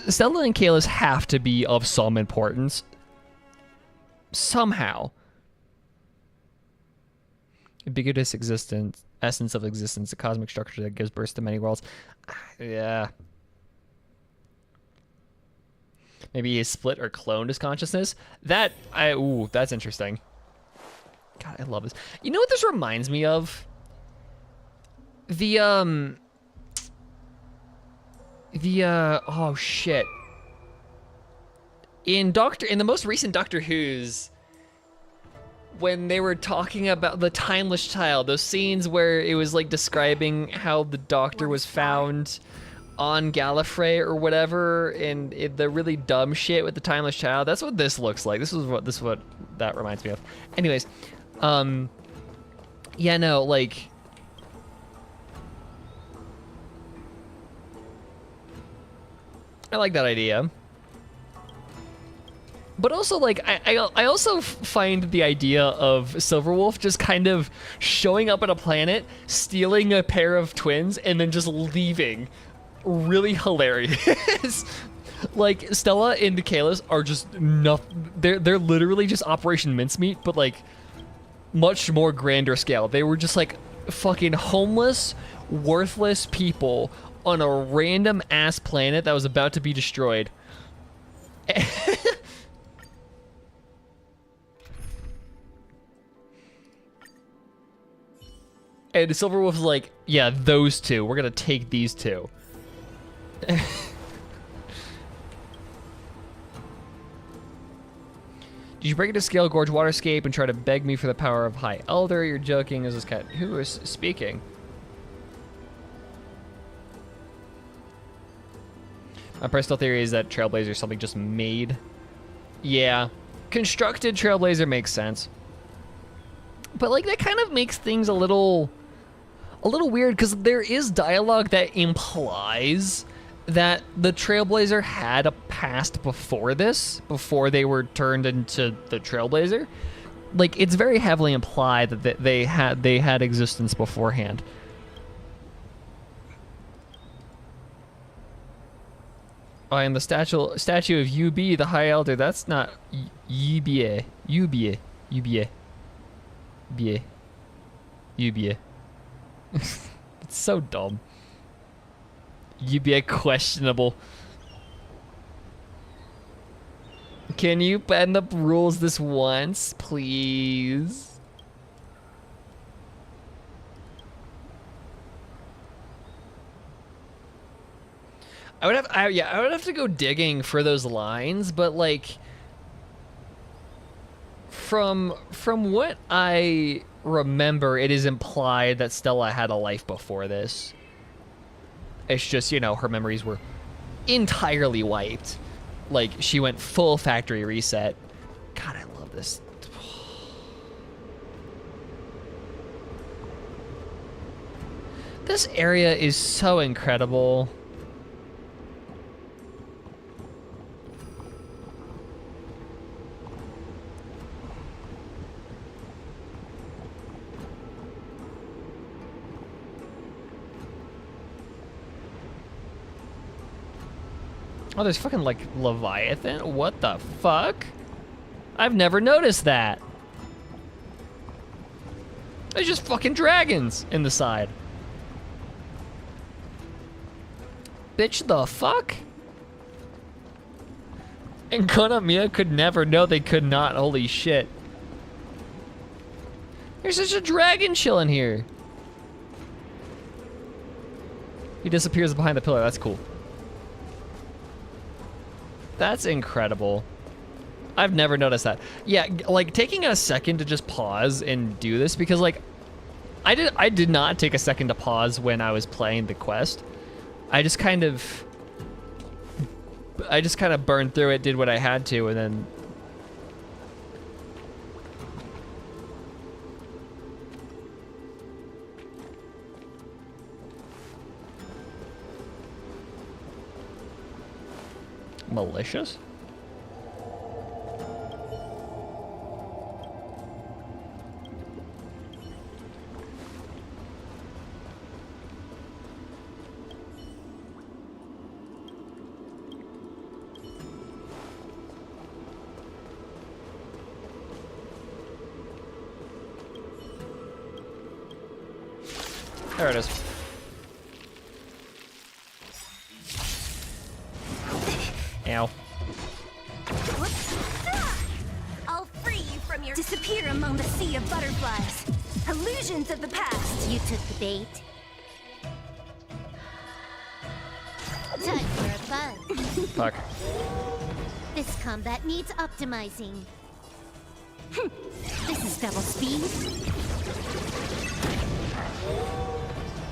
Speaker 1: Stella and Kalis have to be of some importance. Somehow. Ubiquitous existence, essence of existence, a cosmic structure that gives birth to many worlds. Yeah. Maybe he split or cloned his consciousness. That's interesting. God, I love this. You know what this reminds me of? Oh shit. In the most recent Doctor Who's, when they were talking about the Timeless Child, those scenes where it was like describing how the Doctor was found on Gallifrey or whatever, and the really dumb shit with the Timeless Child, that's what this looks like. This is what that reminds me of. Anyways, yeah, no, like, I like that idea. But also, like, I also find the idea of Silverwolf just kind of showing up at a planet, stealing a pair of twins, and then just leaving really hilarious. Like Stella and Kalis are just they're literally just Operation Mincemeat, but like much more grander scale. They were just like fucking homeless, worthless people on a random ass planet that was about to be destroyed. And Silverwolf was like, yeah, those two. We're gonna take these two. Did you break into Scale Gorge Waterscape and try to beg me for the power of High Elder? You're joking. Is this cat? Who is speaking? My personal theory is that Trailblazer is something just made. Yeah. Constructed Trailblazer makes sense. But like that kind of makes things a little weird, because there is dialogue that implies that the Trailblazer had a past before this, before they were turned into the Trailblazer. Like it's very heavily implied that they had existence beforehand. I am the statue of UB, the High Elder. That's not UBA. UBA. UBA. UBA. UBA. It's so dumb. UBA questionable. Can you bend the rules this once, please? I would have to go digging for those lines, but like from what I remember, it is implied that Stella had a life before this. It's just, you know, her memories were entirely wiped. Like she went full factory reset. God, I love this. This area is so incredible. Oh, there's fucking, like, Leviathan? What the fuck? I've never noticed that. There's just fucking dragons in the side. Bitch, the fuck? And Konamiya could never know they could not. Holy shit. There's such a dragon chilling here. He disappears behind the pillar. That's cool. That's incredible. I've never noticed that. Yeah, like taking a second to just pause and do this, because like I did not take a second to pause when I was playing the quest. I just kind of burned through it, did what I had to, and then malicious? There it is. Ow.
Speaker 3: I'll free you from your disappear among the sea of butterflies. Illusions of the past.
Speaker 4: You took the bait. Time for a buzz.
Speaker 1: Fuck.
Speaker 4: This combat needs optimizing. This is double speed.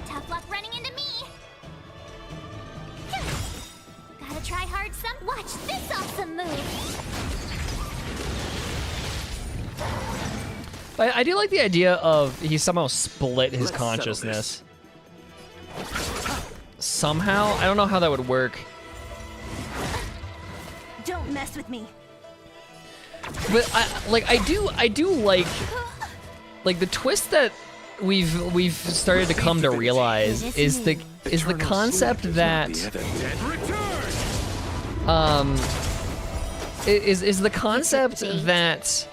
Speaker 3: Tough luck running into me. Gotta try hard some.
Speaker 4: Watch this awesome move.
Speaker 1: I do like the idea of he somehow split his
Speaker 6: Let's
Speaker 1: consciousness. Somehow? I don't know how that would work.
Speaker 3: Don't mess with me.
Speaker 1: But I do like the twist that we've started to come to realize is the concept that is the concept that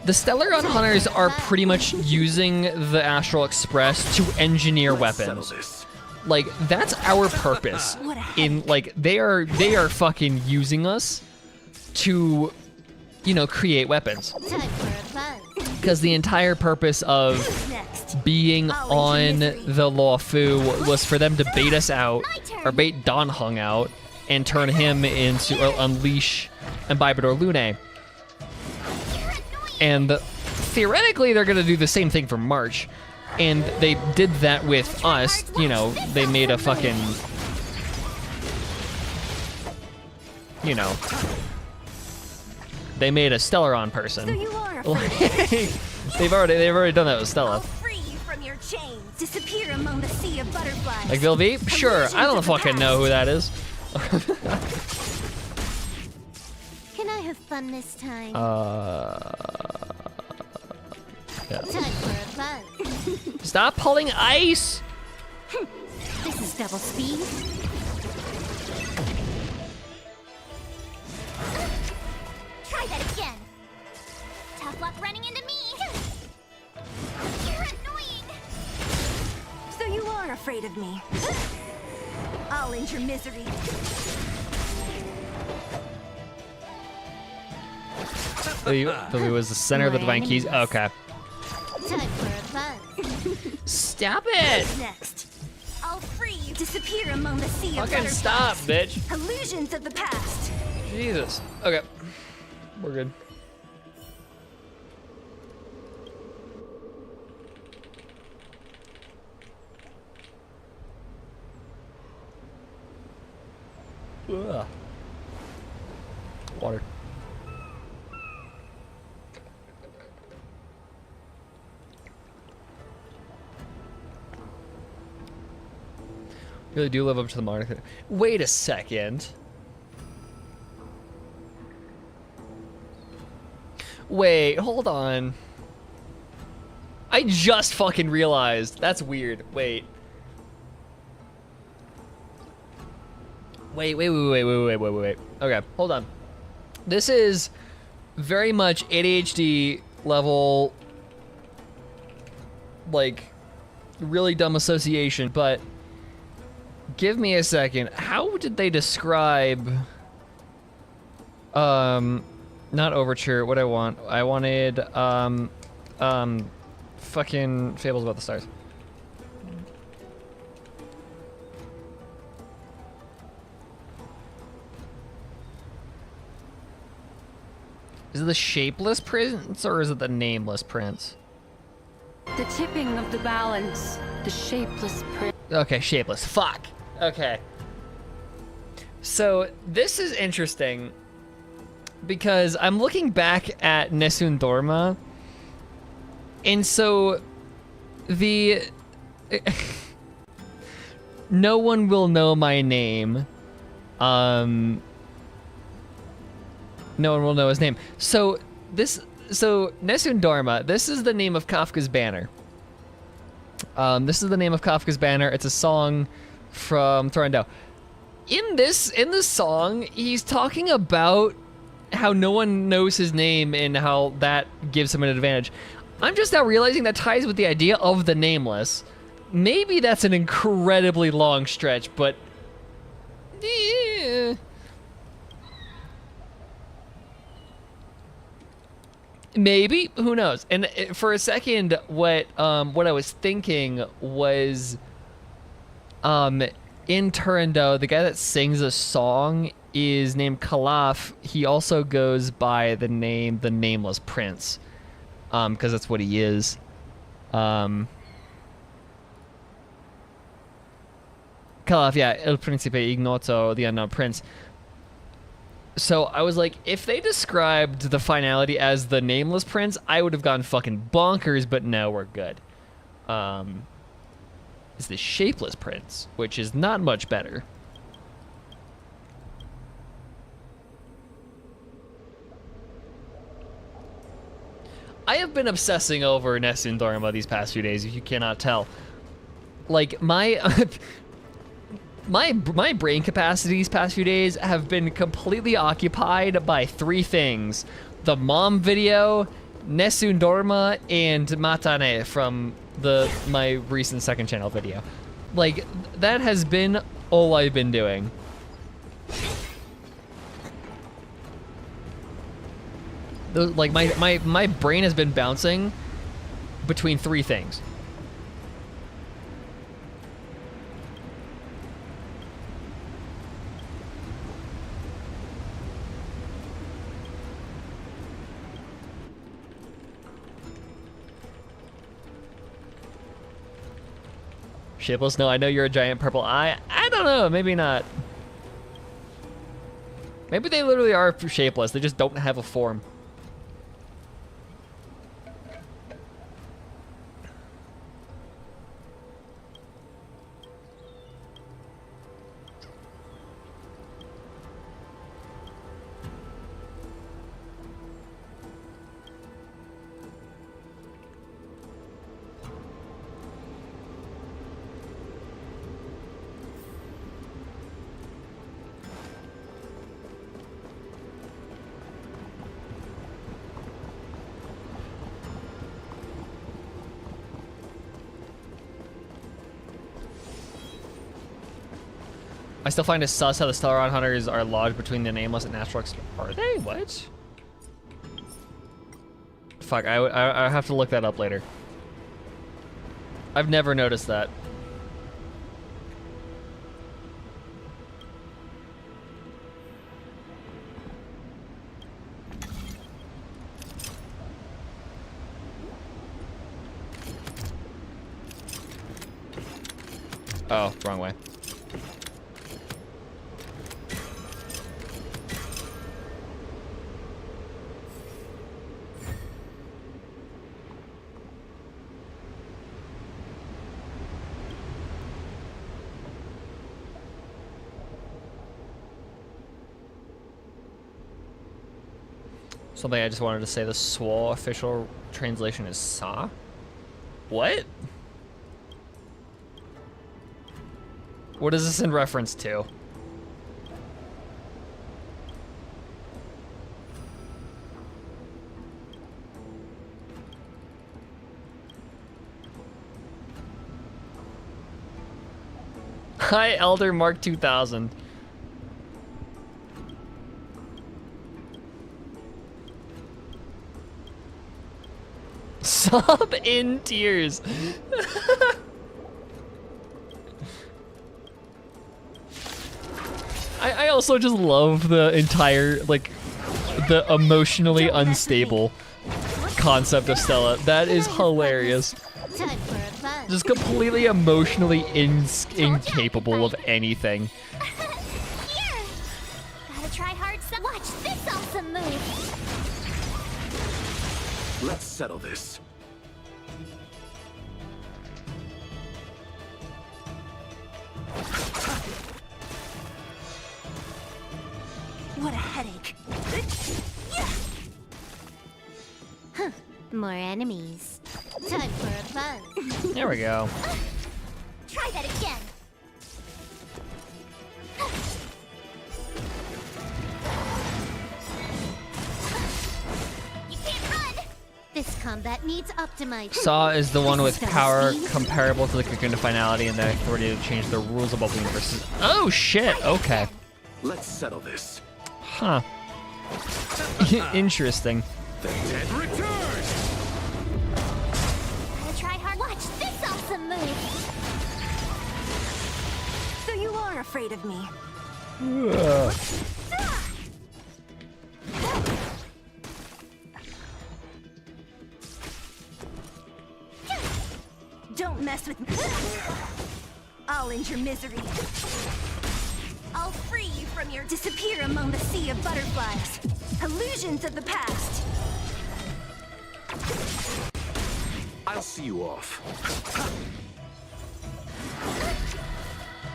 Speaker 1: the Stellaron Hunters are pretty much using the Astral Express to engineer weapons. Like, that's our purpose. In like, they are fucking using us to, you know, create weapons.
Speaker 4: Time for a buzz.
Speaker 1: Because the entire purpose of being on the Luofu was for them to bait us out, or bait Don Hung out, and turn him into, or unleash Imbibador Lune. And theoretically, they're gonna do the same thing for March. And they did that with us, you know, they made a fucking, you know, they made a Stellaron person.
Speaker 3: So you are
Speaker 1: they've already done that with Stella.
Speaker 3: I'll free you from your chains. Disappear among the sea of butterflies.
Speaker 1: Like Vilvi? Sure, I don't fucking know who that is.
Speaker 4: Can I have fun this time?
Speaker 1: Yeah.
Speaker 4: Time for a buzz.
Speaker 1: Stop pulling ice!
Speaker 4: This is double speed. Try that again. Tough luck running into me. You're annoying.
Speaker 3: So you are afraid of me. I'll end your misery.
Speaker 1: Vilvi was the center of the Divine Keys. Okay.
Speaker 4: Time for a buzz.
Speaker 1: Stop it!
Speaker 3: Next. I'll free you. Disappear among the sea of
Speaker 1: Fucking
Speaker 3: butterflies.
Speaker 1: stop, bitch.
Speaker 3: Illusions of the past.
Speaker 1: Jesus. Okay. We're good. Ugh. Water. Really do live up to the monitor. Wait a second. Wait, hold on. I just fucking realized. That's weird. Wait. Wait. Okay, hold on. This is very much ADHD level, like, really dumb association, but give me a second. How did they describe, not Overture, what I want? I wanted, fucking Fables About the Stars. Is it the Shapeless Prince, or is it the Nameless Prince?
Speaker 8: The tipping of the balance, the shapeless prince.
Speaker 1: Okay, Shapeless. Fuck. Okay. So, this is interesting, because I'm looking back at Nessun Dorma, and so, the... no one will know my name. No one will know his name. So Nessun Dorma, this is the name of Kafka's banner. This is the name of Kafka's banner. It's a song from Thorndale. In this song, he's talking about how no one knows his name and how that gives him an advantage. I'm just now realizing that ties with the idea of the Nameless. Maybe that's an incredibly long stretch, but... maybe, who knows? And for a second, what I was thinking was, in Turandot, the guy that sings a song is named Kalaf. He also goes by the name the Nameless Prince, because that's what he is. Kalaf, yeah, El Principe Ignoto, the Unknown Prince. So I was like, if they described the finality as the Nameless Prince, I would have gone fucking bonkers, but no, we're good. It's the Shapeless Prince, which is not much better. I have been obsessing over Nessun Dorma these past few days, if you cannot tell. Like, my... My brain capacity these past few days have been completely occupied by 3 things: the mom video, Nessun Dorma, and Matane from my recent second channel video. Like, that has been all I've been doing. Like, my brain has been bouncing between 3 things. Shapeless? No, I know you're a giant purple eye. I don't know, maybe not. Maybe they literally are shapeless, they just don't have a form. I still find it sus how the Stellaron Hunters are lodged between the Nameless and Natural Are they? What? Fuck, I have to look that up later. I've never noticed that. Oh, wrong way. Something I just wanted to say, the SWOL official translation is Sa? What? What is this in reference to? Hi, Elder Mark 2000. Sob in tears. I also just love the entire, like, the emotionally unstable concept of Stella. That is hilarious.
Speaker 4: Time for a fun.
Speaker 1: Just completely emotionally incapable of anything.
Speaker 4: Here! Gotta try hard some. Watch this awesome move!
Speaker 2: Let's settle this.
Speaker 3: What a headache.
Speaker 4: More enemies. Time for a buzz.
Speaker 1: There we go.
Speaker 4: Try that again. You can't run. This combat needs optimized.
Speaker 1: Saw is the one with power comparable to the Cocoon of Finality and the authority to change the rules of Bubble Universes. Oh shit, okay.
Speaker 2: Let's settle this.
Speaker 1: Huh. Interesting.
Speaker 2: The dead return!
Speaker 4: Gotta try hard. Watch this awesome move.
Speaker 3: So you are afraid of me. Don't mess with me. I'll end your misery. I'll free you from your disappear among the sea of butterflies. Illusions of the past.
Speaker 2: I'll see you off.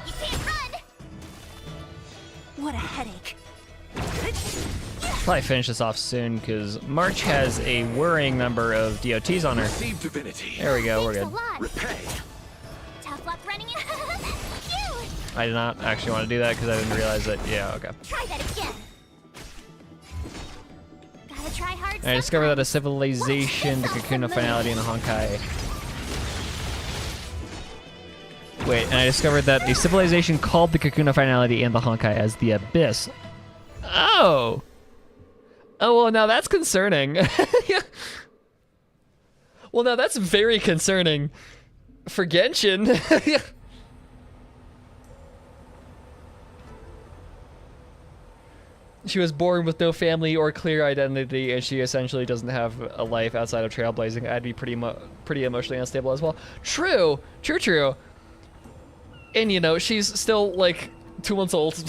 Speaker 4: You can't run.
Speaker 3: What a headache.
Speaker 1: Probably finish this off soon because March has a worrying number of DOTs on her.
Speaker 2: Receive divinity.
Speaker 1: There we go, we're
Speaker 4: Thanks
Speaker 1: good.
Speaker 4: a lot.
Speaker 2: Repay.
Speaker 4: Tough luck running in. Phew.
Speaker 1: I did not actually want to do that because I didn't realize that. Yeah, okay.
Speaker 4: Try that again. Gotta try hard.
Speaker 1: And I discovered that a
Speaker 4: sometimes.
Speaker 1: civilization, the Cocoon of Finality, and the Honkai. Wait, and I discovered that a civilization called the Cocoon of Finality and the Honkai as the Abyss. Oh! Oh, well, now that's concerning. Well, now that's very concerning for Genshin. She was born with no family or clear identity, and she essentially doesn't have a life outside of trailblazing. I'd be pretty emotionally unstable as well. True, true, true. And you know, she's still like 2 months old.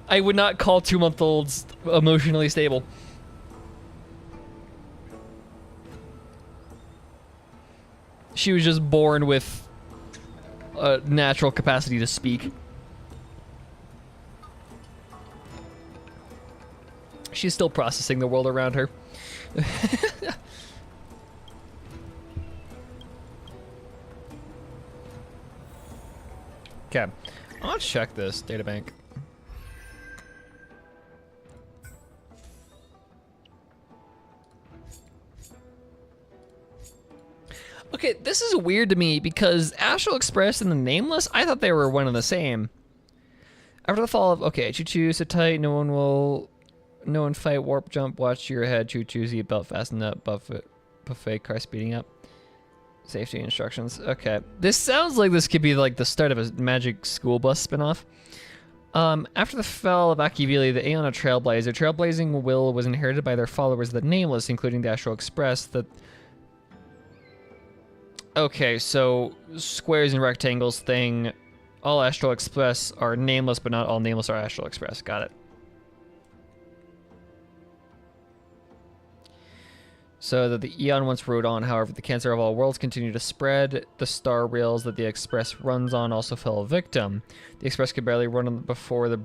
Speaker 1: I would not call 2-month-olds emotionally stable. She was just born with a natural capacity to speak. She's still processing the world around her. Okay, I'll check this databank. Okay, this is weird to me because Astral Express and the Nameless, I thought they were one and the same. After the fall of, okay, choo-choo, sit tight, no one fight, warp jump, watch your head, choo-choo, seatbelt, fasten up, buffet, car speeding up. Safety instructions, okay. This sounds like this could be like the start of a Magic School Bus spinoff. After the fall of Akivili, the Aeon of Trailblazer, trailblazing will was inherited by their followers, the Nameless, including the Astral Express, Okay, so squares and rectangles thing. All Astral Express are Nameless, but not all Nameless are Astral Express. Got it. So that the Eon once rode on, however, the cancer of all worlds continued to spread. The star rails that the Express runs on also fell victim. The Express could barely run on before the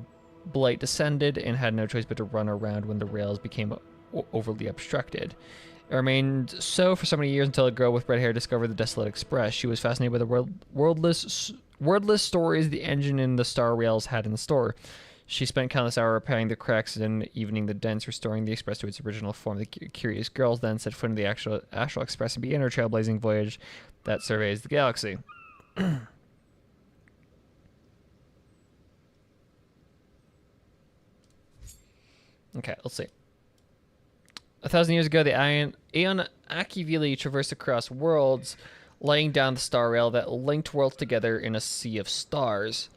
Speaker 1: blight descended and had no choice but to run around when the rails became overly obstructed. It remained so for so many years until a girl with red hair discovered the Desolate Express. She was fascinated by the wordless stories the engine and the star rails had in store. She spent countless hours repairing the cracks and evening the dents, restoring the Express to its original form. The curious girls then set foot in the Astral Express and began her trailblazing voyage that surveys the galaxy. Okay, let's see. 1,000 years ago, the Aeon Akivili traversed across worlds, laying down the star rail that linked worlds together in a sea of stars.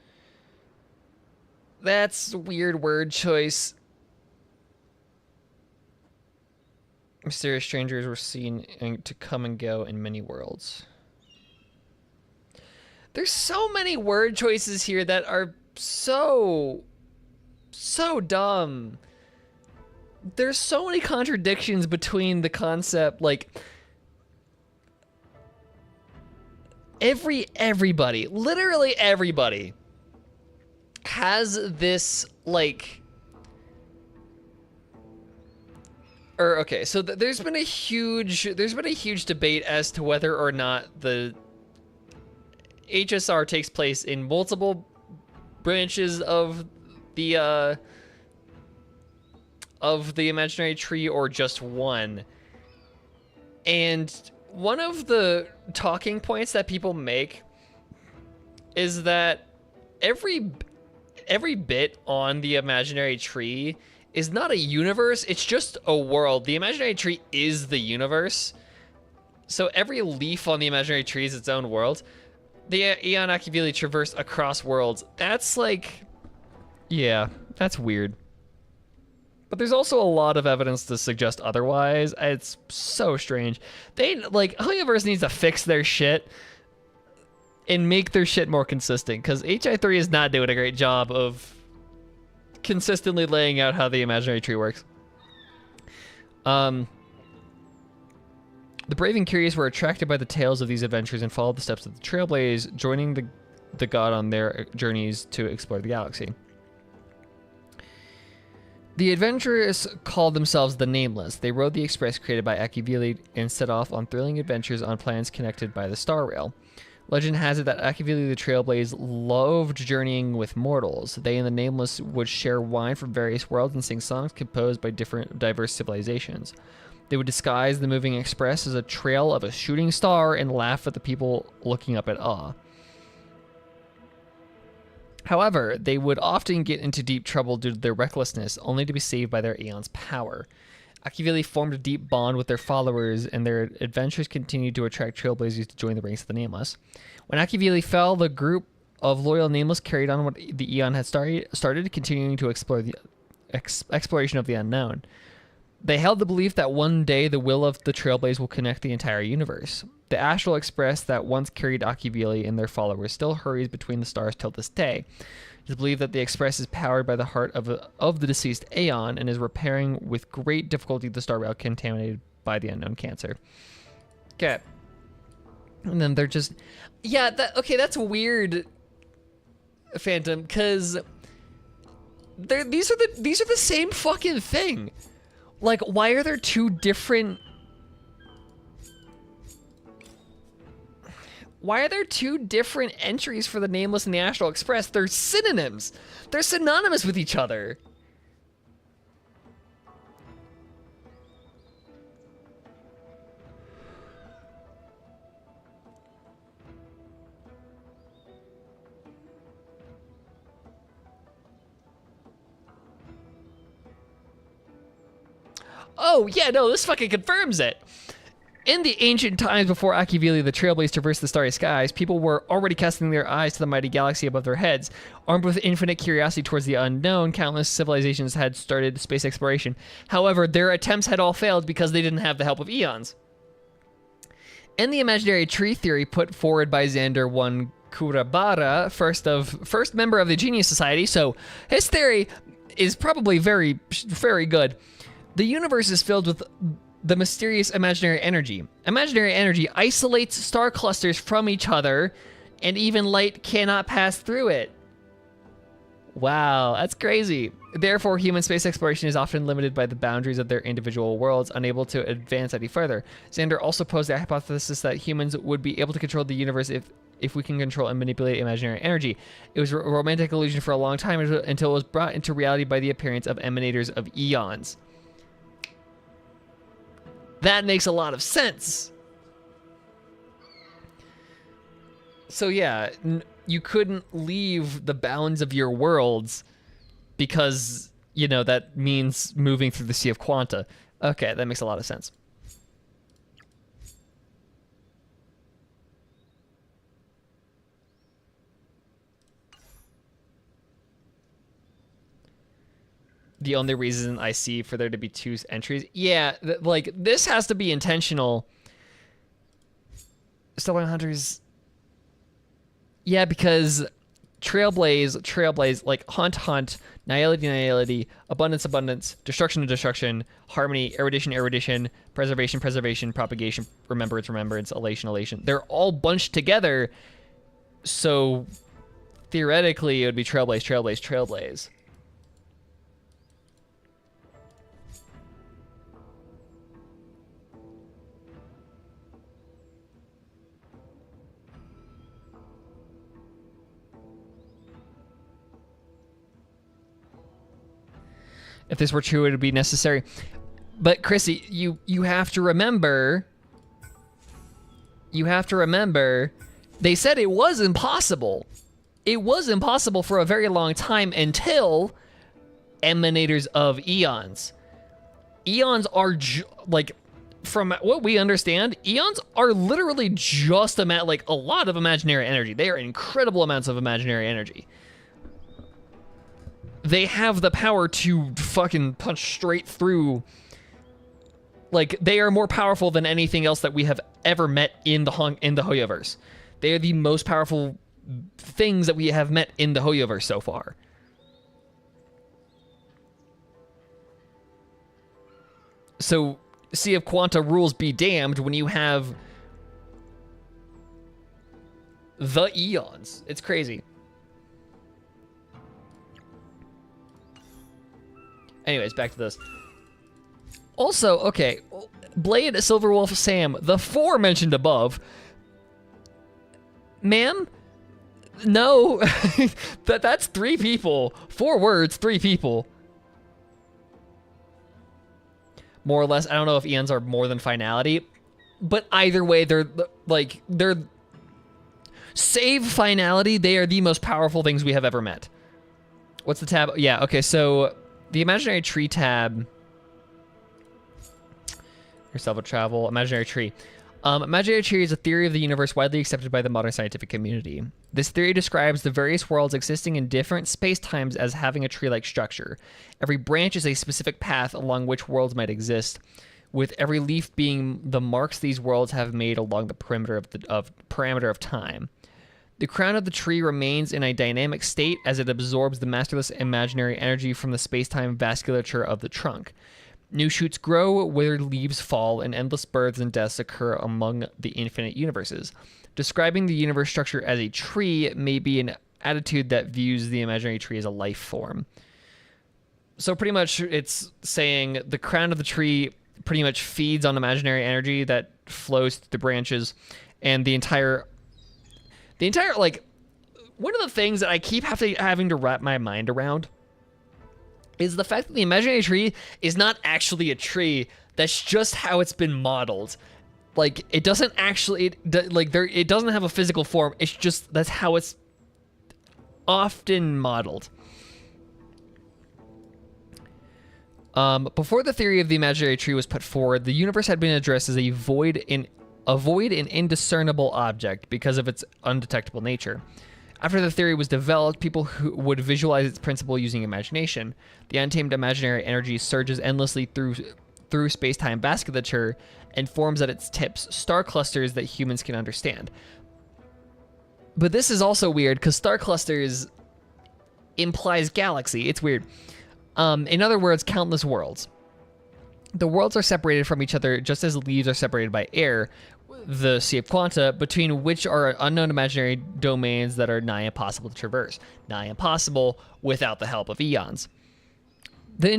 Speaker 1: That's a weird word choice. Mysterious strangers were seen to come and go in many worlds. There's so many word choices here that are so dumb. There's so many contradictions between the concept, like everybody, literally everybody has this like okay, so there's been a huge debate as to whether or not the HSR takes place in multiple branches of the imaginary tree or just one. And one of the talking points that people make is that every bit on the imaginary tree is not a universe, it's just a world. The imaginary tree is the universe. So every leaf on the imaginary tree is its own world. The Aeon Akivili traversed across worlds. That's like, yeah, that's weird. But there's also a lot of evidence to suggest otherwise. It's so strange. Hoyoverse needs to fix their shit and make their shit more consistent, because HI3 is not doing a great job of consistently laying out how the imaginary tree works. The brave and curious were attracted by the tales of these adventures and followed the steps of the Trailblaze, joining the god on their journeys to explore the galaxy. The adventurers called themselves the Nameless. They rode the express created by Akivili and set off on thrilling adventures on planets connected by the star rail. Legend has it that Akivili the Trailblaze loved journeying with mortals. They and the Nameless would share wine from various worlds and sing songs composed by diverse civilizations. They would disguise the moving express as a trail of a shooting star and laugh at the people looking up at awe. However, they would often get into deep trouble due to their recklessness, only to be saved by their Aeon's power. Akivili formed a deep bond with their followers, and their adventures continued to attract trailblazers to join the ranks of the Nameless. When Akivili fell, the group of loyal Nameless carried on what the Aeon had started, continuing to explore the exploration of the unknown. They held the belief that one day the will of the Trailblaze will connect the entire universe. The Astral Express that once carried Akivili and their followers still hurries between the stars till this day. It is believed that the Express is powered by the heart of the deceased Aeon and is repairing with great difficulty the star rail contaminated by the unknown cancer. Okay. And then they're just... Yeah, that's weird, Phantom, because these are the same fucking thing. Like, why are there two different... Why are there two different entries for the Nameless and the Astral Express? They're synonyms. They're synonymous with each other. Oh, yeah, no, this fucking confirms it. In the ancient times before Akivili the Trailblaze traversed the starry skies, people were already casting their eyes to the mighty galaxy above their heads. Armed with infinite curiosity towards the unknown, countless civilizations had started space exploration. However, their attempts had all failed because they didn't have the help of eons. In the imaginary tree theory put forward by Xander 1 Kurabara, first member of the Genius Society, so his theory is probably very, very good. The universe is filled with the mysterious imaginary energy. Imaginary energy isolates star clusters from each other, and even light cannot pass through it. Wow, that's crazy. Therefore, human space exploration is often limited by the boundaries of their individual worlds, unable to advance any further. Xander also posed the hypothesis that humans would be able to control the universe if we can control and manipulate imaginary energy. It was a romantic illusion for a long time until it was brought into reality by the appearance of emanators of eons. That makes a lot of sense. So yeah, you couldn't leave the bounds of your worlds because, you know, that means moving through the Sea of Quanta. Okay, that makes a lot of sense. The only reason I see for there to be two entries. Yeah, like, this has to be intentional. Stellar Hunters. Yeah, because Trailblaze, like, Hunt, Nihility, Abundance, Destruction, Harmony, Erudition, Preservation, Propagation, Remembrance, Elation. They're all bunched together, so theoretically it would be Trailblaze. If this were true, it would be necessary. But Chrissy, you have to remember. They said it was impossible. It was impossible for a very long time until emanators of eons. Eons are like, from what we understand, eons are literally just like a lot of imaginary energy. They are incredible amounts of imaginary energy. They have the power to fucking punch straight through. Like, they are more powerful than anything else that we have ever met in the Hoyoverse. They are the most powerful things that we have met in the Hoyoverse so far. So, Sea of Quanta rules be damned when you have the eons. It's crazy. Anyways, back to this. Also, okay, Blade, Silverwolf, Sam, the four mentioned above, Ma'am? No. That's 3 people. 4 words, 3 people. More or less. I don't know if eons are more than finality, but either way, they're save finality. They are the most powerful things we have ever met. What's the tab? Yeah, okay, so the imaginary tree tab. Yourself a travel, imaginary tree. Imaginary tree is a theory of the universe widely accepted by the modern scientific community. This theory describes the various worlds existing in different space-times as having a tree-like structure. Every branch is a specific path along which worlds might exist, with every leaf being the marks these worlds have made along the parameter of time. The crown of the tree remains in a dynamic state as it absorbs the masterless imaginary energy from the space-time vasculature of the trunk. New shoots grow, withered leaves fall, and endless births and deaths occur among the infinite universes. Describing the universe structure as a tree may be an attitude that views the imaginary tree as a life form. So pretty much it's saying the crown of the tree pretty much feeds on imaginary energy that flows through the branches, and the entire like, one of the things that I keep having to wrap my mind around is the fact that the imaginary tree is not actually a tree. That's just how it's been modeled. Like, it doesn't actually, it doesn't have a physical form. It's just, that's how it's often modeled. Before the theory of the imaginary tree was put forward, the universe had been addressed as a void and indiscernible object because of its undetectable nature. After the theory was developed, people who would visualize its principle using imagination. The untamed imaginary energy surges endlessly through space-time vasculature and forms at its tips star clusters that humans can understand. But this is also weird because star clusters implies galaxy. It's weird. In other words, countless worlds. The worlds are separated from each other just as leaves are separated by air, the sea of quanta, between which are unknown imaginary domains that are nigh impossible to traverse. Nigh impossible without the help of eons. The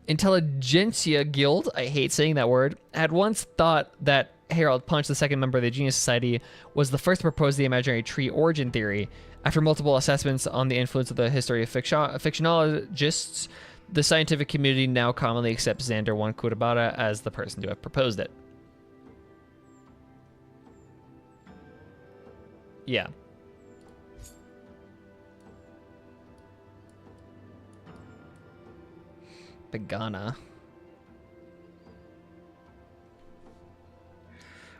Speaker 1: Intelligentsia Guild, I hate saying that word, had once thought that Harold Punch, the second member of the Genius Society, was the first to propose the imaginary tree origin theory. After multiple assessments on the influence of the history of fictionologists, the scientific community now commonly accepts Xander 1 Kutabata as the person to have proposed it. Yeah. Pagana.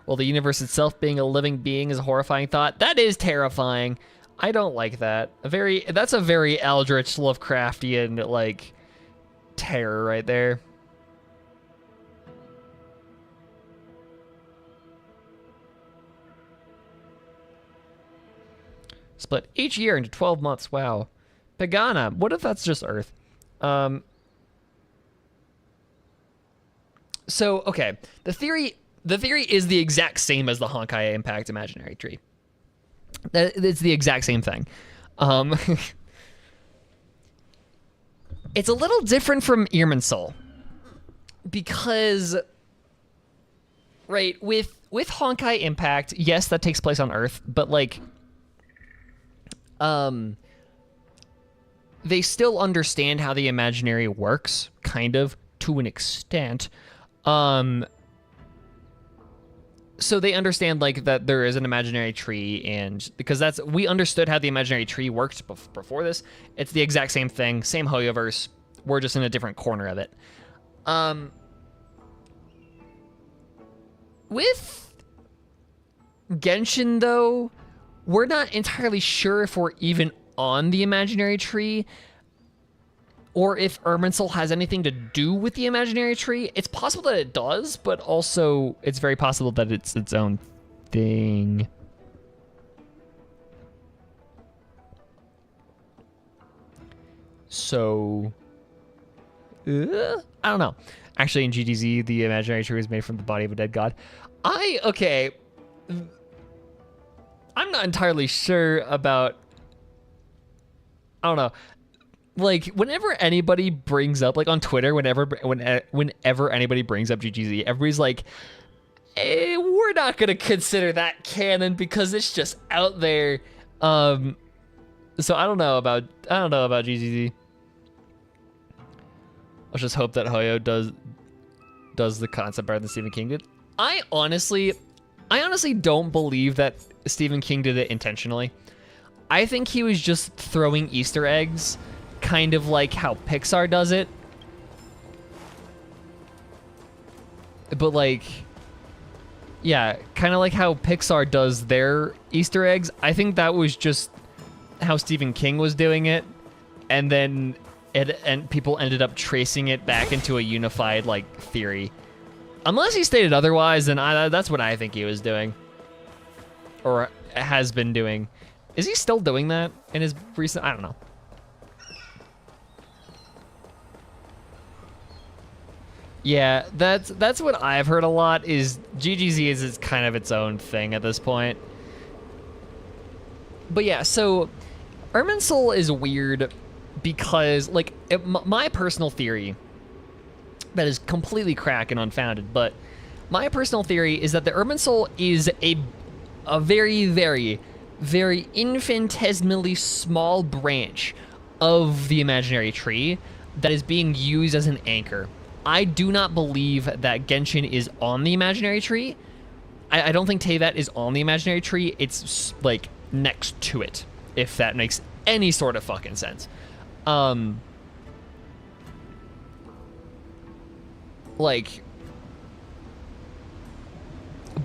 Speaker 1: Well, the universe itself being a living being is a horrifying thought. That is terrifying. I don't like that. That's a very Eldritch Lovecraftian, like, terror right there. Split each year into 12 months. Wow. Pagana. What if that's just Earth? So, okay. The theory is the exact same as the Honkai Impact Imaginary Tree. It's the exact same thing. It's a little different from Irminsul because, right, with Honkai Impact, yes, that takes place on Earth, but like, they still understand how the imaginary works, kind of, to an extent. So they understand, like, that there is an imaginary tree, and because we understood how the imaginary tree worked before this. It's the exact same thing, same Hoyoverse. We're just in a different corner of it. With Genshin, though, we're not entirely sure if we're even on the imaginary tree, or if Irminsul has anything to do with the imaginary tree. It's possible that it does, but also it's very possible that it's its own thing. So, I don't know. Actually, in GDZ, the imaginary tree was made from the body of a dead god. Okay. I'm not entirely sure about, I don't know. Like, whenever anybody brings up, like on Twitter, whenever anybody brings up GGZ, everybody's like, we're not gonna consider that canon because it's just out there. So I don't know about GGZ. Let's just hope that Hoyo does the concept better than Stephen King did. I honestly don't believe that Stephen King did it intentionally. I think he was just throwing Easter eggs, kind of like how Pixar does it. But like, yeah, kind of like how Pixar does their Easter eggs. I think that was just how Stephen King was doing it, and then people ended up tracing it back into a unified like theory. Unless he stated otherwise, then that's what I think he was doing, or has been doing. Is he still doing that in his recent? I don't know. Yeah, that's what I've heard a lot. Is GGZ is kind of its own thing at this point. But yeah, so Irminsul is weird because, like, my personal theory, that is completely crack and unfounded, but my personal theory is that the Irminsul is a very, very, very infinitesimally small branch of the imaginary tree that is being used as an anchor. I do not believe that Genshin is on the imaginary tree. I don't think Teyvat is on the imaginary tree. It's like next to it, if that makes any sort of fucking sense. Like,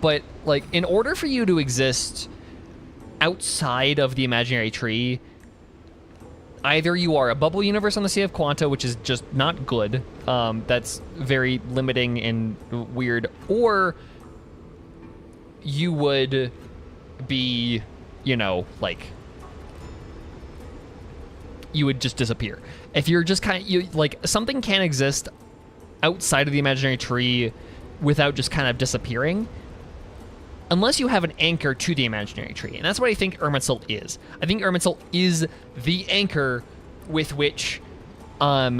Speaker 1: but like, in order for you to exist outside of the imaginary tree, either you are a bubble universe on the Sea of Quanta, which is just not good. That's very limiting and weird. Or you would be, you know, like, you would just disappear. If you're just like, something can't exist outside of the imaginary tree without just kind of disappearing, unless you have an anchor to the imaginary tree. And that's what I think Irminsul is. I think Irminsul is the anchor with which, like,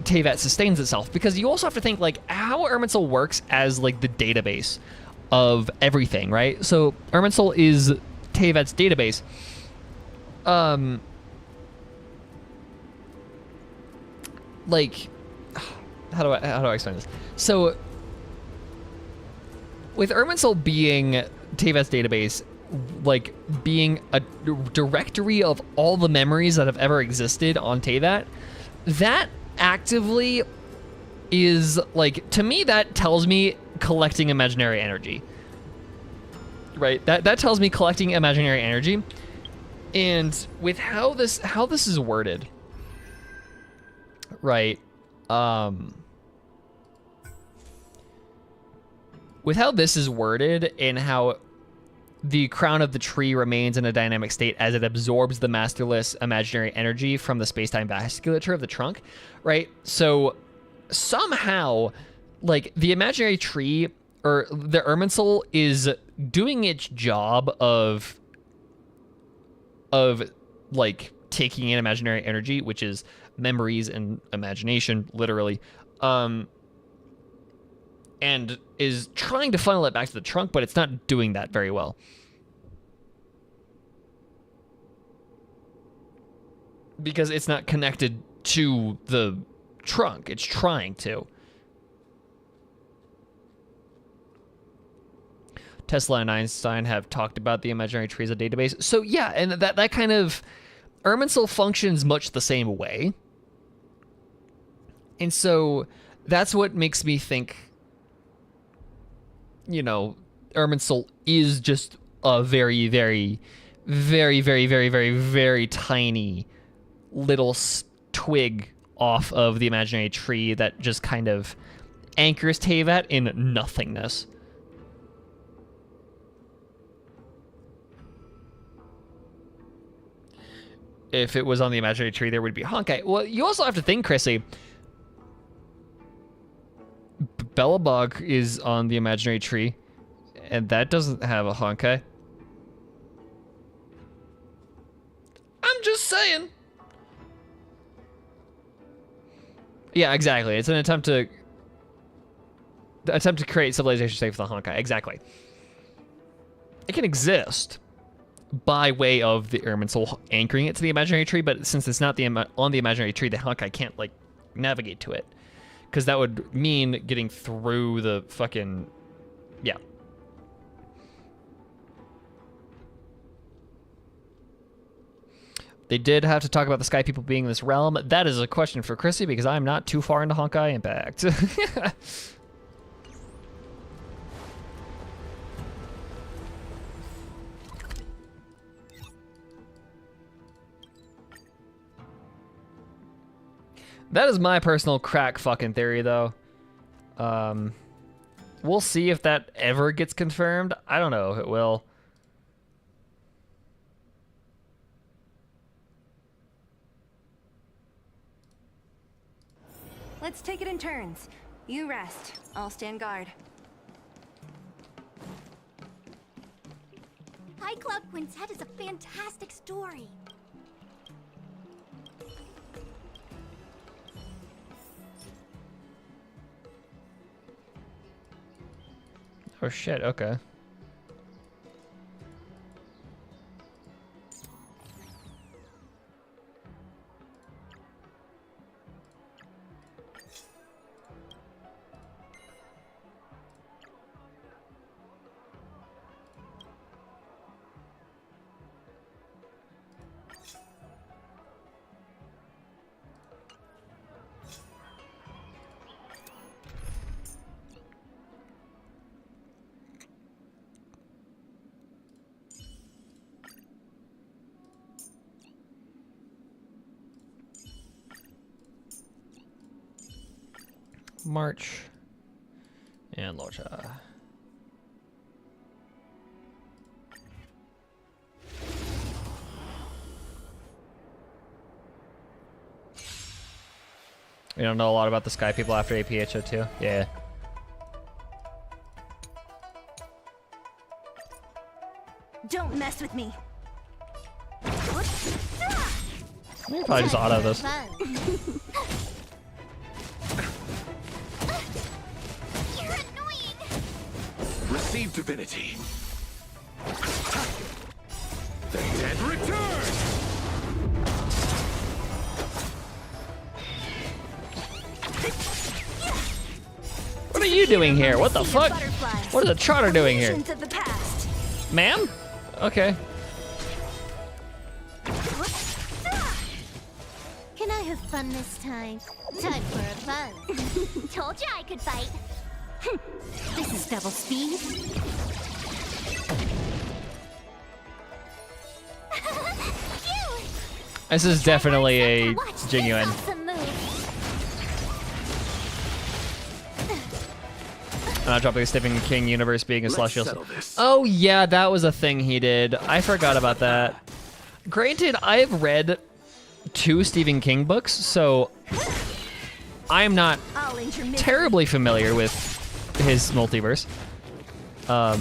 Speaker 1: Teyvat sustains itself. Because you also have to think, like, how Irminsul works as, like, the database of everything, right? So Irminsul is Teyvat's database. Like, how do I explain this? So, with Irminsul being Teyvat's database, like, being a directory of all the memories that have ever existed on Teyvat, that actively is, like, to me, that tells me collecting imaginary energy. Right? That tells me collecting imaginary energy. And with how this is worded, right? With how this is worded and how the crown of the tree remains in a dynamic state as it absorbs the masterless imaginary energy from the space-time vasculature of the trunk, right? So somehow, like, the imaginary tree, or the Irminsul, is doing its job of like, taking in imaginary energy, which is memories and imagination, literally, and is trying to funnel it back to the trunk, but it's not doing that very well. Because it's not connected to the trunk. It's trying to. Tesla and Einstein have talked about the imaginary tree as a database. So yeah, and that kind of, Irminsul functions much the same way. And so that's what makes me think, you know, Irminsul is just a very, very, very, very, very, very, very tiny little twig off of the imaginary tree that just kind of anchors Teyvat in nothingness. If it was on the imaginary tree, there would be Honkai. Well, you also have to think, Chrissy, Bellabog is on the imaginary tree, and that doesn't have a Honkai. I'm just saying. Yeah, exactly. It's an attempt to... attempt to create civilization safe for the Honkai. Exactly. It can exist by way of the Ermin Soul anchoring it to the imaginary tree, but since it's not on the imaginary tree, the Honkai can't like navigate to it, because that would mean getting through the fucking yeah. They did have to talk about the Sky People being in this realm. That is a question for Chrissy, because I'm not too far into Honkai Impact. That is my personal crack fucking theory, though. We'll see if that ever gets confirmed. I don't know if it will.
Speaker 3: Let's take it in turns. You rest. I'll stand guard.
Speaker 4: High Cloud Quintet is a fantastic story.
Speaker 1: Oh shit, okay. March and Locha. We don't know a lot about the Sky People after APHO2. Yeah.
Speaker 3: Don't mess with me.
Speaker 1: We can probably just auto this.
Speaker 4: You're annoying.
Speaker 2: Receive divinity. The dead return!
Speaker 1: What are you doing here? What the fuck? What is the Trotter doing here?
Speaker 3: Illusions of the past.
Speaker 1: Ma'am? Okay.
Speaker 4: Can I have fun this time? Time for a buzz. Told you I could fight. This is double speed. Phew!
Speaker 1: This is definitely a
Speaker 4: Watch this
Speaker 1: genuine.
Speaker 4: awesome move.
Speaker 1: I'm not dropping the Stephen King universe being a
Speaker 2: Let's
Speaker 1: celestial.
Speaker 2: settle this.
Speaker 1: Oh yeah, that was a thing he did. I forgot about that. Granted, I've read 2 Stephen King books, so I'm not
Speaker 3: I'll end your misery.
Speaker 1: terribly familiar with his multiverse. I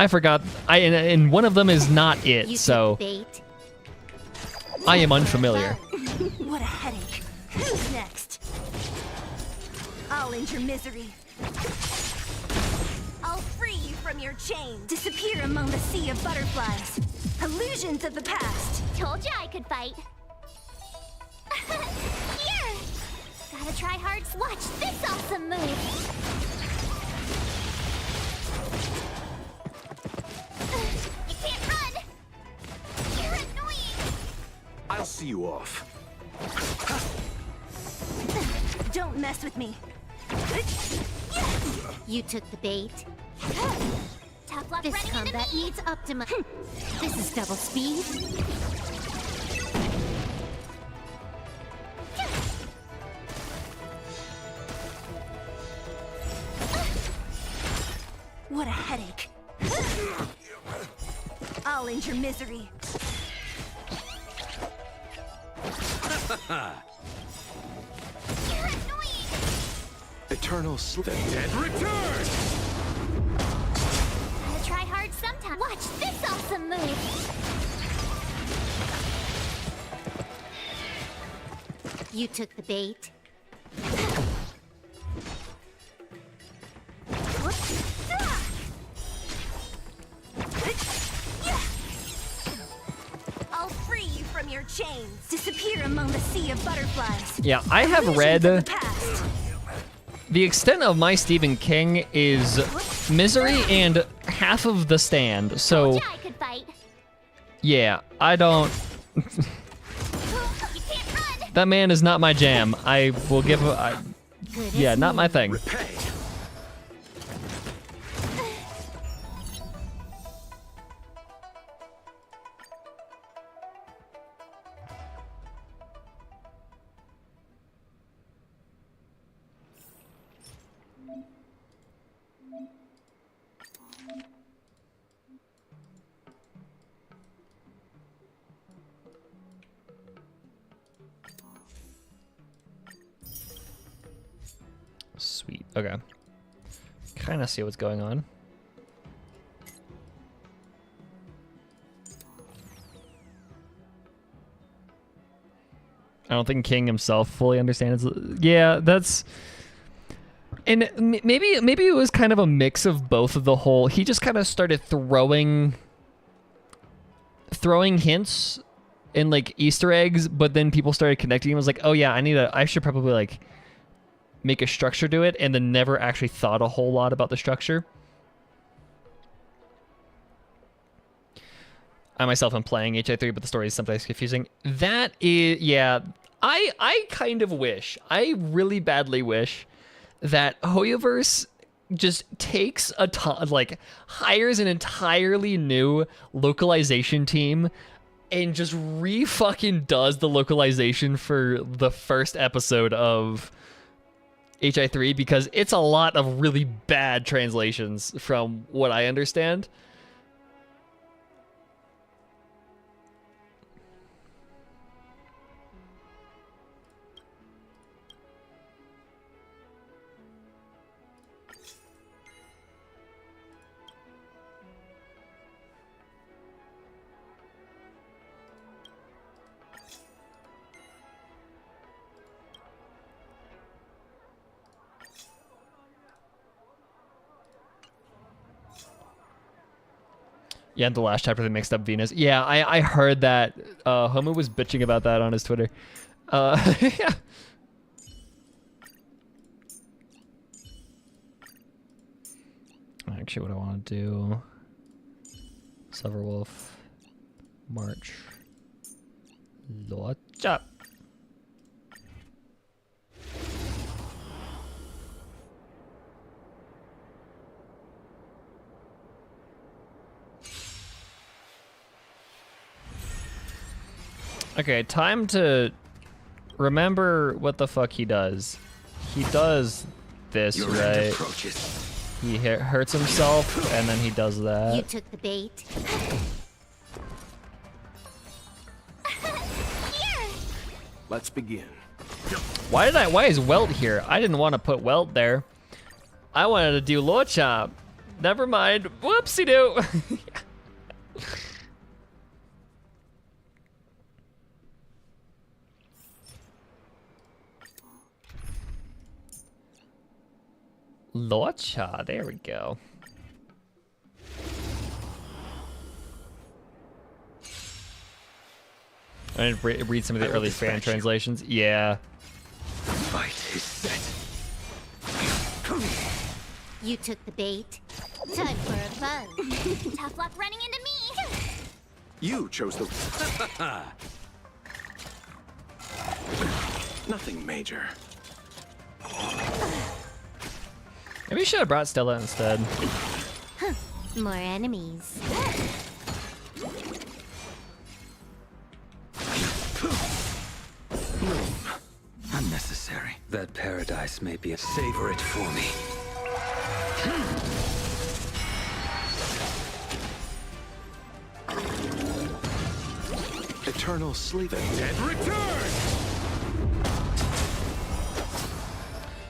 Speaker 1: forgot. And one of them is not
Speaker 4: You
Speaker 1: it,
Speaker 4: took
Speaker 1: so
Speaker 4: bait.
Speaker 1: I am unfamiliar.
Speaker 3: What a headache. Who's next? I'll end your misery. I'll free you from your chain. Disappear among the sea of butterflies. Illusions of the past.
Speaker 4: Told you I could fight. Here! Gotta try hard. Watch this awesome move. You can't run! You're annoying!
Speaker 2: I'll see you off.
Speaker 3: Don't mess with me.
Speaker 4: You took the bait.
Speaker 3: Tough luck
Speaker 4: This
Speaker 3: running into
Speaker 4: combat
Speaker 3: me.
Speaker 4: needs optima. This is double speed.
Speaker 3: What a headache. I'll end your misery.
Speaker 4: You're annoying!
Speaker 2: Eternal sleep. The dead return!
Speaker 4: Gotta try hard sometime. Watch this awesome move. You took the bait.
Speaker 3: chains disappear among the sea of butterflies.
Speaker 1: Yeah, I have
Speaker 3: Illusions
Speaker 1: read
Speaker 3: of the past.
Speaker 1: the extent of my Stephen King is Misery and half of The Stand. So
Speaker 4: Told ya I could fight.
Speaker 1: yeah, I don't.
Speaker 4: You can't run.
Speaker 1: That man is not my jam. I will give.
Speaker 4: Good
Speaker 1: Yeah,
Speaker 4: as
Speaker 1: not my
Speaker 4: new.
Speaker 1: thing.
Speaker 2: Repay.
Speaker 1: Sweet. Okay. Kind of see what's going on. I don't think King himself fully understands. Yeah, that's. And maybe it was kind of a mix of both of the whole. He just kind of started throwing hints and like Easter eggs, but then people started connecting. He was like, oh yeah, I should probably like make a structure to it, and then never actually thought a whole lot about the structure. I myself am playing HI3, but the story is sometimes confusing. That is, yeah, I kind of wish, I really badly wish that Hoyoverse just takes a ton, like hires an entirely new localization team and just re-fucking does the localization for the first episode of HI3, because it's a lot of really bad translations from what I understand. Yeah, in the last chapter they mixed up Venus. Yeah, I heard that. Homo was bitching about that on his Twitter. Yeah. Actually, what I want to do... Silverwolf. March. Watch up. Okay, time to remember what the fuck he does. He does this,
Speaker 2: Your
Speaker 1: right?
Speaker 2: end approaches.
Speaker 1: He hurts himself, and then he does
Speaker 4: You
Speaker 1: that.
Speaker 4: took the bait.
Speaker 2: Let's begin.
Speaker 1: Why is Welt here? I didn't want to put Welt there. I wanted to do Lord Chop. Never mind. Whoopsie-doo. Lorcha, there we go. I didn't read some of the
Speaker 2: I will
Speaker 1: early fan
Speaker 2: dispatch you.
Speaker 1: translations. Yeah.
Speaker 2: The fight is set.
Speaker 4: You took the bait. Time for a fun.
Speaker 3: Tough luck running into me.
Speaker 2: You chose the... Nothing major.
Speaker 1: Maybe we should have brought Stella instead.
Speaker 4: More enemies.
Speaker 2: Unnecessary. That paradise may be a... Savor it for me. Eternal sleep. Dead return!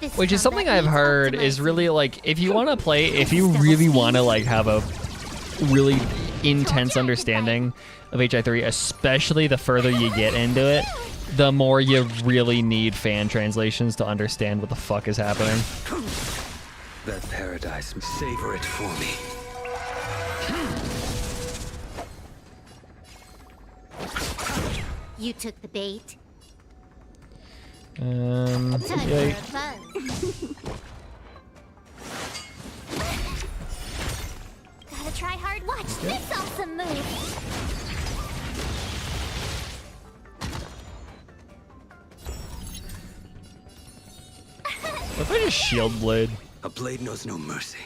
Speaker 4: This
Speaker 1: Which is something
Speaker 4: combat
Speaker 1: I've
Speaker 4: needs
Speaker 1: heard is
Speaker 4: optimizing.
Speaker 1: really like, if you want to play, if you really want to like have a really intense understanding of HI3, especially the further you get into it, the more you really need fan translations to understand what the fuck is happening.
Speaker 2: That paradise. Savor it for me.
Speaker 4: You took the bait.
Speaker 1: Yeah.
Speaker 4: Time for a buzz. Gotta try hard. Watch this awesome move.
Speaker 1: What if I just shield blade?
Speaker 2: A blade knows no mercy.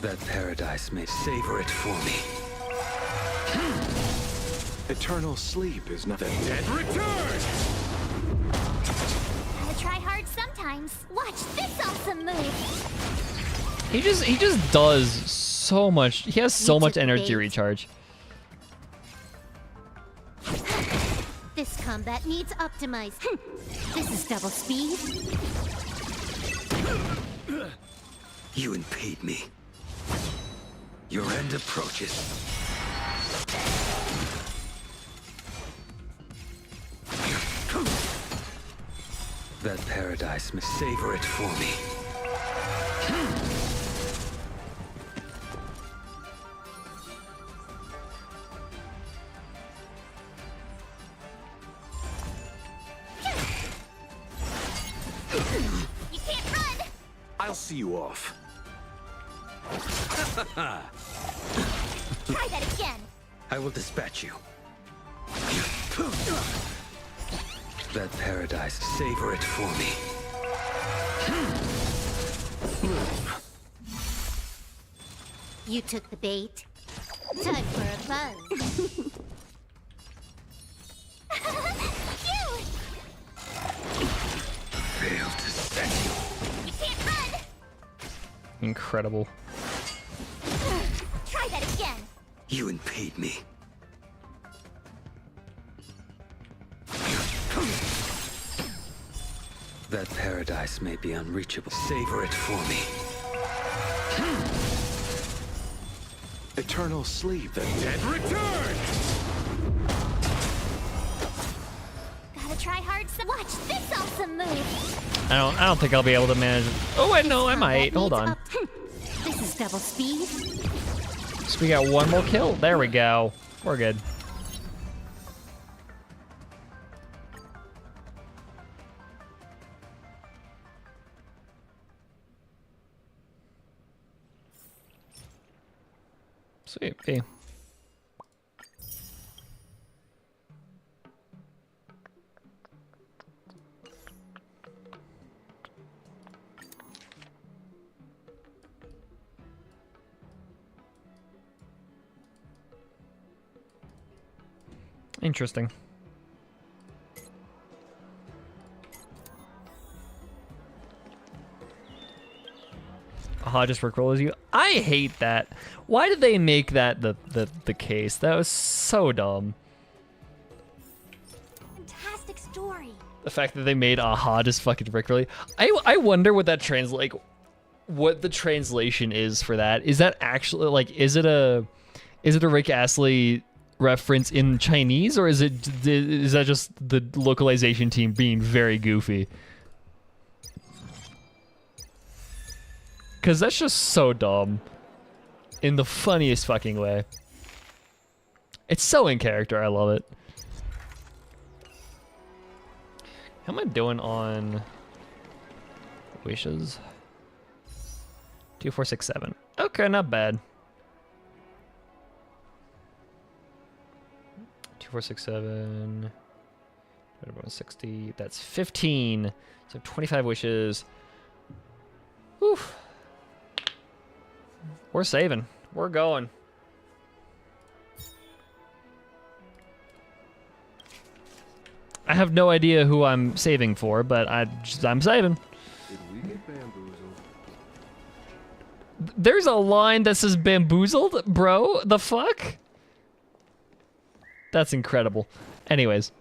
Speaker 2: That paradise may savor it for me.
Speaker 5: Eternal sleep is nothing.
Speaker 2: Dead return!
Speaker 4: Gotta try hard sometimes. Watch this awesome move.
Speaker 1: He just does so much. He has so
Speaker 4: You
Speaker 1: much
Speaker 4: took the
Speaker 1: energy
Speaker 4: bait.
Speaker 1: recharge.
Speaker 4: This combat needs optimized. This is double speed.
Speaker 2: You impede me. Your end approaches. That paradise may savor it for me.
Speaker 4: You can't run.
Speaker 2: I'll see you off.
Speaker 4: Try that again.
Speaker 2: I will dispatch you. That paradise, savor it for me.
Speaker 4: You took the bait. Time for a buzz. Cute.
Speaker 2: Failed to set you.
Speaker 4: You can't run.
Speaker 1: Incredible.
Speaker 4: Try that again.
Speaker 2: You impede me. That paradise may be unreachable. Savor it for me.
Speaker 5: Eternal sleep. The dead
Speaker 2: Return!
Speaker 4: Gotta try hard. Watch this awesome move.
Speaker 1: I don't think I'll be able to manage it. Oh wait, no, I might. Hold on.
Speaker 4: This is double speed.
Speaker 1: So we got one more kill. There we go. We're good. Sweet. Hey. Interesting. Aha, just rickrolls you. I hate that. Why did they make that the case? That was so dumb.
Speaker 4: Fantastic story.
Speaker 1: The fact that they made Aha just fucking rickroll. I wonder what that what the translation is for that. Is that actually like is it a Rick Astley reference in Chinese, or is that just the localization team being very goofy? Because that's just so dumb in the funniest fucking way. It's so in character. I love it. How am I doing on wishes? 2, 4, 6, 7. Okay, not bad. 2, 4, 6, 7. 60. That's 15. So 25 wishes. Whew. We're saving. We're going. I have no idea who I'm saving for, but I'm saving.
Speaker 5: Did we get bamboozled?
Speaker 1: There's a line that says bamboozled, bro. The fuck? That's incredible. Anyways.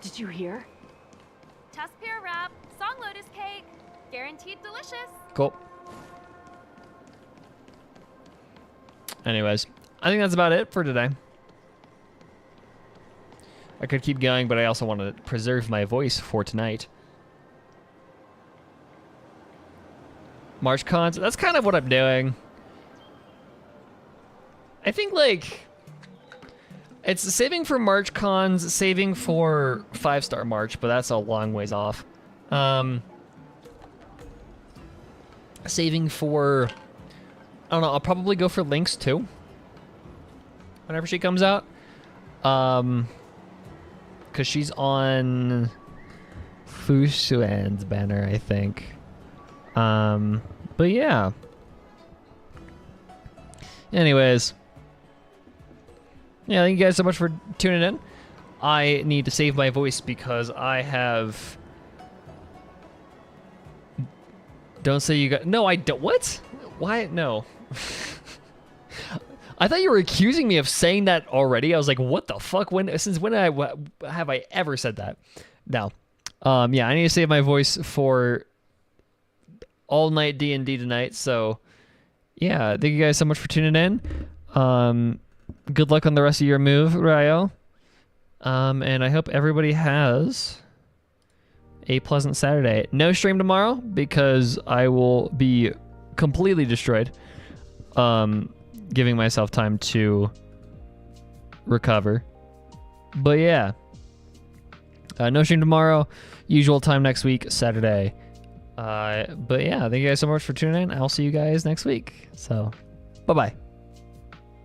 Speaker 8: Did you hear?
Speaker 9: Tuskpear wrap, song lotus cake, guaranteed delicious.
Speaker 1: Cool. Anyways, I think that's about it for today. I could keep going, but I also want to preserve my voice for tonight. March cons. That's kind of what I'm doing. I think like it's saving for March cons, saving for 5-star March, but that's a long ways off. Saving for, I don't know, I'll probably go for Lynx too. Whenever she comes out. Cause she's on Fu Xuan's banner, I think. But yeah. Anyways. Yeah, thank you guys so much for tuning in. I need to save my voice because I have... Don't say you got... No, I don't... What? Why? No. I thought you were accusing me of saying that already. I was like, what the fuck? Since when have I ever said that? No. Yeah, I need to save my voice for all night D&D tonight. So, yeah, thank you guys so much for tuning in. Good luck on the rest of your move, Ryo. And I hope everybody has a pleasant Saturday. No stream tomorrow because I will be completely destroyed. Giving myself time to recover. But yeah. No stream tomorrow. Usual time next week, Saturday. But yeah, thank you guys so much for tuning in. I'll see you guys next week. So, bye-bye.